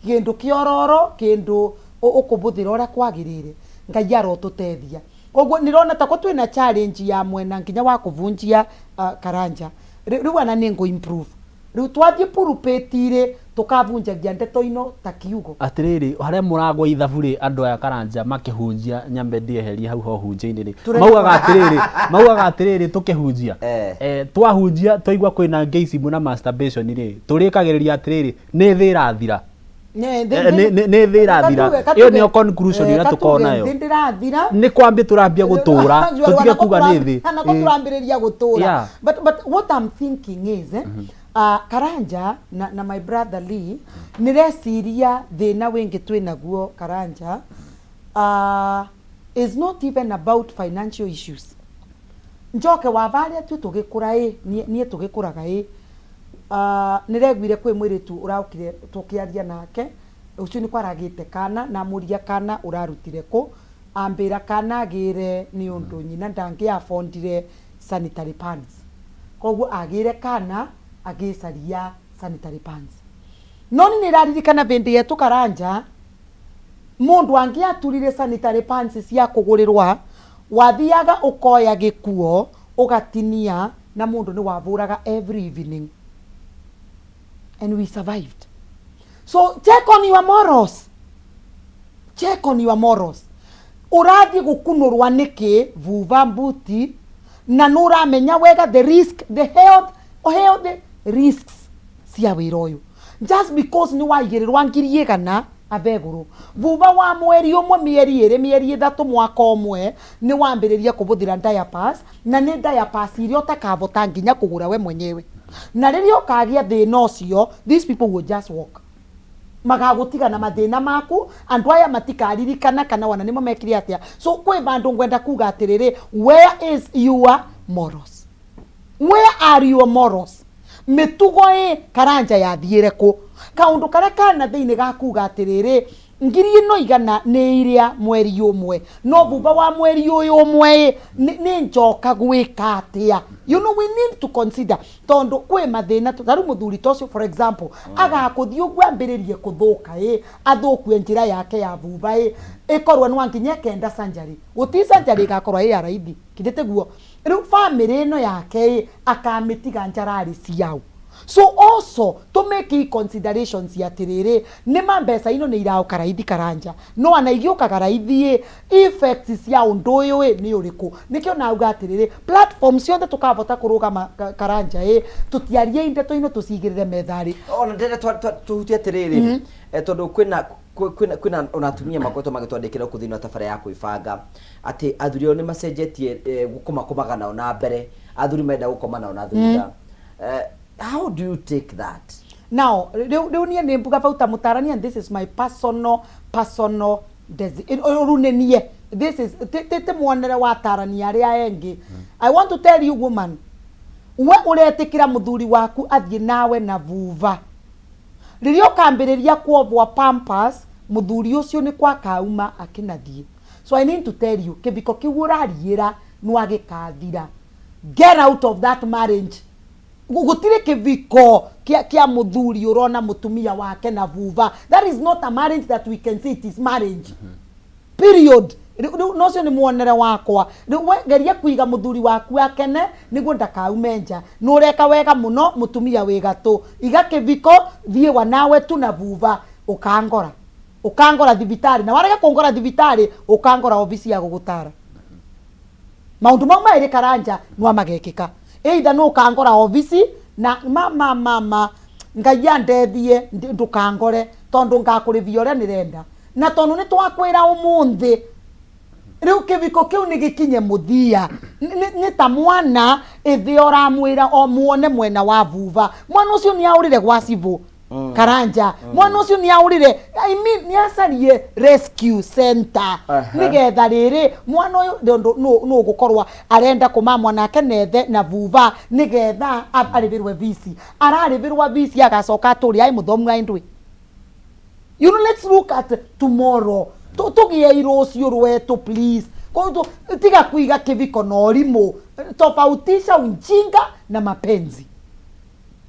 kindu kiororo kindu ukubuthira uria kwagirire ngai arotutethia koguo nirona ta ko twina challenge ya mwena nginya wa kuvunjia Karanja riu ana ni ngo improve riu twathie purupetire tukavunjagia ndeto ino ta kiugo atiriri haria muragwa ithabu ri andu aya Karanja makihunjia nyambe ndieheria hau ho hunjia-ini ri maugaga atiriri tukihunjia twahunjia twaigua kwina gayism na masturbation ri turikagiriria atiriri ni thi irathira ni thi irathira iyo ni conclusion ira tukona yo ni kwambi turambia gutura tutige kuga ni thi kana turambiriria gutura but what I'm thinking is Karanja na my brother Lee nireciria thina wingi twinaguo Karanja is not even about financial issues. Njoke wavaria tu tugikura nie tugikuraga nireguire kwi mwiritu uraukire tukiaria nake ucio ni kwaragite kana na muria kana urarutire ku ambira kana agire ni undu nyina ndangi afondire sanitary pads koguo agire kana agicaria sanitary pads noni niraririkana bendi yetu Karanja mundu angiaturire sanitary pads cia kugurirwa wathiaga ukoya gikuo ugatinia na mundu ni wavuraga every evening and we survived. So check on your morals. Check on your morals. Urathi gukunurwa niki vuva mbuti na nura menya wega the risk, the health risks cia wira uyu. Just because ni waigirirwa ngiri igana abeguru vuva wa mweri umwe mieri iri mieri ithatu mwaka umwe ni wambiriria kubuthira diapers na ni diapers iria utakavota nginya kugura we mwenyewe na riria ukagia thina ucio these people will just walk magagutiga na mathina maku andu aya matikaririkana kana wana nimo mekire atia. So kwe bandu ngwenda kuga atiriri where is your morals? Where are your morals? Mitugo Karanja yathiire ku kaundu karia kana thiini gakuga atiriri ngiri ino igana ni iria mweri umwe no vuva wa mweri uyu umwe ni njoka gwika atia. You know, we need to consider tondo kwe mathina taru muthuri tocio for example agakuthi ugu ambiririe kuthuka athuku njira yake ya vuva ikorwa ni wanginya kenda sanjari guti sanjari gakorwa ya raithi kidete guo riu family ino yake akamitiga njarari ciao. So also to make considerations ya tiriri ni mambesa ino ni irao karaithi Karanja no anaigioka karaithi effects cia undu uyu ni uriku nikio nauga tiriri platforms cionthe tukavota kurugama Karanja tutiarie indeto ino tusigirire methari ona ndere tuhutie tiriri tondu kwina unatumia makoto magitwandikira kuthina tabara ya kuibanga ati athuri ni macenjetie gukoma komagana ona mbere athuri menda gukoma na ona thutha. How do you take that? Now, reunia ni mbuga bauta mutarania and this is my personal urunenie. This is tete mwanere wa tarania aria engi. I want to tell you woman, we uretikira muthuri waku athie nawe na vuva. Ririo kambiriria kuovwa pampers, muthuri ucio ni kwa kauma akinathie. So I need to tell you, kibiko kiurariira nwagikathira. Get out of that marriage. Gutire kiviko kia muthuri urona mutumia wake na vuva. That is not a marriage that we can say it is marriage. Period. Nocio ni muonere wakwa. Geria kuiga muthuri waku akene niguo ndakaumenja. Nureka wega muno mutumia wegatu. Iga kiviko thie wanawe tu na vuva ukangora. Ukangora thibitari na warega kungora thibitari ukangora ofisi ya gugutara. Maundu mauma iri Karanja nwa magekika. Either no kangora ofisi na mama ngai andethie ndukangore tondu ngakurithia uria nirenda na tondu ni twakwira umuthi riu kiviko kiu ni gikinye muthia ni ta mwana ithi oramwira o muone mwena wa vuva mwana ucio ni aurire gwa civu Karanja mwana ucio ni aurire I mean ni acarie rescue center nigetha riri mwana uyu no gukorwa arenda kuma mwanake nethe na vuva nigetha aribirwe visi araribirwa visi agacoka turi ai muthomu aindwi. You know, let's look at tomorrow. Tugie irocio rwetu please. Kwa tiga kuiga kiviko na orimo tofautisha ujinga na mapenzi.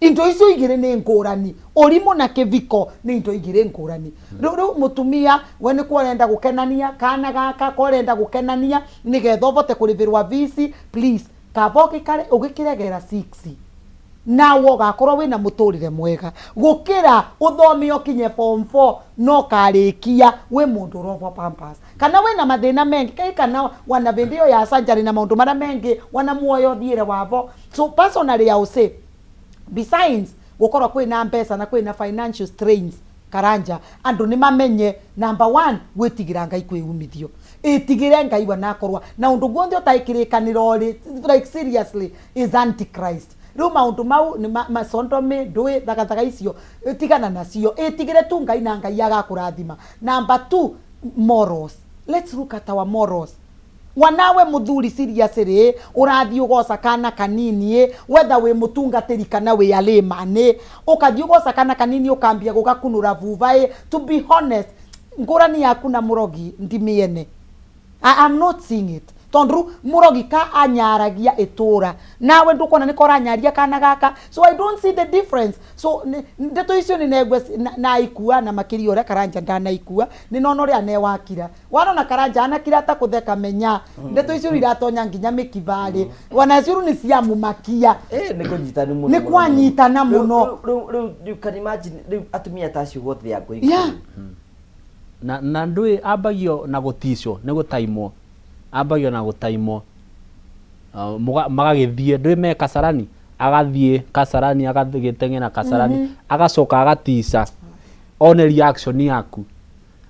Into icio igire ni ngurani orimo na kiviko ni into igire ngurani. Riu mutumia we ni kwenda gukenania kana gaka kwenda gukenania nigetha vote kuribirwa visi please kaboki kare ugikiregera 6 na wogakorwo wina muturire mwega gukira uthome okinye form 4 no karikia we mundu robo pampas kana wina mathina mengi kai kana wana bendio ya surgery na maundu mara mengi wana muoyo thiire wavo. So personally I will say besides gukorwo kwina mpesa na kwina financial strains Karanja andu ni mamenye number 1 gwitigira Ngai kwiyumithio itigire Ngai wanakorwa na undu gwothe utaikirikaniro like seriously is antichrist. Riu maundu mau ni masondome ndui thagathaka icio itigana nacio itigire tu Ngai na Ngai agakurathima. Number 2 morals. Let's look at our morals. Wanawe muthuri seriously urathi ugoca kana kanini whether we mutungatiri kana we alemane ukathi ugoca kana kanini ukambia gugakunura vuvae. To be honest ngurani yaku na murogi ndimiene. I am not seeing it. Tondru murogi ka anyaragia etura nawe ndukona nikora anyaria kana gaka, so I don't see the difference. So ndeto icio ni negwe na ikua na makiri ore Karanja ndana ikua ni nono ria ne wakira wana na Karanja anakira ta kutheka menya ndeto icio iratonya nginya mikivali wana ciuru ni cia mumakia ni kunyitana muno ni kwanyitana muno. You can imagine atumia tacio gothe ya kuiga na ndui abagio na gutisho ni gutaimo ambagio na gutaimo magagithie ndui me Kasarani agathie Kasarani agathigitengena Kasarani agacoka agatisa one reaction yaku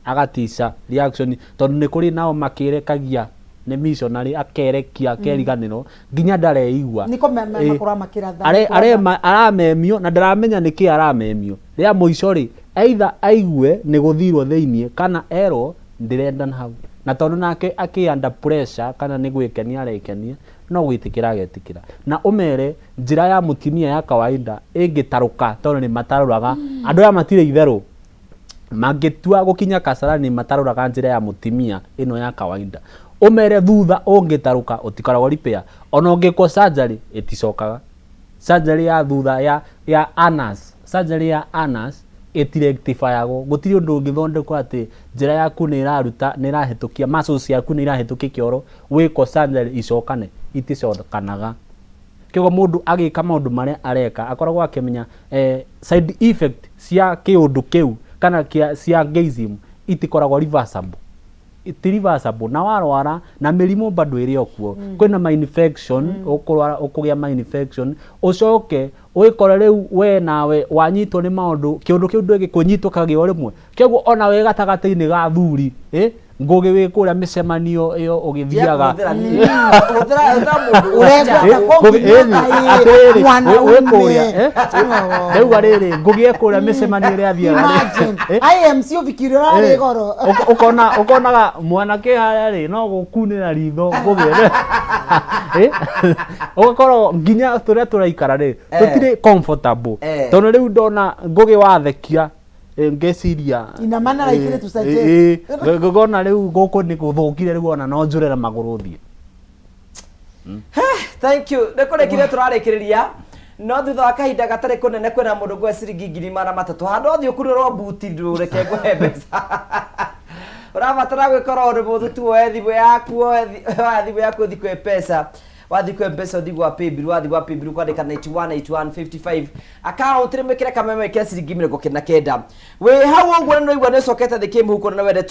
agatisa reaction tondu ni kuri nao makirekagia ni missionary akerekia keriganiro nginya ndareigua niko makora makiratha aramemio na ndaramenya niki aramemio ria muico ri either aigue ni guthirwo theinie kana ero ndirenda na hau na tondu nake aki under pressure kana ni gwikenia arekenia no gwitikira agetikira na umere njira ya mutimia ya kawaida ingitaruka tondu ni mataruraga andu ya matire itheru magitua gukinya Kasarani mataruraga njira ya mutimia ino ya kawaida umere thutha ungitaruka utikoragwo repair ona ungikwo surgery iticokaga surgery ya thutha ya anus surgery ya anus etirectifyago gutiri undu ungithondekwo ati njira yaku ni iraruta ni irahitukia muscles yaku ni irahitukia kioro wiko surgery icokane iticokanaga kigo mundu agika maundu maria areka akoragwo akimenya side effect cia kiundu kiu kana cia gayism itikoragwo reversible reversible na warwara na mirimo bado iri okuo kwina ma infection ukugia ma infection ucoke uikore riu we nawe wanyitwo ni maundu kiundu kiu ndwege kunyitũkagio rimwe kiguo ona we gatagati-ini ga thuri ngugi wi kuria micemanio iyo ugithiaga rĩu arĩrĩ ngugi ekuria micemanio ria thiaga IMC ufikirira ari goro ukonaga mwanake haria ri no gukunira ritho ngugi ugakorwo nginya turia turaikara ri tutire comfortable tondu riu ndona ngugi wathekia ngeciria ina mana ikire tu suggest gogona riu goko ni guthukire riu ona no njurera maguru thie. Thank you nikurekire turarikiriria no thutha wa kahinda gatari kunene kwena mundu gwe ciringi 300 handu othi ukururwo buti ndureke gwe mbeca urabatara gwikora undu muthu tu thimu yaku thimu yaku thikwe pesa wathi kwa mpesa uthi gwa paybill wathi gwa paybill kwandika 918155 account rimekira kameme kia ciringi 79 we hau uguo no igwa necokete thike muhuko na wende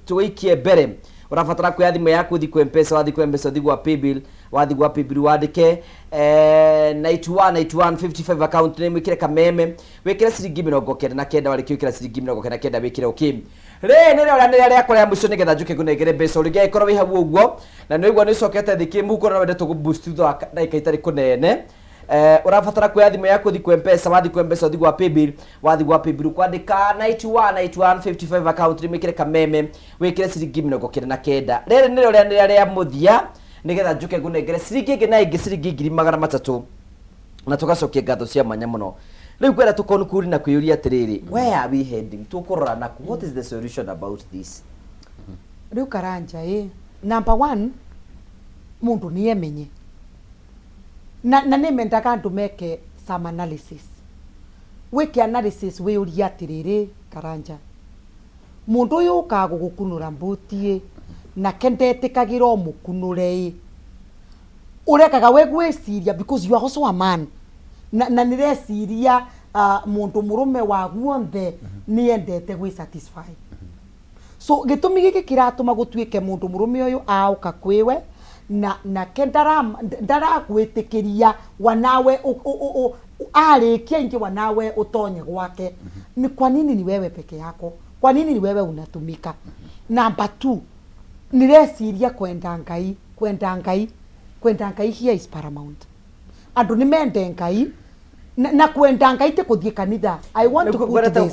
tuikie mbere urabatara kwa thimu yaku uthi kwa mpesa wathi kwa mpesa uthi gwa paybill wathi gwa paybill wandike 918155 account rimekira kameme wekira ciringi 79 warikira ciringi 79 wekira okay re nere ora nere yakora ya mwisho nigetha njuke kunengere mbeca urigia ikoro wi hagu uguo na no igwa ni cokete thiki muko na wende tugu boost thutha ndaika itari kunene urabatara kwa thimu yaku thi kwa mpesa wathi kwa mpesa uthi gwa paybill wathi gwa paybill kwandika 918155 account rimikire kameme wikire ciringi 79 rere nere ora nere ya muthia nigetha njuke kunengere ciringi ingi na ingi ciringi 300 na tugacokia ngatho cia manya muno riu kwera tukonkuri na kuyuria atiriri where are we heading tukurora na what is the solution about this riu Karanja number 1 mundu ni emenye na nimendaga andu meke some analysis wiki analysis we uria atiriri Karanja mundu uyu ukagugukunura mbutie na kendetikagiro mukunure urekaga we gwiciria because you are also a man na nireciria mundu murume wa guothe ni endete gwi satisfy. So gitumi giki kiratuma gutuike mundu murume uyu auka kwiwe na kendara gwitikiria wanawe arikia ingi wanawe utonye gwake. Ni kwa nini ni wewe peke yako? Kwa nini ni wewe unatumika? Number 2, nireciria kwenda Ngai here is paramount. Andu ni mende Ngai na kwenda Ngai te kuthie kanitha. I want to put this.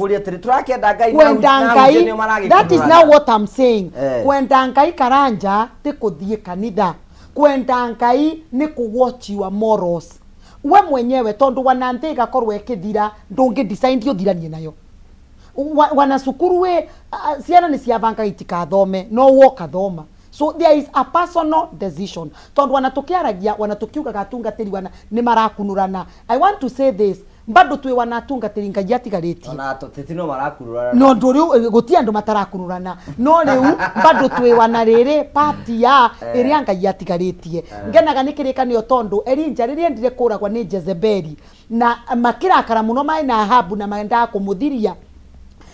Kwenda Ngai, that is now what I'm saying. Kwenda Ngai karanja te kuthie kanitha. Kwenda Ngai ni ku watch your morals. We mwenyewe tondu wananthika korwe kithira ndungi decide uthiranie nayo. Wanasukuru we ciana ni ciavanga itikathome no woka thoma. So there is a personal decision. Tondu wanatukiaragia wanatukiuga gatungatiri wana ni marakunurana. I want to say this. Bado twi wanatungatiri Ngai atigariti. Ona titino marakunurana. No nduri guti andu matarakunurana. No riu bado twi wanarere party ya iria Ngai atigaritie. Ngenaga nikirikanio tondu Elijah riria ndire kuragwa ni Jezebeli na makirakara muno mai na Ahabu na maenda kumuthiria.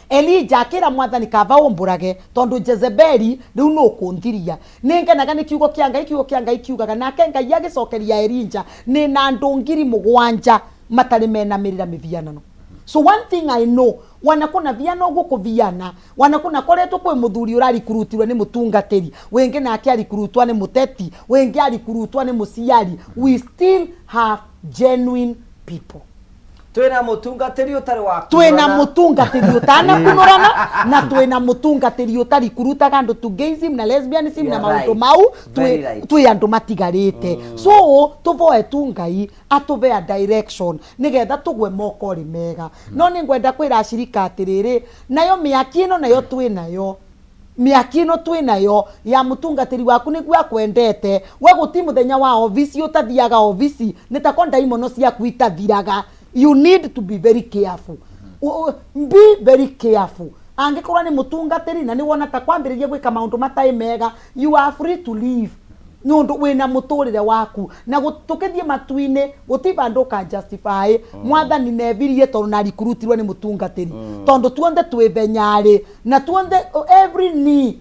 Elijah akira mwathani kava umburage tondu Jezebeli riu no kunthiria. Ningenaga ni kiugo kia Ngai kiugaga nake Ngai agicokeria Elijah ni na ndungiri mugwanja matari mena mirira mivianano. So one thing I know, wanakuna viano guko viana, wanakuna koreto kwe muthuri urari kurutirwe ni mutungatiri, wenge na akia rikurutwa ni muteti, wenge ari kurutwa ni musiari. We still have genuine people. Twina mutungatiri utari wa twina mutungatiri utana kunurana na twina mutungatiri utari kurutaga andu tu gayism na lesbianism na maundu mau twi andu matigarite. So tuvoe Ngai atuve a direction nigetha tugwe moko ri mega. No ni ngwenda kwira ashirika atiriri nayo miaki ino nayo twinayo. Miaki ino twinayo ya mutungatiri waku niguo akwendete we guti muthenya wa office utathiaga office nitakonda imono cia kuitathiraga. You need to be very careful. Be very careful. Angikorwa ni mutungatiri na ni wona ta kwambiriria gwika maundu matai mega, you are free to leave. Nundu wina muturire waku na gutukithie matuine gutiba nduka justify mwathani nevirie tondu na rikurutirwe ni mutungatiri tondu tuonde twivenyari na tuonde every knee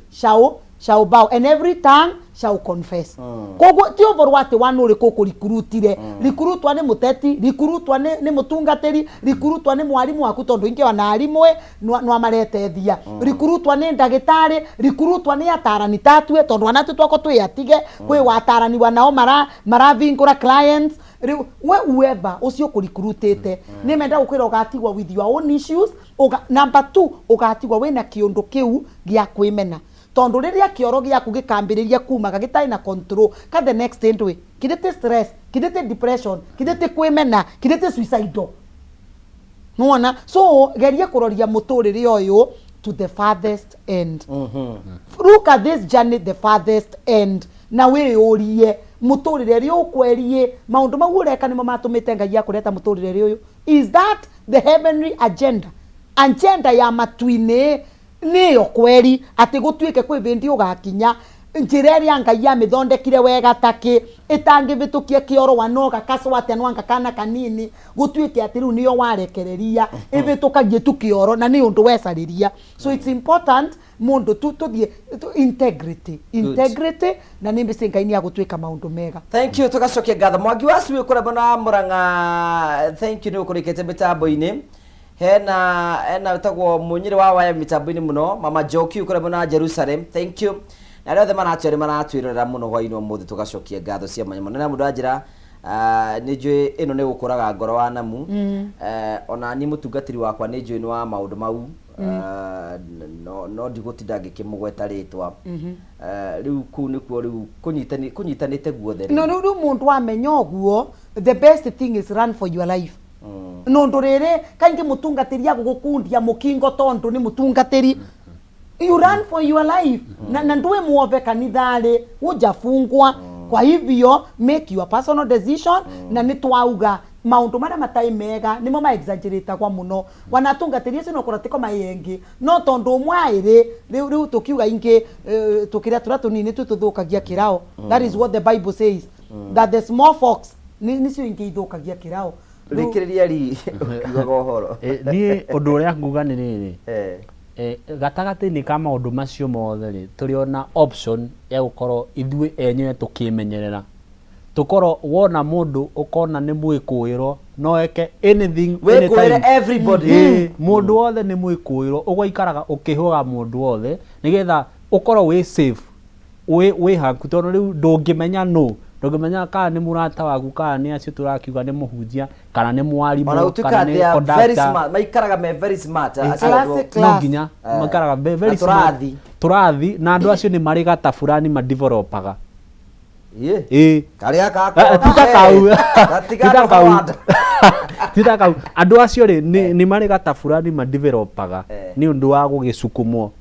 shall bow and every tongue shall confess. Kogo ti overwa ati wanu ri koko rikurutire rikurutwa ni muteti rikurutwa ni mutungatiri rikurutwa ni mwarimu waku tondu ingi wana arimwe no amaretethia rikurutwa ni ndagitari rikurutwa ni atarani tatwe tondu anatu twako twiatige kwi watarani wanao maravingura clients we whoever ucio kurikurutete ni menda gukwira ugatigwa with your own issues. Number 2 ugatigwa wina kiundu kiu gia kwimena tondu riria kioro giaku gikambiriria kumaga gitai na control ka the next end kidete stress kidete depression kidete kwimena kidete suicidal. Nuona so geria kuroria muturire uyu to the farthest end. Look at this journey the farthest end na we urie muturire ri ukwerie maundu mau ureka nimo matumite Ngai akureta muturire ri uyu. Is that the heavenly agenda ya matuine niyo kweri ati gutuike kwi bindi ugakinya njira ria Ngai ya mithondekire wega taki itangivitukie kioro wanoga kaswa ati anwanga kana kanini gutuike ati riu niyo warekereria ivitukagie tu kioro na ni undu wesariria. So it's important mundu tuthie integrity na nimbe singa ini ya gutuika maundu mega. Thank you tugacokia ngatho Mwangi wa Cui kura bona Murang'a. Thank you ni ukurikete mitambo-ini hena tagwo munyiri wa waya mitambo-ini muno Mama Joki kura bona Jerusalem. Thank you na rĩothe maratwirira muno hwainĩ ũmũthĩ tugacokia ngatho cia mwanya mũno na mũndũ anjĩra nĩ njũĩ ĩno nĩ gũkũraga ngoro wa Namu. Ona ni mũtungatĩri wakwa nĩ njũĩ nĩ wa maũndũ mau no ndigũtinda ngĩkĩmũgweta rĩtwa rĩu kũu nĩkuo rĩu kũnyitanĩte guothe. No rĩu mũndũ amenya ũguo the best thing is run for your life. Nundu rĩrĩ kaingĩ mũtungatĩri agũgũkundia mũkingo tondu ni mũtungatĩri. You run for your life. Na nduwe muove kanithari ujafungwa. Kwa hivyo make your personal decision na nitwauga maundu maria matai mega nimo ma exaggerate kwa muno wanatungatĩria cino kuratiko mayengi no tondu mwaire riu tukiuga ingi tukiria turatunini tututhukagia kirao. That is what the Bible says, that the small fox nicio ingi ithukagia kirao. Rikiriria ri kiuga uhoro. Ni undu uria nguga ni riri. Gatagati-ini ka maundu macio mothe ri turiona option ya gukorwo ithui enyewe tukimenyerera. Tukoro wona mundu ukona ni mwikuiro no eke anything anytime everybody mundu wothe ni mwikuiro ugaikaraga ukihoga mundu wothe nigetha ukoro we safe we haku tono riu ndungimenya ndungimenya kana ni murata waku kana ni acio turakiuga ni muhunjia kana ni mwarimu kana ni conductor maikaraga me very smart no nginya maikaraga very smart turathi na andu acio ni mari gata fulani ma developaga karia titakau andu acio ri ni mari gata fulani ma developaga ni undu wa gugicukumwo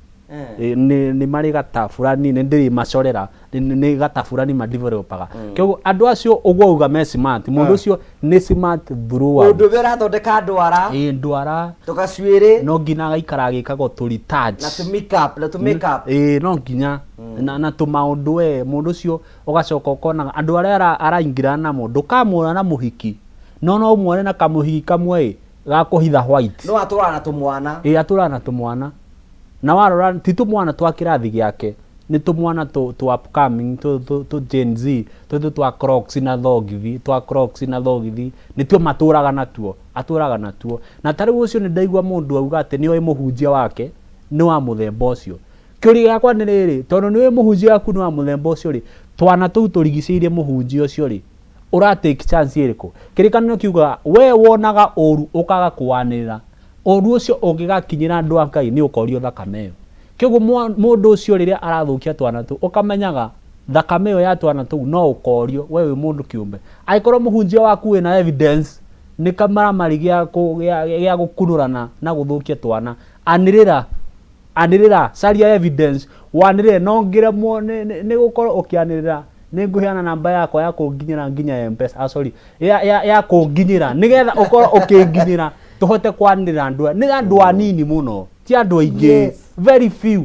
ni mari gata fulani ni ndiri macorera ni gata fulani ma developaga kyo andu acio ugwo uga me smart mundu ucio ni smart through undu bera thondeka ndwara ndwara tugacuire no ngina gaikara agikago turi touch na to make up no nginya na to maundu mundu ucio ugacoka ukona andu aria araingira na mundu kamura na muhiki no muone na kamuhiki kamwe gakuhitha white no atura na tumwana atura na tumwana na warora ti tumwana twa kirathi giake ni tumwana to upcoming to Gen Z to Crocs na thogithi ni tuo maturaga natuo na tariu ucio ni ndaigwa mundu auga ati ni oi muhunjia wake ni wa muthemba ucio kiuri yakwa ni riri tondu ni oi muhunjia waku ni wa muthemba ucio ri twana tuu turigiciirie muhunjia ucio ri ura take chance iriku kirikanio kiuga we wonaga oru ukaga kuwanira oru ucio ungigakinyira andu a Ngai ni ukorio thakame iyo kiguo mundu ucio riria arathukia twana tu ukamenyaga thakame iyo ya twana tu no ukorio we mundu kiumbe aikorwo muhunjia waku wina evidence ni kamara mari gya gukunurana na guthukia twana anirira caria evidence wanire no ngire ni gukorwo ukianirira ni nguheana namba yakwa ya kunginyira nginya M-Pesa ya kunginyira nigetha ukorwo ukinginyira tuhote kwanira andu anini muno ti andu aingi very few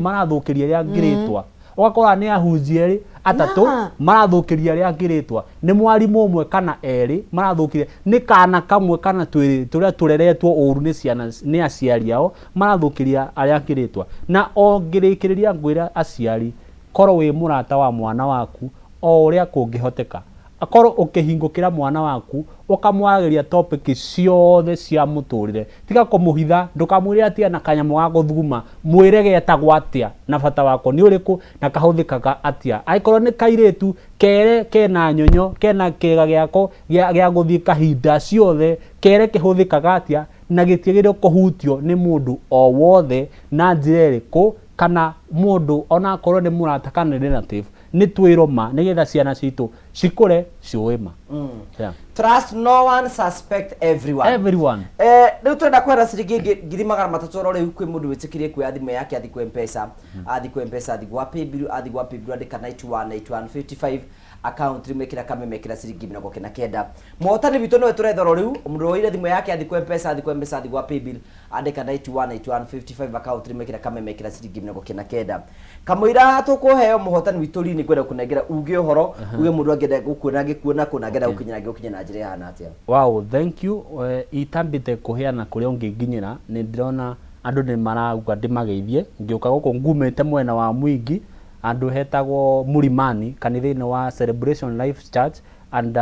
marathukiria ria ngiritwa ugakora ni ahunjia ri atatu marathukiria ria ngiritwa ni mwarimu umwe kana eri marathukiria ni kana kamwe kana twiri turia tureretwo uru ni ciana ni aciari ao marathukiria aria ngiritwa na ongirikiriria ngwira aciari korwo wi murata wa mwana waku o uria kungihoteka akorwo ukihingukira mwana waku ukamwarageria topic ciothe cia muturire tiga kumuhitha ndukamwire atia na kanyamu ga guthuma mwirege etagwa atia na bata wako ni uriku na kahuthikaga atia aikorwo ni kairetu kere kena nyonyo kena kega giako gia guthii kahinda ciothe kere kihuthikaga atia na gitiagire kuhutio ni mundu o wothe na njira iriku kana mundu ona korwo ni murata kana relative ni twiroma nigetha ciana citu cikure ciuima trust no one, suspect everyone riu twenda kwera ciringi ngiri magana matatu riu kwi mundu witikirie kuoya thimu yake athi ku M-Pesa athi gwa paybill andika 918155 account rimekira kamemekira ciringi 29 muhotani witu niwe turethoro riu mundu woire thimu yake athi ku M-Pesa athi gwa paybill andika 918155 account rimekira kamemekira ciringi 29 kamwira tukuheo muhotani witu ri ni kwenda kunengera uge uhoro uge mundu angenda gukuona gikuona kuna ngenda gukinya na njira hana atia wow thank you itambite kuheana kuria ungiginyira ni ndirona andu ni marauga ndimageithie ngiuka guku ngumete mwena wa Mwingi andu hetagwo Mulimani kanitha-ini wa Celebration Life Church and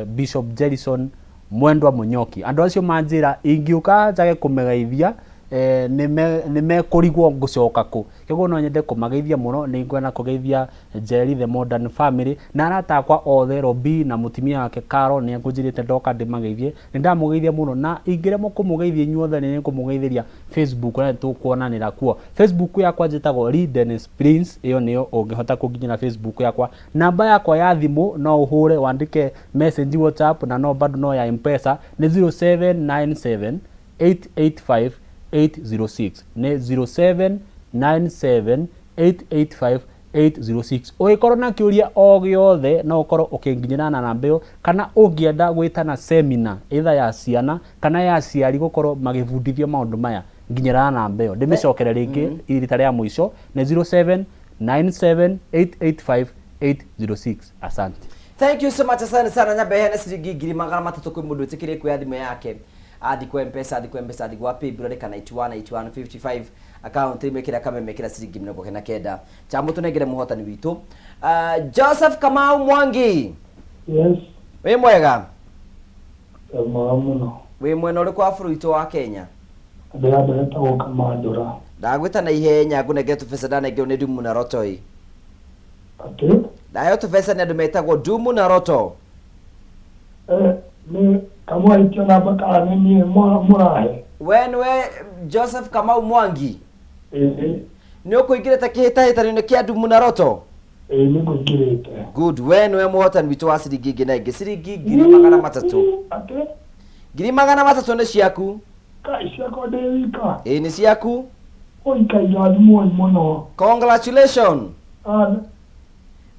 Bishop Jerison Mwendwa Munyoki andu acio manjira ingiuka njage kumegeithia nime kurigwo ngucoka ku kiguo no nyende kumageithia muno ni ngwena kugeithia Jerry the Modern Family na aratakwa othe Robi na mutimia wake Karo ni ngujirite ndoka ndimageithie ni ndamugeithia muno na ingire mo kumugeithia inyuothe ni kumugeithiria Facebook na tukuonanira kuo Facebook yakwa njitagwo Dennis Prince iyo niyo ungihota kuginyira Facebook yakwa namba yakwa ya thimu no uhure wandike message WhatsApp na no bado no ya M-Pesa ni 0797 885 806 ne 0797885806 oikorwo na kiuria o giothe no ukorwo ukinginyira na namba iyo kana ungienda gwitana seminar either ya ciana kana ya ciari gukorwo magibundithio maundu maya nginyira na namba iyo ndimicokere ringi irita ria mwisho ne 0797885806 asante Thank you so much sana nyabe hene ciringi ngiri magana matatu kwi mundu tikire ku thimũ yake athi kwa mpesa athi gwa paybill kana 818155 account imekira kama imekira ciringi 49 chambo tunengere muhotani witu Joseph Kamau Mwangi. Yes. We mwega? Muno. We mwena uri kwa bũrũri wa Kenya? Ndĩrenda gũka Mandũra. Ndagwĩta na ihenya ngunenge tũbeca ndanengero nĩ Ndumu na Roto ĩ. Ati? Ndayo tũbeca nĩ andũ metagwo Ndumu na Roto. Nĩ kamwe itio namba kana nĩ niĩ mũrahe. We nĩwe Joseph Kamau Mwangi? Nĩ ũkũingĩrĩte kĩhĩtahĩtano-inĩ kĩa Ndumu na Roto? Nĩ ngũingĩrĩte. Good. We nĩwe mũhotani witũ wa ciringi ingĩ na ingĩ ciringi 300. Ati? 300 nĩ ciaku? Kai ciakwa ndĩ wika. Nĩ ciaku? Ũikaia mũno. Congratulations.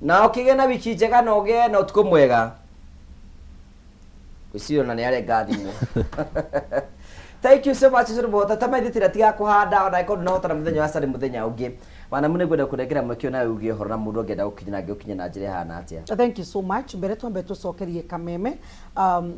Na ukigĩa na wiki njega na ũgĩe na ũtukũ mwega. Ũcio na nĩ arenga thimũ. Thank you so much sir bota tamaithitira tiga kuhanda ona ikondo na hotana muthenya wa sare muthenya ungi wana mune gwenda kuregera mwekio na ugie horo na mundu ngenda gukinya ngiukinya na njire hana atia. Thank you so much. Mbere twambe tucokerie Kameme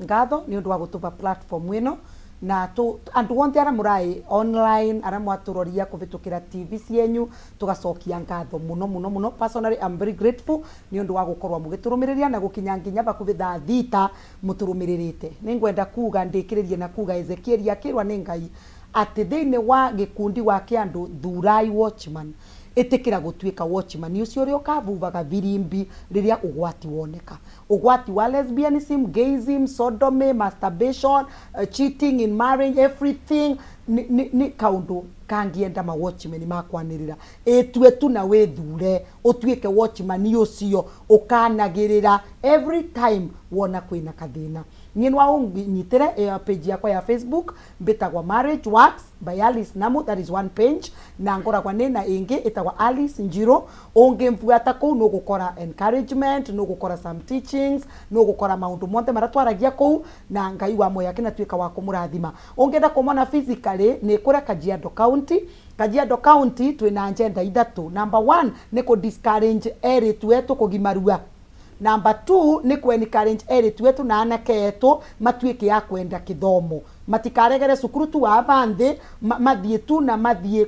ngatho ni undu wa gutuva platform ino na andu wonthe ara murai online ara mwaturoria kuvitukira TV cienyu tugacokia ngatho muno. Personally I'm very grateful ni undu wa gukorwa mugiturumiria na gukinya nginya bakuvi thaa thita muturumiririte. Ningwenda kuga ndikiririe na kuga Ezekiel akirwa ni Ngai ati thiini wa gikundi wa kiandu thurai watchman etekira gutuika watchman ucio uri ukavuvaga virimbi riria ugwati woneka ugwati wa lesbianism, gayism, sodomy, masturbation, cheating in marriage, everything ni kaundu kangienda ma watchman makwanirira etue tu na wethure utuike watchman ucio ukanagirira every time wona kwina kathina. Ni nwa unyitere page yakwa ya Facebook mbitagwa Marriage Works by Alice Namu, that is one page, na ngoragwa nena ingi itagwa Alice Njiro. Ungimfuata kuu no gukora encouragement, no gukora some teachings, no gukora maundu monte maratwaragia kuu na Ngai wa moyo akina tuika wa kumurathima. Ungenda kumona physically ni kura Kajiado County. Kajiado County twina agenda ithatu. Number 1 ni ku discourage eri twetu kugimarua. Number 2 ni ku encourage eri twetu na anake etu matuike ya kwenda kithomo. Matikaregere cukuru tu wa bande mathie tu na mathie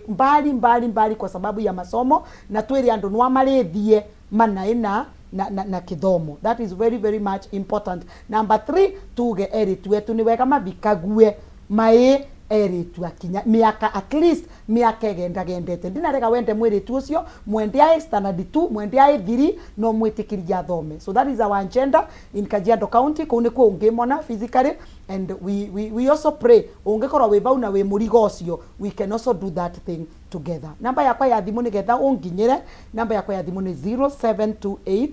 mbali kwa sababu ya masomo na twiri andu nwa marithie manaina na kithomo. That is very much important. Number 3 tuge eri twetu ni wega mabikague mae eri tu akinya miaka at least miaka gendete ndinarega wende mwiri tu ucio mwende ai standard 2 mwende ai 3 no mwitikiria thome. So that is our agenda in Kajiado County kune ko ungimona physically and we also pray ungikorwa we bau na we murigo ucio we can also do that thing together. Namba yakwa ya thimu ni getha unginyire namba yakwa ya thimu ni 0728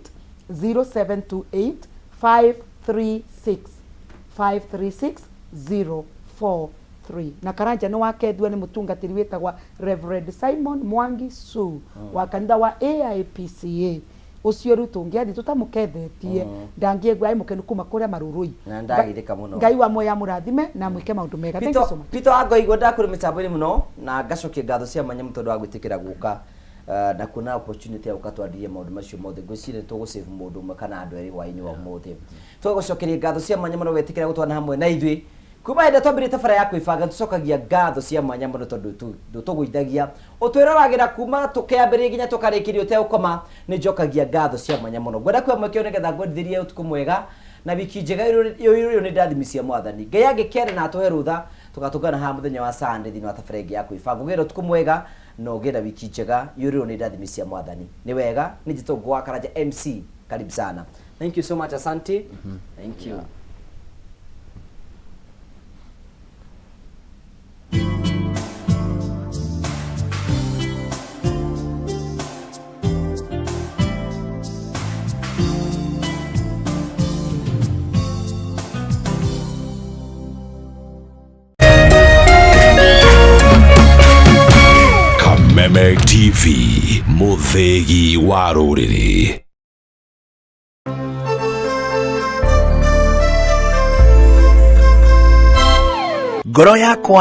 536 043 na karanja ni wakethwa ni mutungatiri wetagwa Reverend Simon Mwangi Su wa kanitha wa AIPCA ucio ru tungiathi tutamukethetie ndangiegwa ai mukenu kuma kuria marurui na ndagithika muno. Ngai wa moya murathime na mwike maundu mega. Thank you so much. Pito ago igwa ndakuri mitambo-ini muno na ngacokia ngatho cia manya mutondo wa gwitikira guka na kuna opportunity ya ukatwadirie maundu macio mothe ngwicire tugusave mundu umwe kana andu eri wa inyu wa mothe tugucokeria ngatho cia manya muno wetikira gutwana hamwe na ithui kuma ida twambire tabara ya kwibanga tucokagia ngatho cia mwanya muno tondu tugwithagia utwiragira kuma tukiambire nginya tukarikiria uteukoma ni njokagia ngatho cia mwanya muno gwenda kwa mwekio nigetha ngwendithirie utuku mwega na wiki njega iyo ni ndathimi cia mwathani Ngai angikere na atuhe rutha tugatungana ha muthenya wa Sunday thini wa tabara ya kwibanga gwira utuku mwega no gira wiki njega iyo ni ndathimi cia mwathani ni wega ni jitongo wa Karanja MC. Karibu sana. Thank you so much, asante. Thank you. Kameme TV, muthegi wa ruriri. Ngoro yakwa